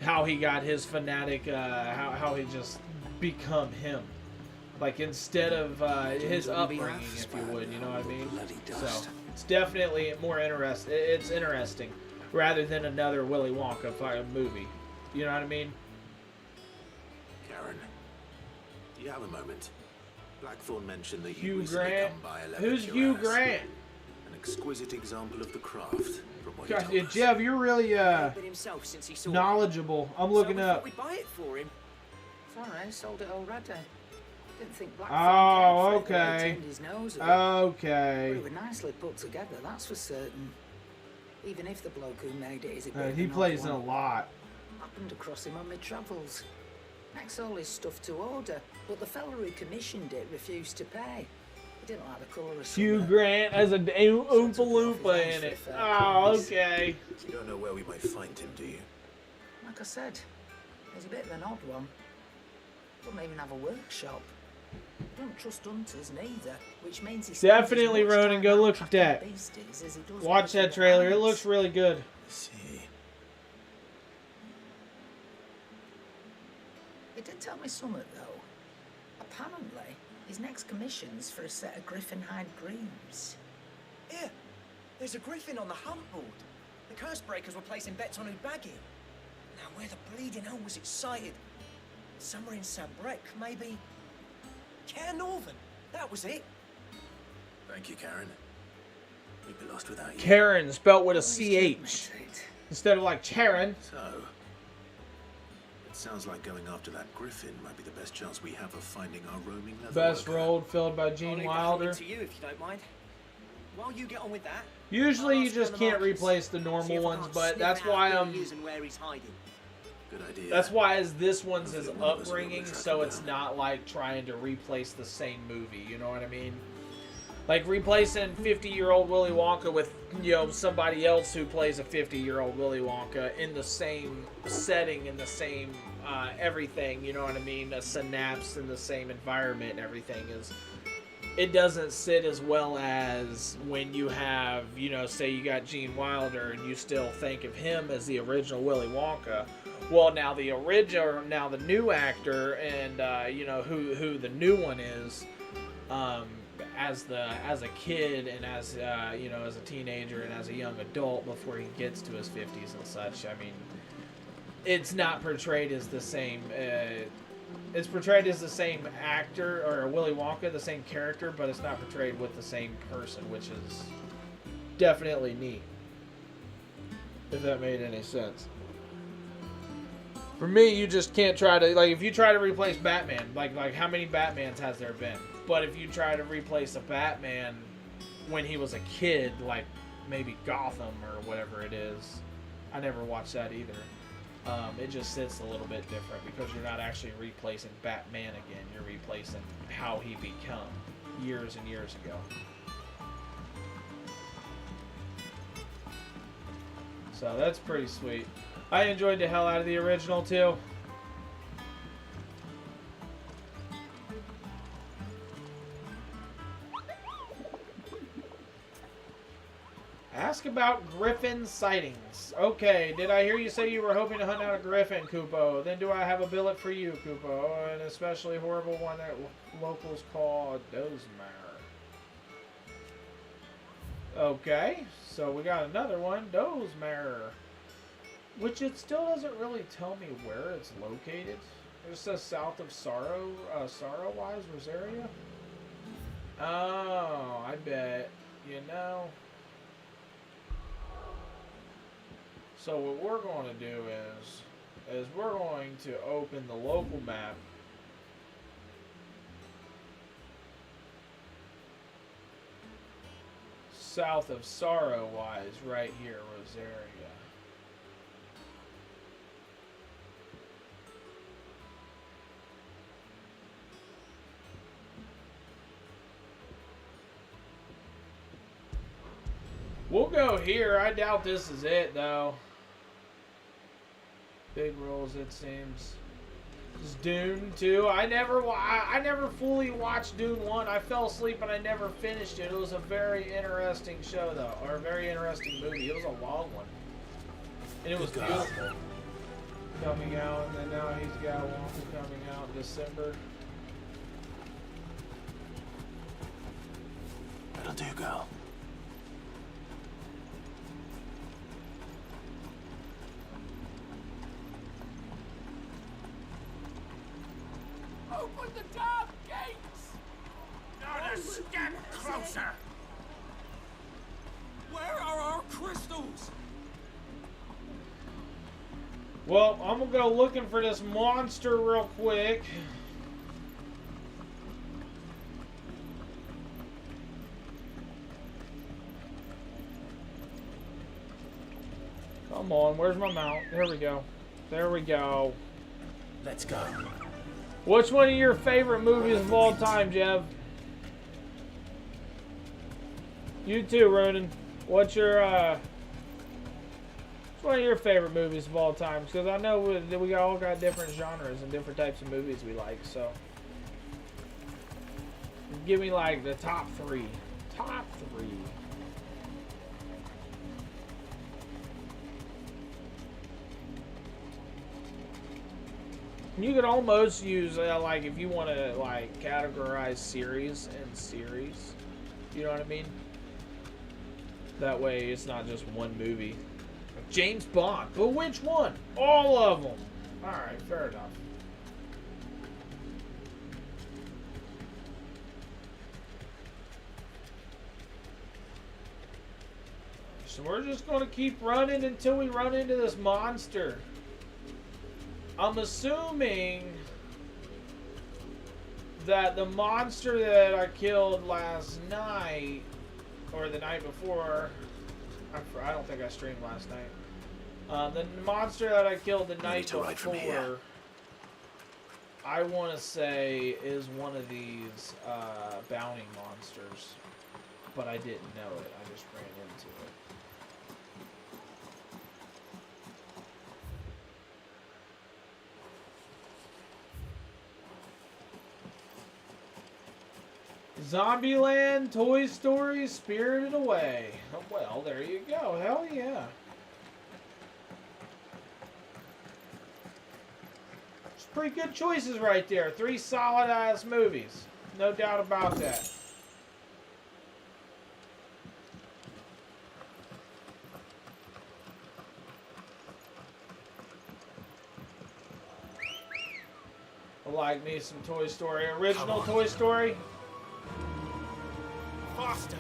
how he got his fanatic, how he just become him. Like, instead of his upbringing, if you would, you know what I mean? So it's definitely more interesting. It's interesting, rather than another Willy Wonka movie. You know what I mean? Karen, do you have a moment? Blackthorn mentioned that Hugh you recently Grant. come by a Who's leather Hugh cuirass. Grant? An exquisite example of the craft. From what you Gosh, told us. Jeff, you're really himself since he saw knowledgeable. I'm looking up. We'd buy it for him. Sorry, sold it already. Didn't think Black Oh, Thorn cared for it, okay. turned his nose up. Okay. We were nicely put together, that's for certain. Even if the bloke who made it is a bit of He an odd plays in one. a lot. Happened across him on my travels. Makes all his stuff to order, but the fella who commissioned it refused to pay. He didn't like the colour of Hugh summer. Grant has a Oompa Loompa in it. Oh, okay. You don't know where we might find him, do you? Like I said, he's a bit of an odd one. Doesn't even have a workshop. Don't trust hunters neither, which means he's Definitely, Ronan, go look at that. Watch that trailer. It looks really good. See. He did tell me something though. Apparently, his next commission's for a set of griffin hide greaves. Here, there's a griffin on the hunt board. The curse breakers were placing bets on who'd bag it. Now, where the bleeding hell was it sighted? Somewhere in Sabrek, maybe. Northern. That was it. Thank you, Karen. We'd be lost without you. Karen, spelt with a CH. Instead of like Charon. So, it sounds like going after that griffin might be the best chance we have of finding our roaming leather Best worker. road filled by I'll Gene leave the Wilder. hunting to you if you don't mind. While you get on with that, Usually I'll you ask just around can't the markets, replace the see normal if I ones, can't but sniff that's out why who he is and where he's hiding. Good idea. That's why as this one's his upbringing, so it's not like trying to replace the same movie. You know what I mean? Like replacing 50-year-old Willy Wonka with, you know, somebody else who plays a 50-year-old Willy Wonka in the same setting, in the same everything. You know what I mean? A synapse in the same environment and everything is. It doesn't sit as well as when you have, you know, say you got Gene Wilder and you still think of him as the original Willy Wonka. Well, now the original, now the new actor, and you know who the new one is, as a kid and as you know, as a teenager and as a young adult before he gets to his 50s and such. I mean, it's not portrayed as the same. It's portrayed as the same actor or Willy Wonka, the same character, but it's not portrayed with the same person, which is definitely neat. If that made any sense. For me, you just can't try to, like, if you try to replace Batman, like how many Batmans has there been? But if you try to replace a Batman when he was a kid, like maybe Gotham or whatever it is, I never watched that either. It just sits a little bit different because you're not actually replacing Batman again. You're replacing how he became years and years ago. So that's pretty sweet. I enjoyed the hell out of the original too. Ask about griffin sightings. Okay, did I hear you say you were hoping to hunt out a griffin, Kupo? Then do I have a billet for you, Kupo? An especially horrible one that locals call a dozemare. Okay, so we got another one, dozemare. Which it still doesn't really tell me where it's located. It just says south of Sorrow-wise, Rosaria. Oh, I bet. You know... So what we're going to do is we're going to open the local map. South of Sorrow-wise, right here, Rosaria. We'll go here. I doubt this is it, though. Big rolls, it seems. This is Dune 2. I never fully watched Dune 1. I fell asleep and I never finished it. It was a very interesting show, though. Or a very interesting movie. It was a long one. And it was beautiful. Coming out, and then now he's got one coming out in December. That'll do, girl. Open the damn gates! Not a step closer! Where are our crystals? Well, I'm gonna go looking for this monster real quick. Come on, where's my mount? There we go. There we go. Let's go. What's one of your favorite movies of all time, Jeff? You too, Ronan. What's one of your favorite movies of all time? Because I know we all got different genres and different types of movies we like, so. Give me like the top three. Top three. You could almost use, like, if you want to, like, categorize series and series. You know what I mean? That way, it's not just one movie. James Bond. But which one? All of them. Alright, fair enough. So we're just going to keep running until we run into this monster. I'm assuming that the monster that I killed last night, or the night before, I don't think I streamed last night. The monster that I killed the night before, I want to say is one of these bounty monsters, but I didn't know it. I just ran into it. Zombieland, Toy Story, Spirited Away. Oh, well, there you go. Hell yeah. It's pretty good choices right there. 3 solid-ass movies. No doubt about that. I like me some Toy Story. Original Toy Story? Faster.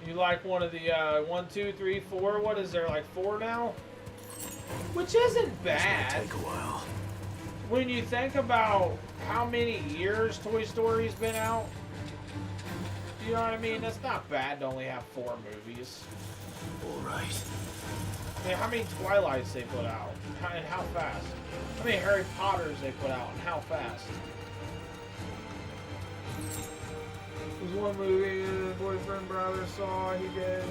You like one of the 1, 2, 3, 4? What is there, like 4 now? Which isn't bad. This may take a while. When you think about how many years Toy Story's been out, you know what I mean? That's not bad to only have 4 movies. All right. I mean, how many Twilights they put out, and how fast? How many Harry Potters they put out, and how fast? There's one movie the boyfriend brother saw, he did.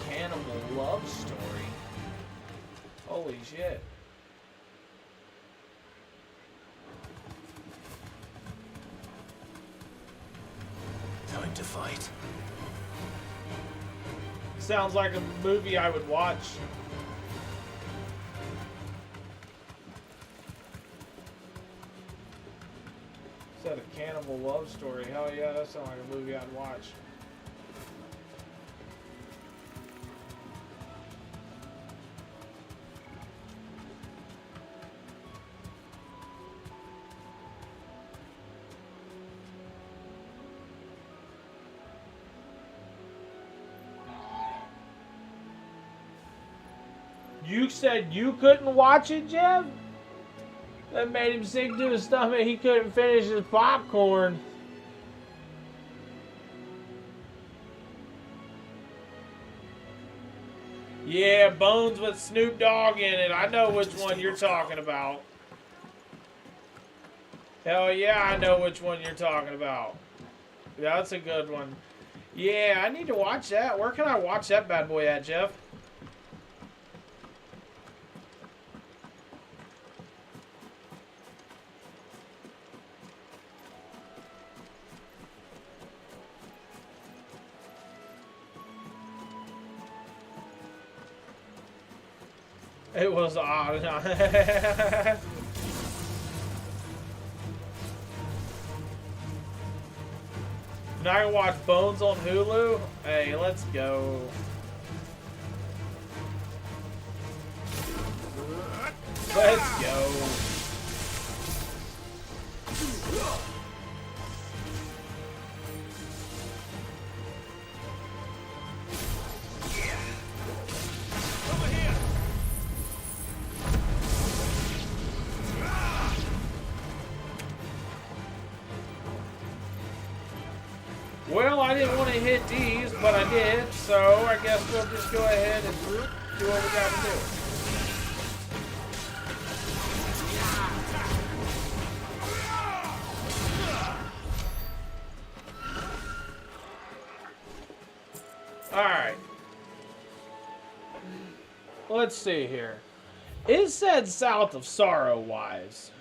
Cannibal Love Story. Holy shit. fight. Sounds like a movie I would watch. Said a cannibal love story. Hell yeah, that sounds like a movie I'd watch. You said you couldn't watch it, Jeff? That made him sick to his stomach. He couldn't finish his popcorn. Yeah, Bones with Snoop Dogg in it. I know which one you're talking about. Hell yeah, I know which one you're talking about. Yeah, that's a good one. Yeah, I need to watch that. Where can I watch that bad boy at, Jeff? It was odd. Now I can watch Bones on Hulu? Hey, let's go. Let's go. Well, I didn't want to hit these, but I did, so I guess we'll just go ahead and do what we gotta do. Alright. Let's see here. It said south of Sorrow-wise.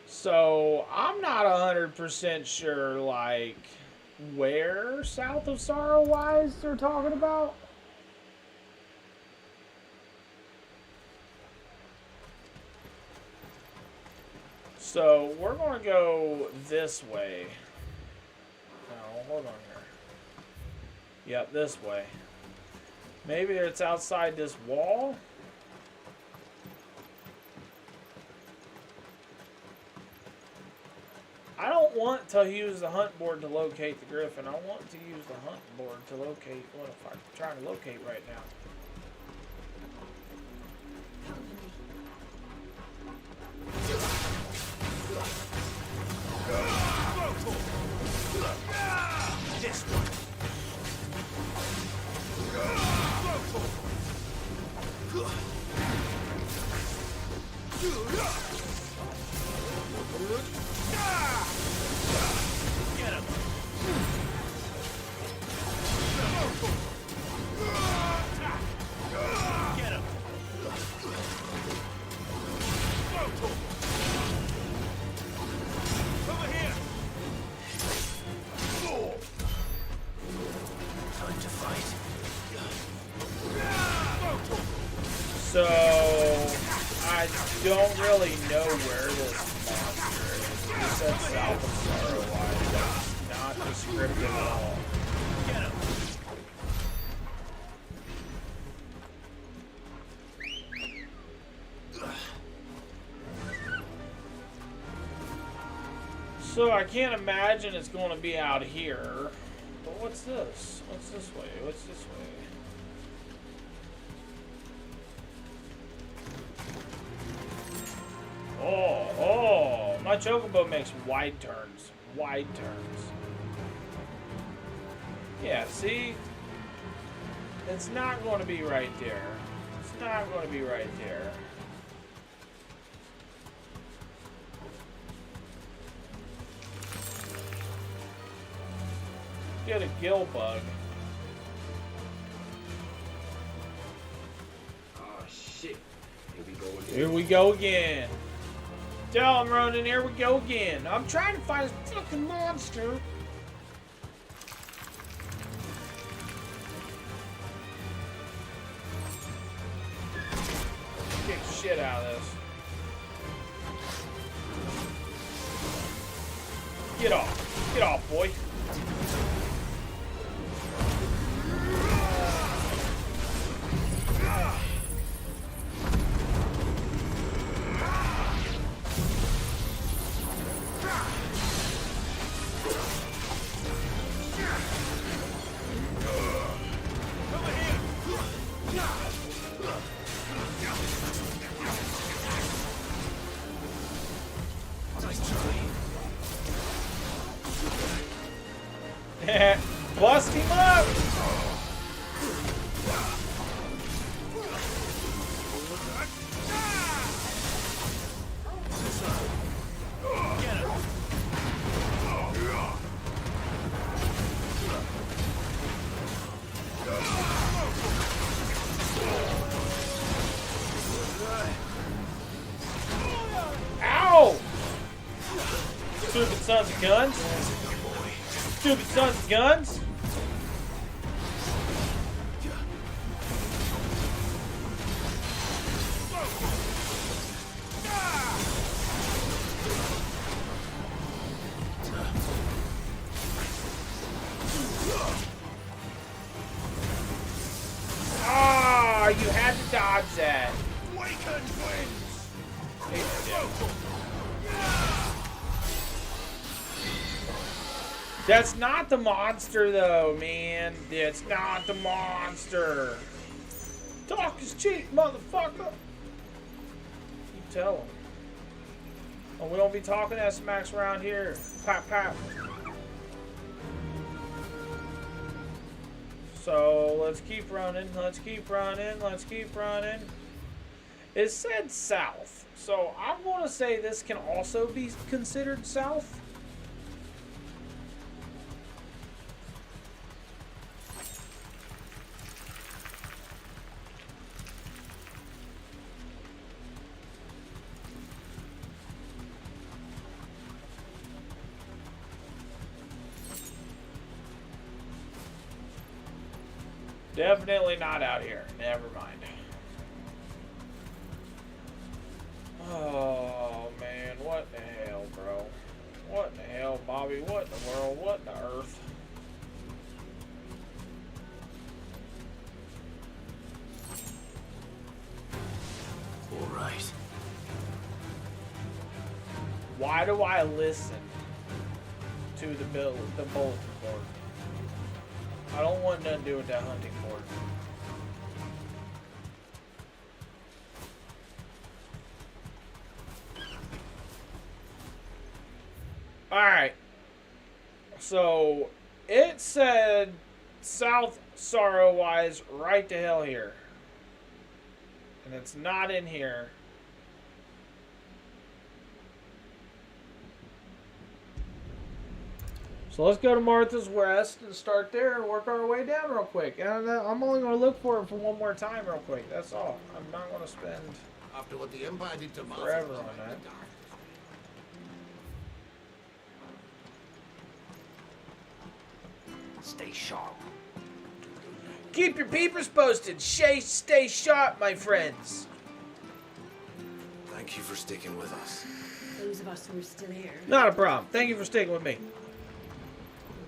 So, I'm not 100% sure, like, where south of Sorrow-wise they're talking about. So, we're going to go this way. No, hold on here. Yep, this way. Maybe it's outside this wall? I don't want to use the hunt board to locate the griffin. I want to use the hunt board to locate what if I'm trying to locate right now. This one. Get him. Get him. Over here. Time to fight. So, I don't really know where this monster is. It said south of Sorrow-wise. That's not descriptive at all. Get him. So I can't imagine it's going to be out here. But what's this? What's this way? What's this way? Oh, my chocobo makes wide turns. Wide turns. Yeah, see? It's not going to be right there. It's not going to be right there. Get a gill bug. Oh shit. Here we go again. Here we go again. Tell him, Ronan, here we go again. I'm trying to find this fucking monster. shit out of this. Get off. Get off, boy. Bust him up! Ow! Stupid sons of guns. Stupid sons of guns. Ah, you had to dodge that. That's not the monster, though, man. That's not the monster. Talk is cheap, motherfucker. You tell him. Oh, we don't be talking that smacks around here. Pop, pop. So, let's keep running. Let's keep running. Let's keep running. It said south. So, I'm going to say this can also be considered south. Definitely not out here. Never mind. Oh, man. What the hell, bro? What the hell, Bobby? What in the world? What in the earth? All right. Why do I listen to the bulletin board? I don't want nothing to do with that hunting board. Alright. So, it said south sorrow-wise right to hell here. And it's not in here. So let's go to Martha's West and start there and work our way down real quick. And I'm only going to look for it for one more time real quick. That's all. I'm not going to spend After what the Empire did to forever on that. Stay sharp. Keep your peepers posted. Stay sharp, my friends. Thank you for sticking with us. Those of us who are still here. Not a problem. Thank you for sticking with me.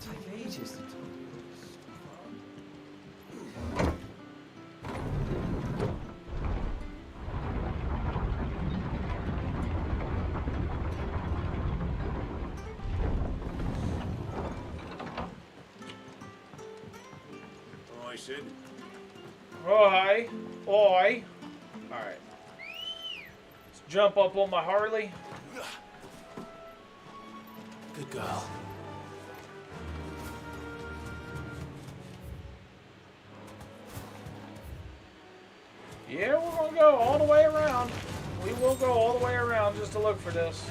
It'll take ages to talk. Oh, I said. Oi. Oi. Alright. Let's jump up on my Harley. Good girl. Yeah, we're going to go all the way around. We will go all the way around just to look for this.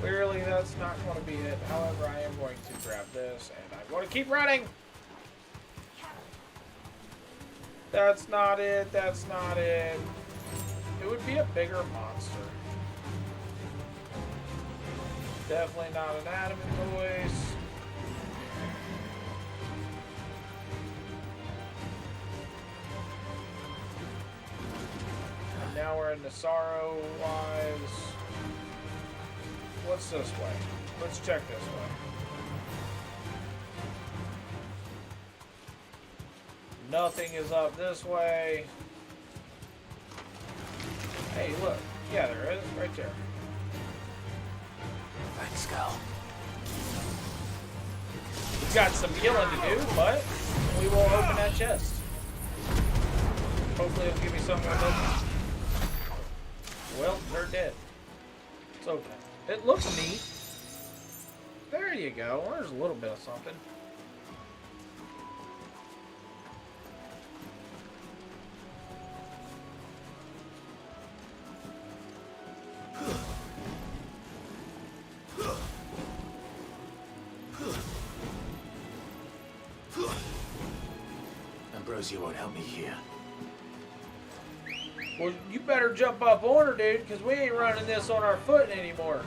Clearly, that's not going to be it. However, I am going to grab this, and I'm going to keep running. That's not it. That's not it. It would be a bigger monster. Definitely not an adamant voice. more in the sorrow lives. What's this way? Let's check this way. Nothing is up this way. Hey, look. Yeah, there is. Right there. Thanks, Cal. We've got some killing to do, but we will open that chest. Hopefully it'll give me something with it. Well, they're dead. It's open. It looks neat. There you go. There's a little bit of something. Ambrosia won't help me here. Well, you better jump up on her, dude, because we ain't running this on our foot anymore.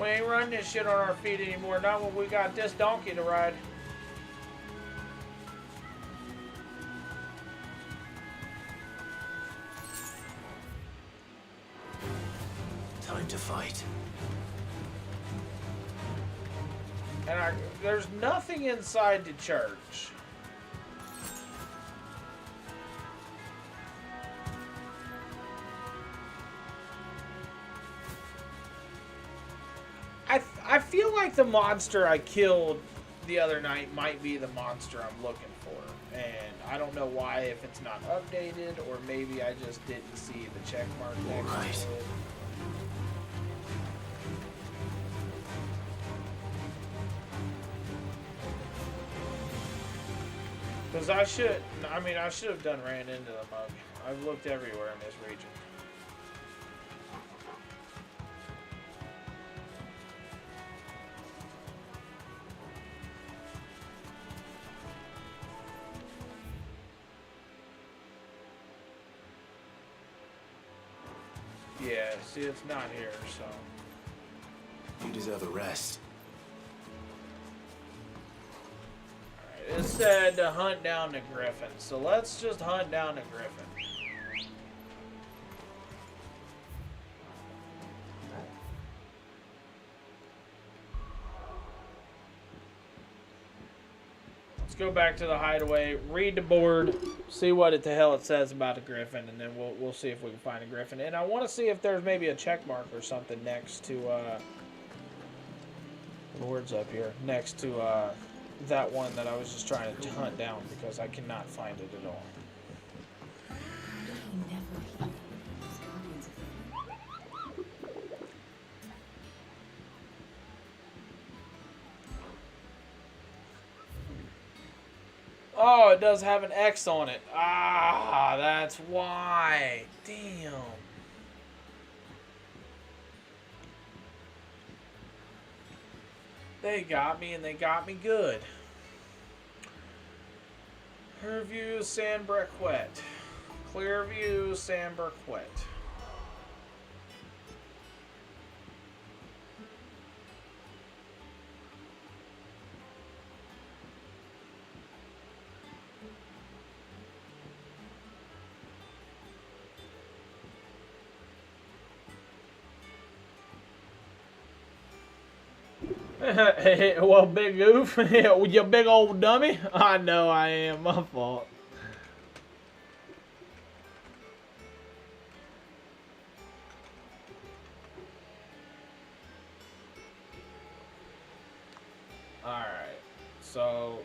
We ain't running this shit on our feet anymore, not when we got this donkey to ride. Time to fight. And there's nothing inside the church. I feel like the monster I killed the other night might be the monster I'm looking for. And I don't know why, if it's not updated, or maybe I just didn't see the check mark next to it. Because I should have ran into the mug. I've looked everywhere in this region. Yeah, see, it's not here, so. You deserve a rest. Alright, it said to hunt down the griffin, so let's just hunt down the griffin. Let's go back to the hideaway, read the board, see what the hell it says about the griffin, and then we'll see if we can find a griffin. And I want to see if there's maybe a check mark or something next to the words up here, next to that one that I was just trying to hunt down, because I cannot find it at all. Oh, it does have an X on it. Ah, that's why. Damn. They got me, and they got me good. Clearview, Sandbrequet. Clearview, Sandbrequet. Well, big goof, you big old dummy. I know I am. My fault. All right, so.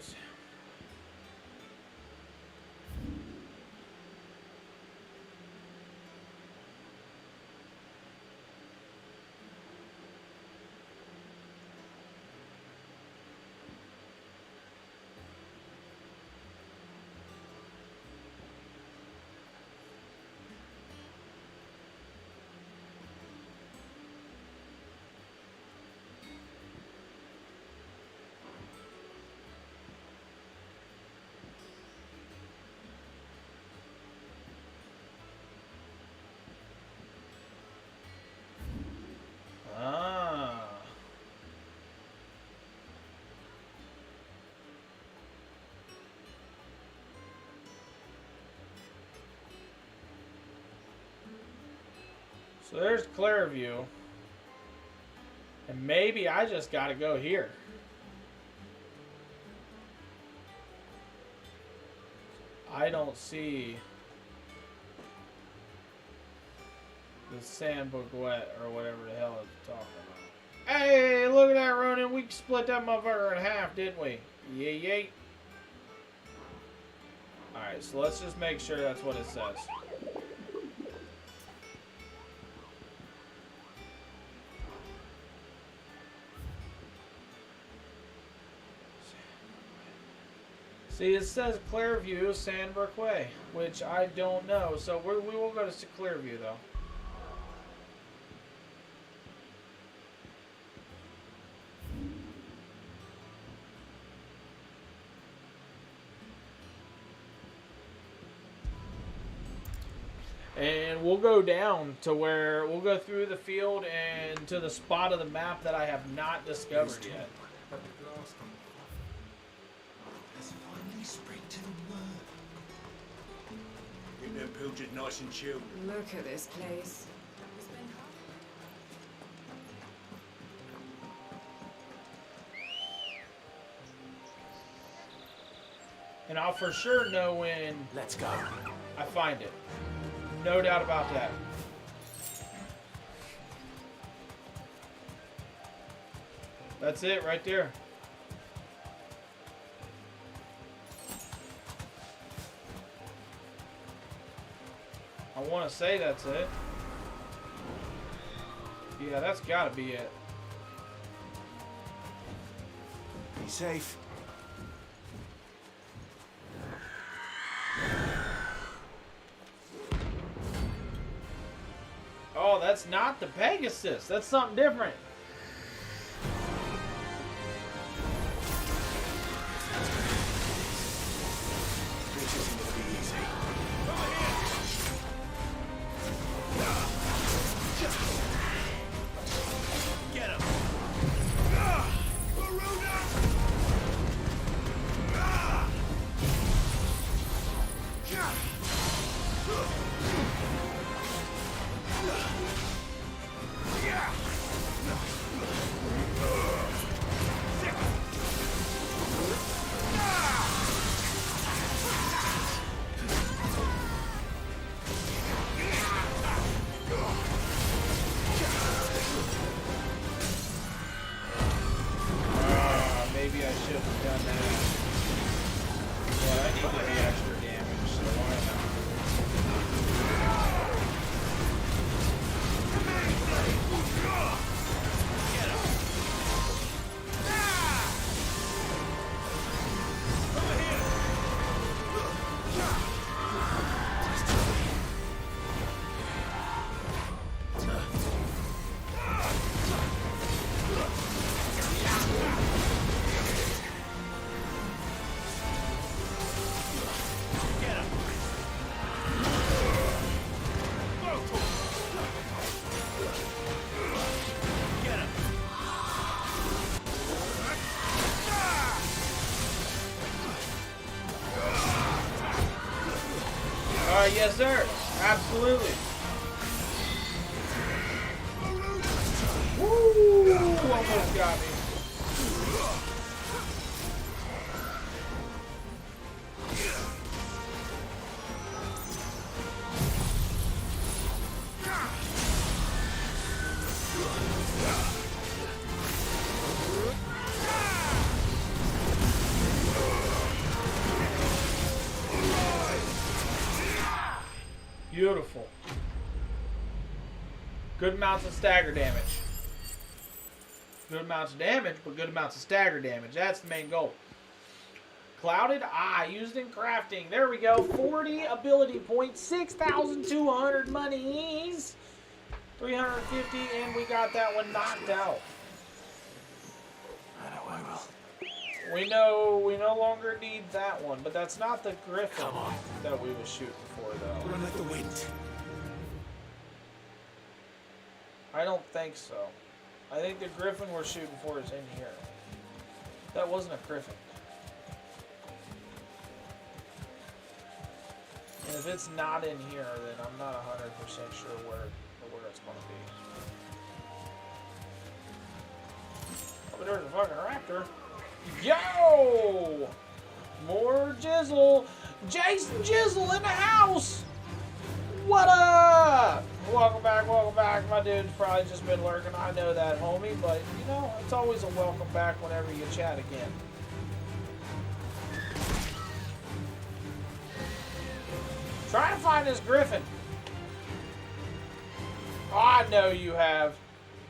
So there's Clairview. And maybe I just gotta go here. I don't see the Sandbooklet or whatever the hell it's talking about. Hey, look at that, Ronan. We split that motherfucker in half, didn't we? Yay, yay. Alright, so let's just make sure that's what it says. See, it says Clairview, Sandbrook Way, which I don't know. So we will go to Clairview, though. And we'll go down to where we'll go through the field and to the spot of the map that I have not discovered yet. Keep them pilchers nice and chilled. Look at this place. And I'll for sure know when Let's go. I find it. No doubt about that. That's it right there. I want to say that's it. Yeah, that's got to be it. Be safe. Oh, that's not the Pegasus. That's something different. This isn't gonna be easy. Get him! Maybe I should have done that. Well, I need the extra damage, so why not? Yes, sir. Absolutely. Woo! Almost got me. Beautiful. Good amounts of stagger damage. Good amounts of damage, but good amounts of stagger damage. That's the main goal. Clouded Eye, used in crafting. There we go. 40 ability points, 6,200 monies. 350, and we got that one knocked out. I know I will. We no longer need that one, but that's not the Griffin that we was shooting for, though. Run like the wind. I don't think so. I think the Griffin we're shooting for is in here. That wasn't a Griffin. And if it's not in here, then I'm not 100% sure where it's gonna be. Oh, there's a fucking raptor. Yo! More Jizzle! Jason Jizzle in the house! What up? Welcome back, my dude's probably just been lurking. I know that, homie, but you know, it's always a welcome back whenever you chat again. Trying to find this griffin. Oh, I know you have.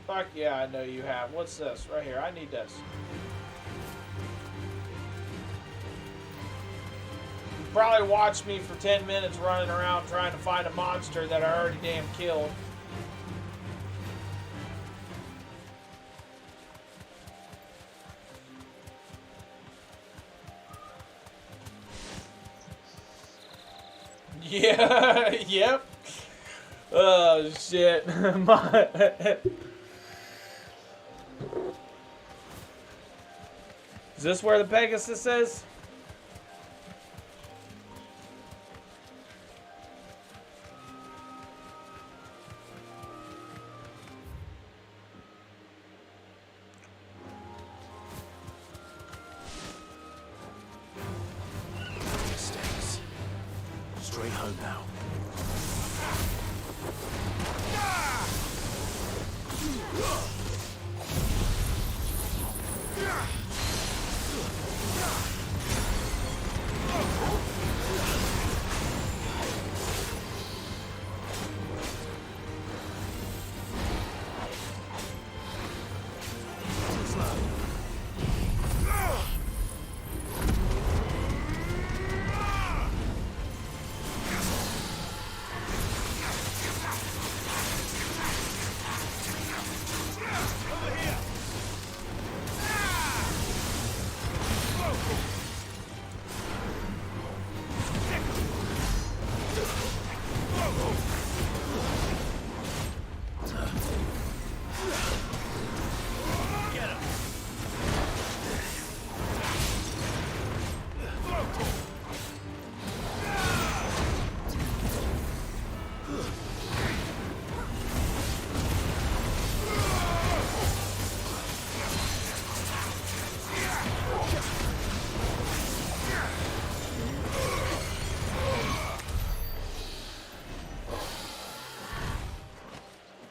Fuck yeah, I know you have. What's this? Right here. I need this. You probably watched me for 10 minutes running around trying to find a monster that I already damn killed. Yeah, yep. Oh, shit. Is this where the Pegasus is? Straight home now.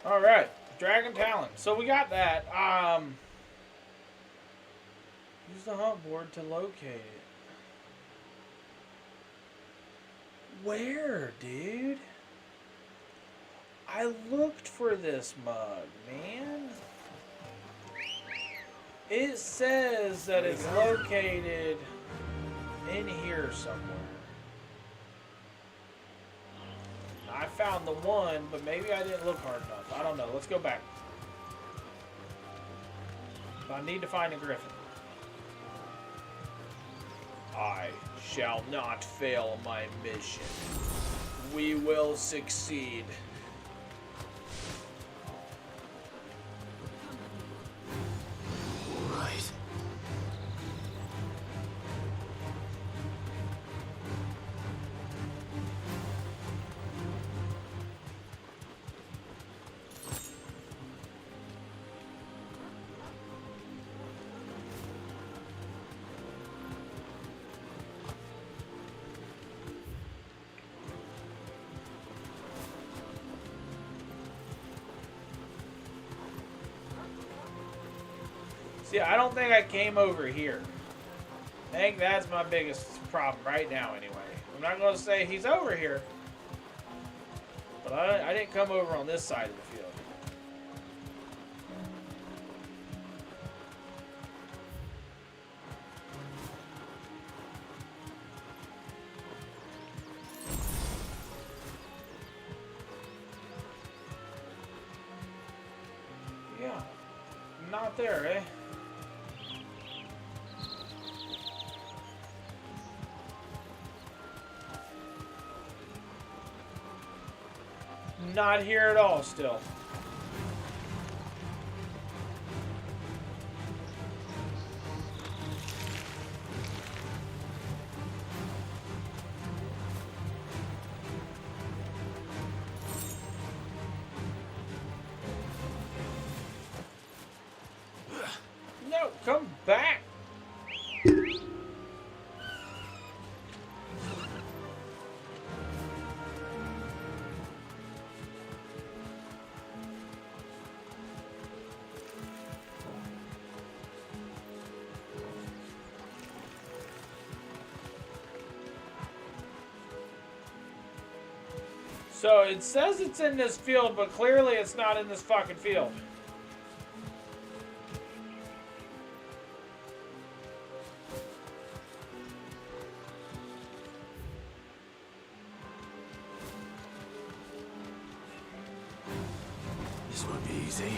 Alright, Dragon Talon. So we got that. Use the hunt board to locate it. Where, dude? I looked for this mug, man. It says that it's located in here somewhere. I found the one, but maybe I didn't look hard enough. I don't know. Let's go back. But I need to find a griffin. I shall not fail my mission. We will succeed. Right. See, I don't think I came over here. I think that's my biggest problem right now, anyway. I'm not going to say he's over here, but I didn't come over on this side of the field. Yeah, not there, eh? Not here at all still. So it says it's in this field, but clearly it's not in this fucking field. This won't be easy.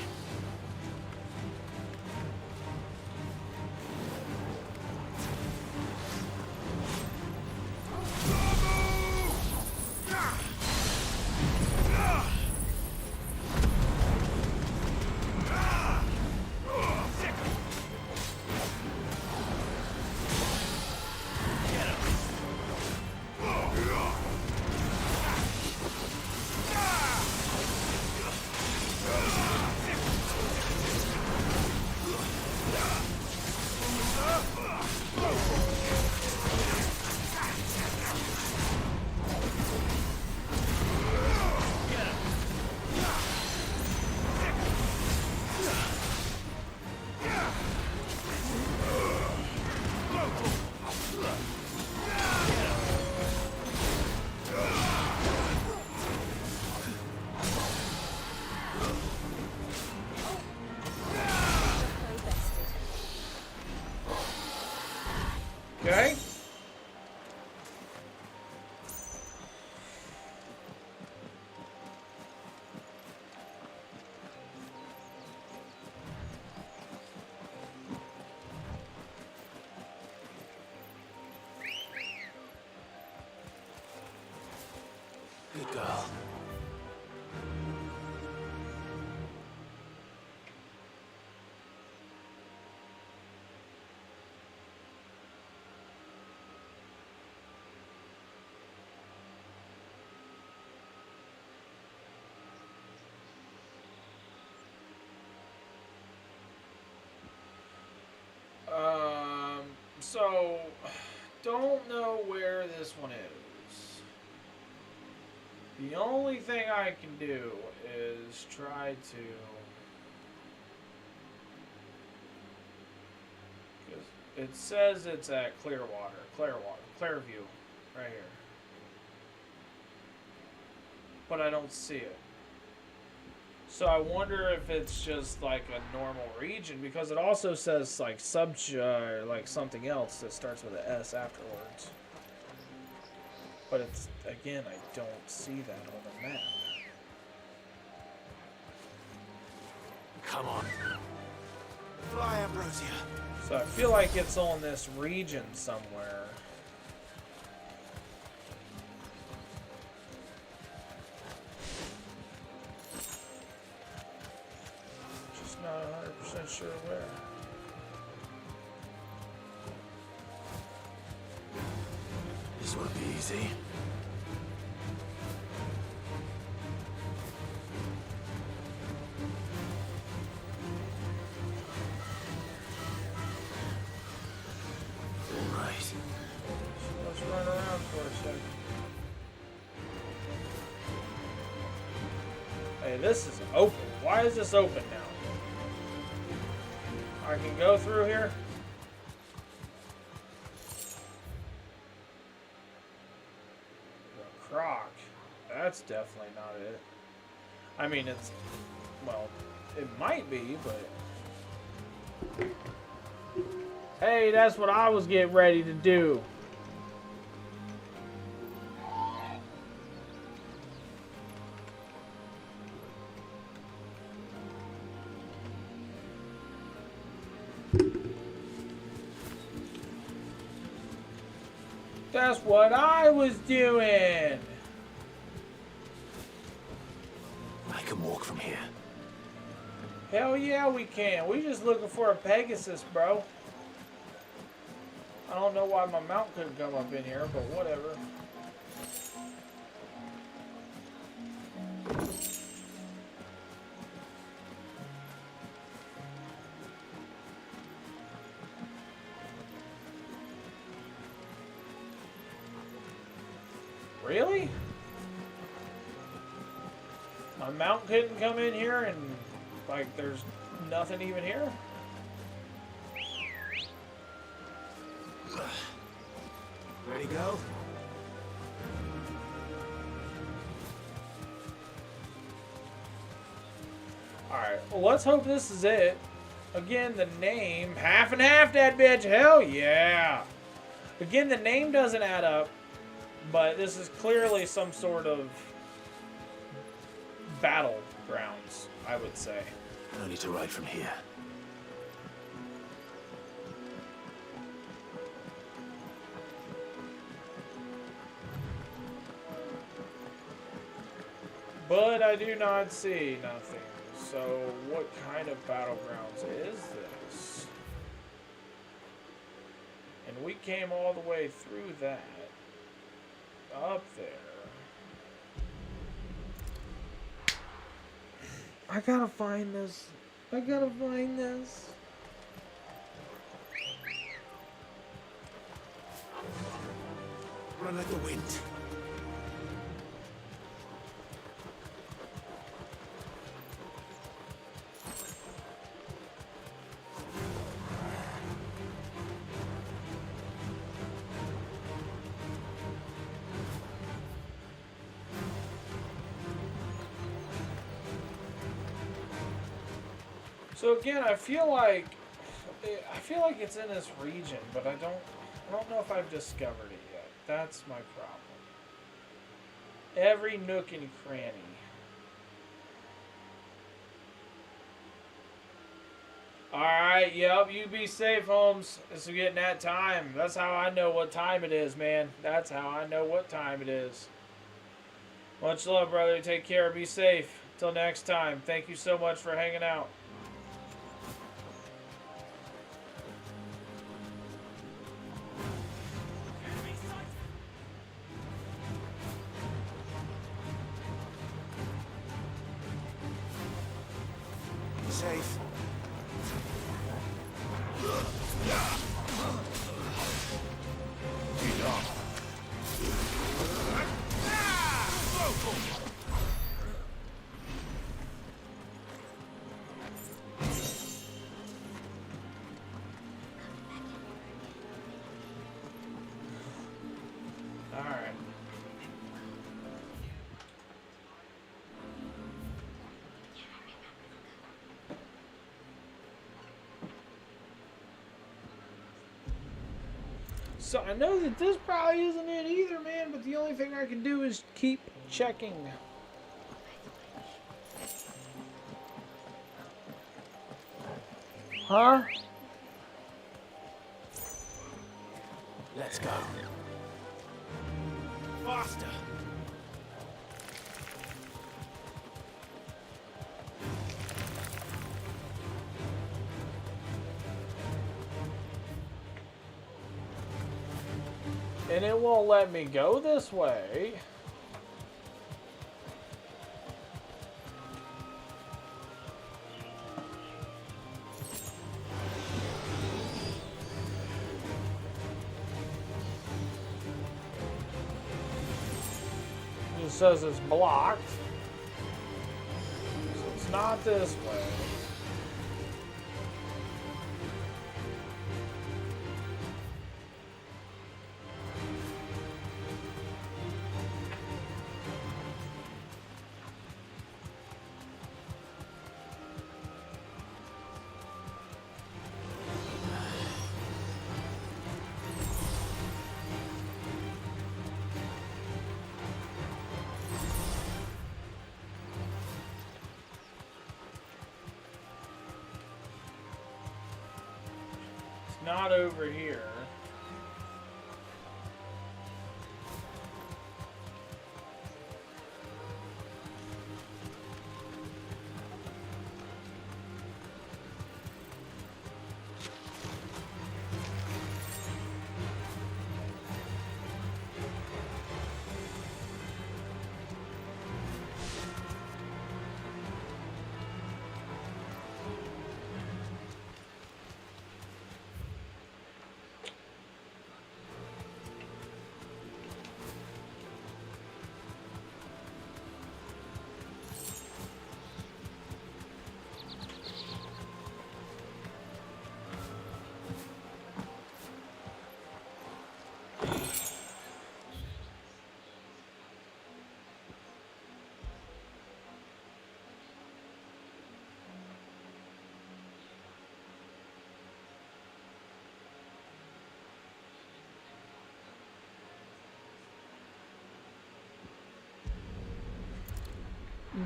Okay. Good girl. So don't know where this one is. The only thing I can do is try to, because it says it's at Clearview, right here. But I don't see it. So I wonder if it's just like a normal region, because it also says like like something else that starts with an S afterwards. But it's, again, I don't see that on the map. Come on. Fly, Ambrosia. So I feel like it's on this region somewhere. Just not 100% sure where. This won't be easy. All right. Let's run around for a second. Hey, this is open. Why is this open now? I can go through here? The croc. That's definitely not it. I mean, it's... Well, it might be, but... Hey, that's what I was getting ready to do. That's what I was doing. I can walk from here. Hell yeah, we can. We just looking for a Pegasus, bro. I don't know why my mount couldn't come up in here, but whatever. Really? My mount couldn't come in here and, like, there's nothing even here? Ready to go? Alright, well, let's hope this is it. Again, the name, half and half that bitch, hell yeah. Again, the name doesn't add up, but this is clearly some sort of battlegrounds, I would say. No need to ride from here. But I do not see nothing. So what kind of battlegrounds is this? And we came all the way through that. Up there. I gotta find this. I gotta find this. Run like the wind. So again, I feel like it's in this region, but I don't know if I've discovered it yet. That's my problem. Every nook and cranny. Alright, yep, you be safe, Holmes. It's getting that time. That's how I know what time it is, man. That's how I know what time it is. Much love, brother. Take care. Be safe. Till next time. Thank you so much for hanging out. Safe. All right. So I know that this probably isn't it either, man, but the only thing I can do is keep checking. Huh? Let's go. Faster. And it won't let me go this way. It says it's blocked. So it's not this way. Not over here.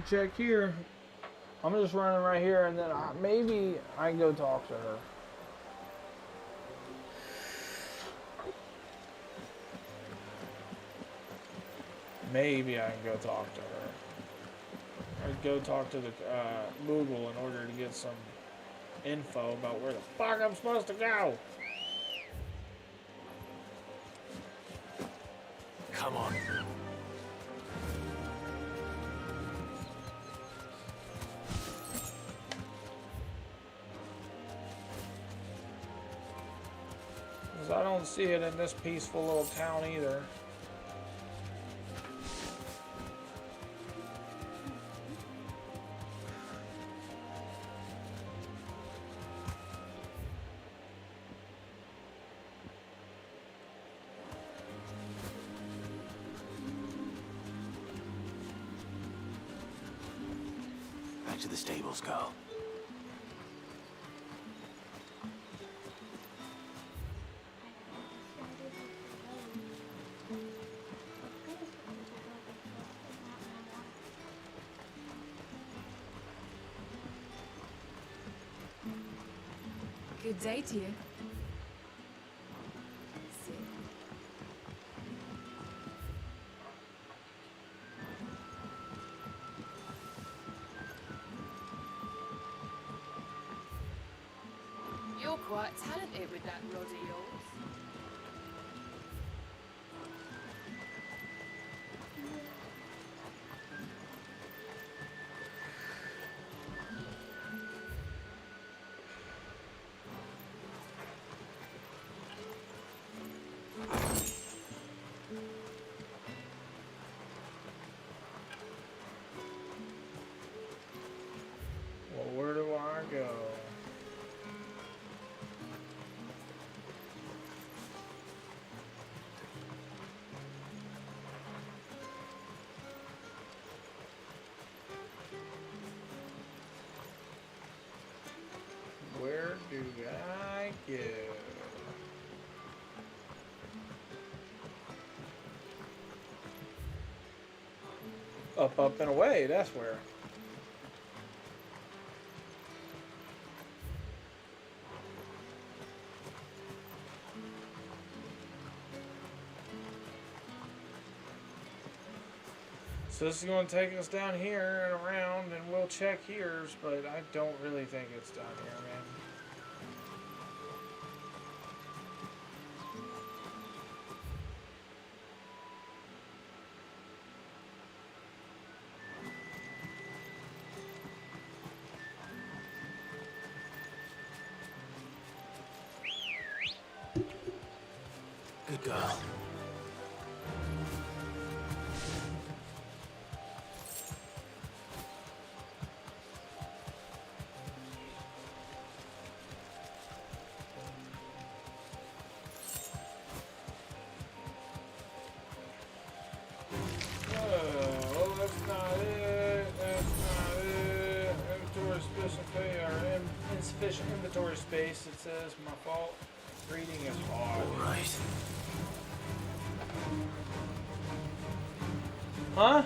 check here. I'm just running right here, and then maybe I can go talk to her. Maybe I can go talk to her. I'd go talk to the Moogle in order to get some info about where the fuck I'm supposed to go. Come on. Because I don't see it in this peaceful little town either. Back to the stables, girl. Good day to you. You're quite talented with that rod of yours. Well, where do I go? Where do I go? Up, up, and away, that's where. So this is going to take us down here and around, and we'll check here's, but I don't really think it's down here, man. Good girl. Oh, that's not it. That's not it. Inventory specifically, or insufficient inventory space. It says my fault. Reading is hard. All right. Huh?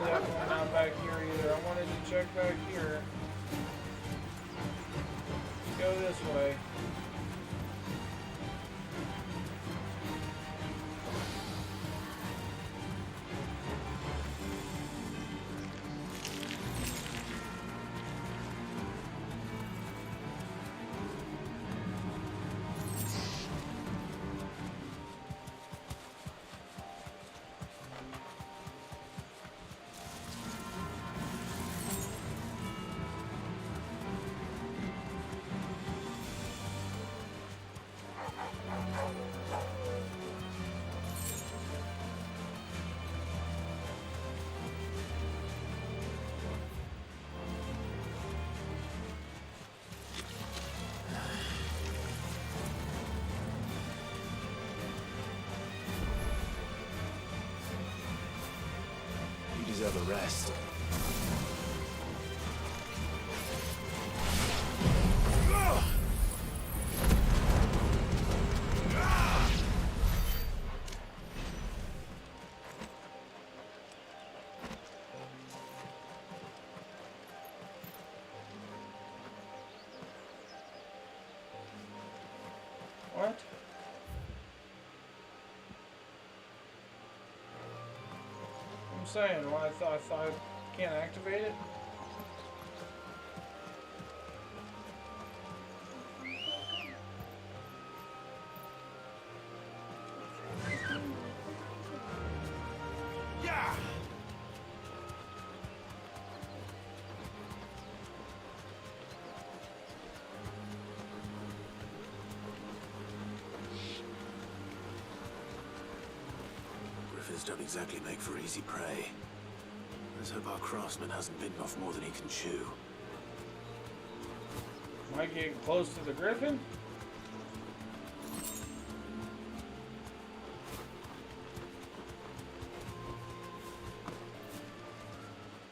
Definitely not back here either. I wanted to check back here. Let's go this way. rest. What? I'm saying, well, I thought I can't activate it. Yeah! Griffins don't exactly make for easy prey. Let's hope our craftsman hasn't bitten off more than he can chew. Am I getting close to the griffin?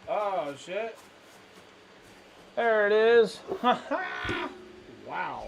Oh, shit. There it is. Wow.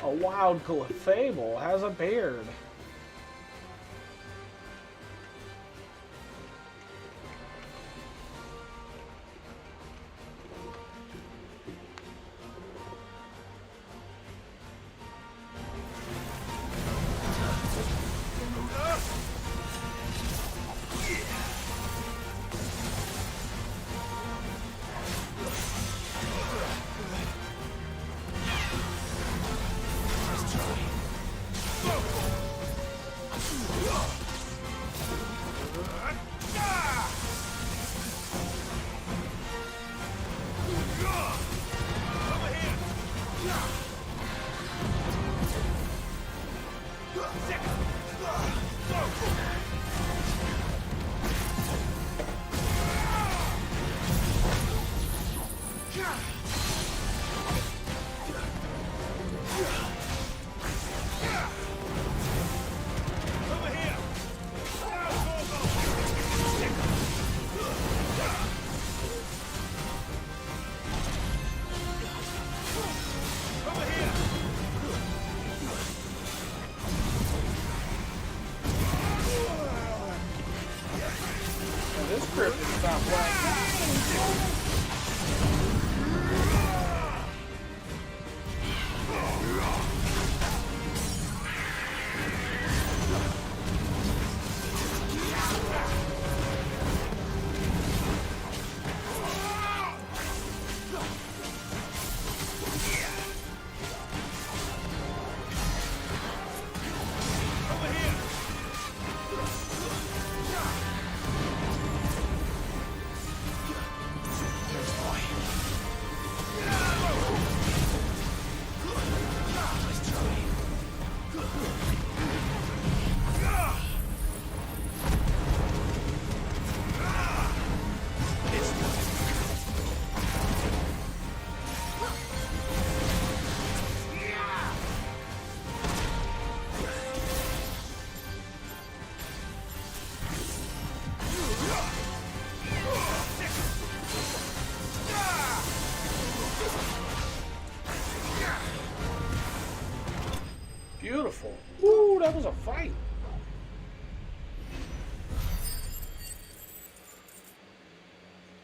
A wild fable has a beard. This crypt is not playing.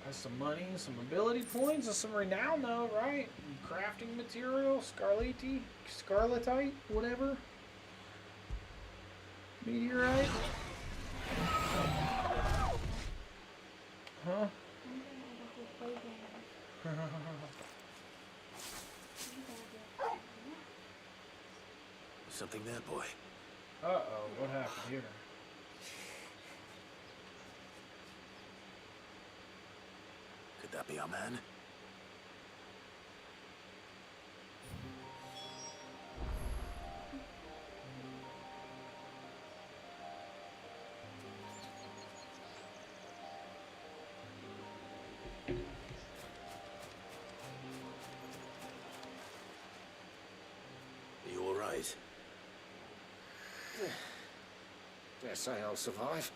That's some money, some ability points, and some renown, though, right? Crafting material, scarletite, whatever. Meteorite. Huh? Something there, boy. Uh-oh, what happened here? Could that be our man? Are you all right? Dare say I'll survive.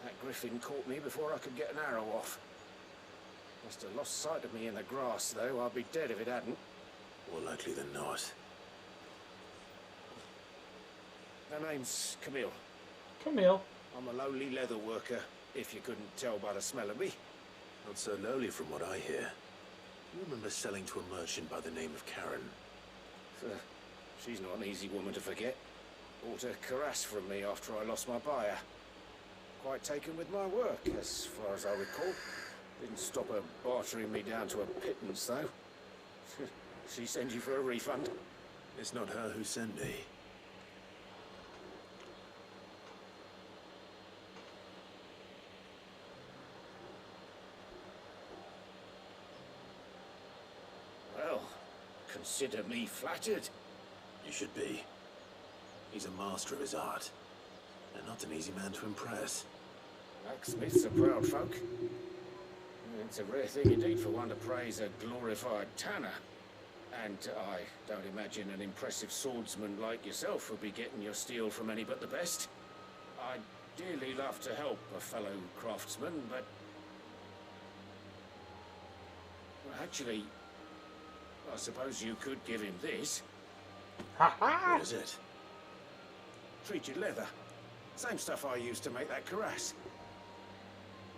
That griffin caught me before I could get an arrow off. Must have lost sight of me in the grass, though. I'd be dead if it hadn't. More likely than not. My name's Camille. Camille. I'm a lowly leather worker, if you couldn't tell by the smell of me. Not so lowly from what I hear. Do you remember selling to a merchant by the name of Karen? She's not an easy woman to forget. Bought a cuirass from me after I lost my buyer. Quite taken with my work, as far as I recall. Didn't stop her bartering me down to a pittance, though. She send you for a refund? It's not her who sent me. Well, consider me flattered. You should be. He's a master of his art, and not an easy man to impress. Blacksmiths are proud folk. It's a rare thing indeed for one to praise a glorified tanner. And I don't imagine an impressive swordsman like yourself would be getting your steel from any but the best. I'd dearly love to help a fellow craftsman, but... Well, actually, I suppose you could give him this. What is it? Treated leather. Same stuff I used to make that cuirass.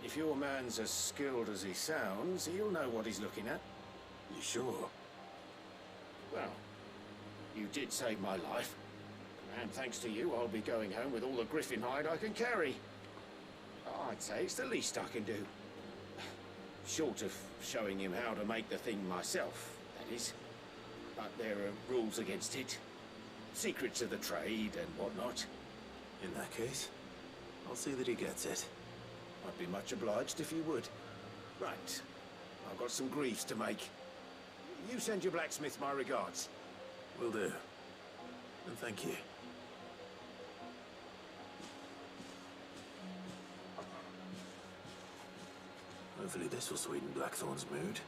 If your man's as skilled as he sounds, he'll know what he's looking at. You sure? Well, you did save my life. And thanks to you, I'll be going home with all the griffin hide I can carry. I'd say it's the least I can do. Short of showing him how to make the thing myself, that is. But there are rules against it. Secrets of the trade and whatnot. In that case, I'll see that he gets it. I'd be much obliged if you would. Right. I've got some greaves to make. You send your blacksmith my regards. Will do. And thank you. Hopefully this will sweeten Blackthorn's mood.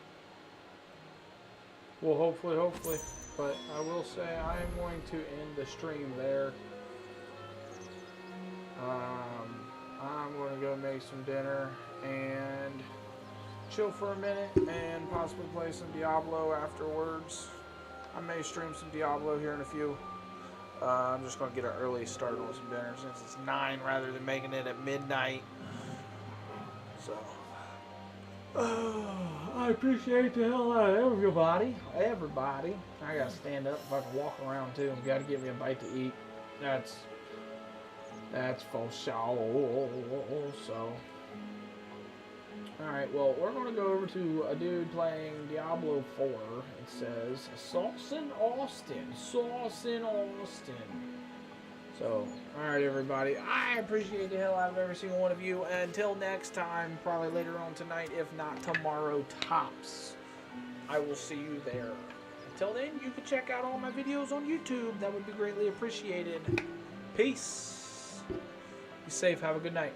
Well, hopefully. But I will say I am going to end the stream there. I'm going to go make some dinner and chill for a minute and possibly play some Diablo afterwards. I may stream some Diablo here in a few. I'm just going to get an early start on some dinner since it's 9 rather than making it at midnight. So, I appreciate the hell out of everybody. I got to stand up if I can walk around too. Got to get me a bite to eat. That's for sure. So, alright, well, we're going to go over to a dude playing Diablo 4. It says, Saucin Austin. So, alright, everybody. I appreciate the hell out of every single one of you. Until next time, probably later on tonight, if not tomorrow tops, I will see you there. Until then, you can check out all my videos on YouTube. That would be greatly appreciated. Peace. Be safe. Have a good night.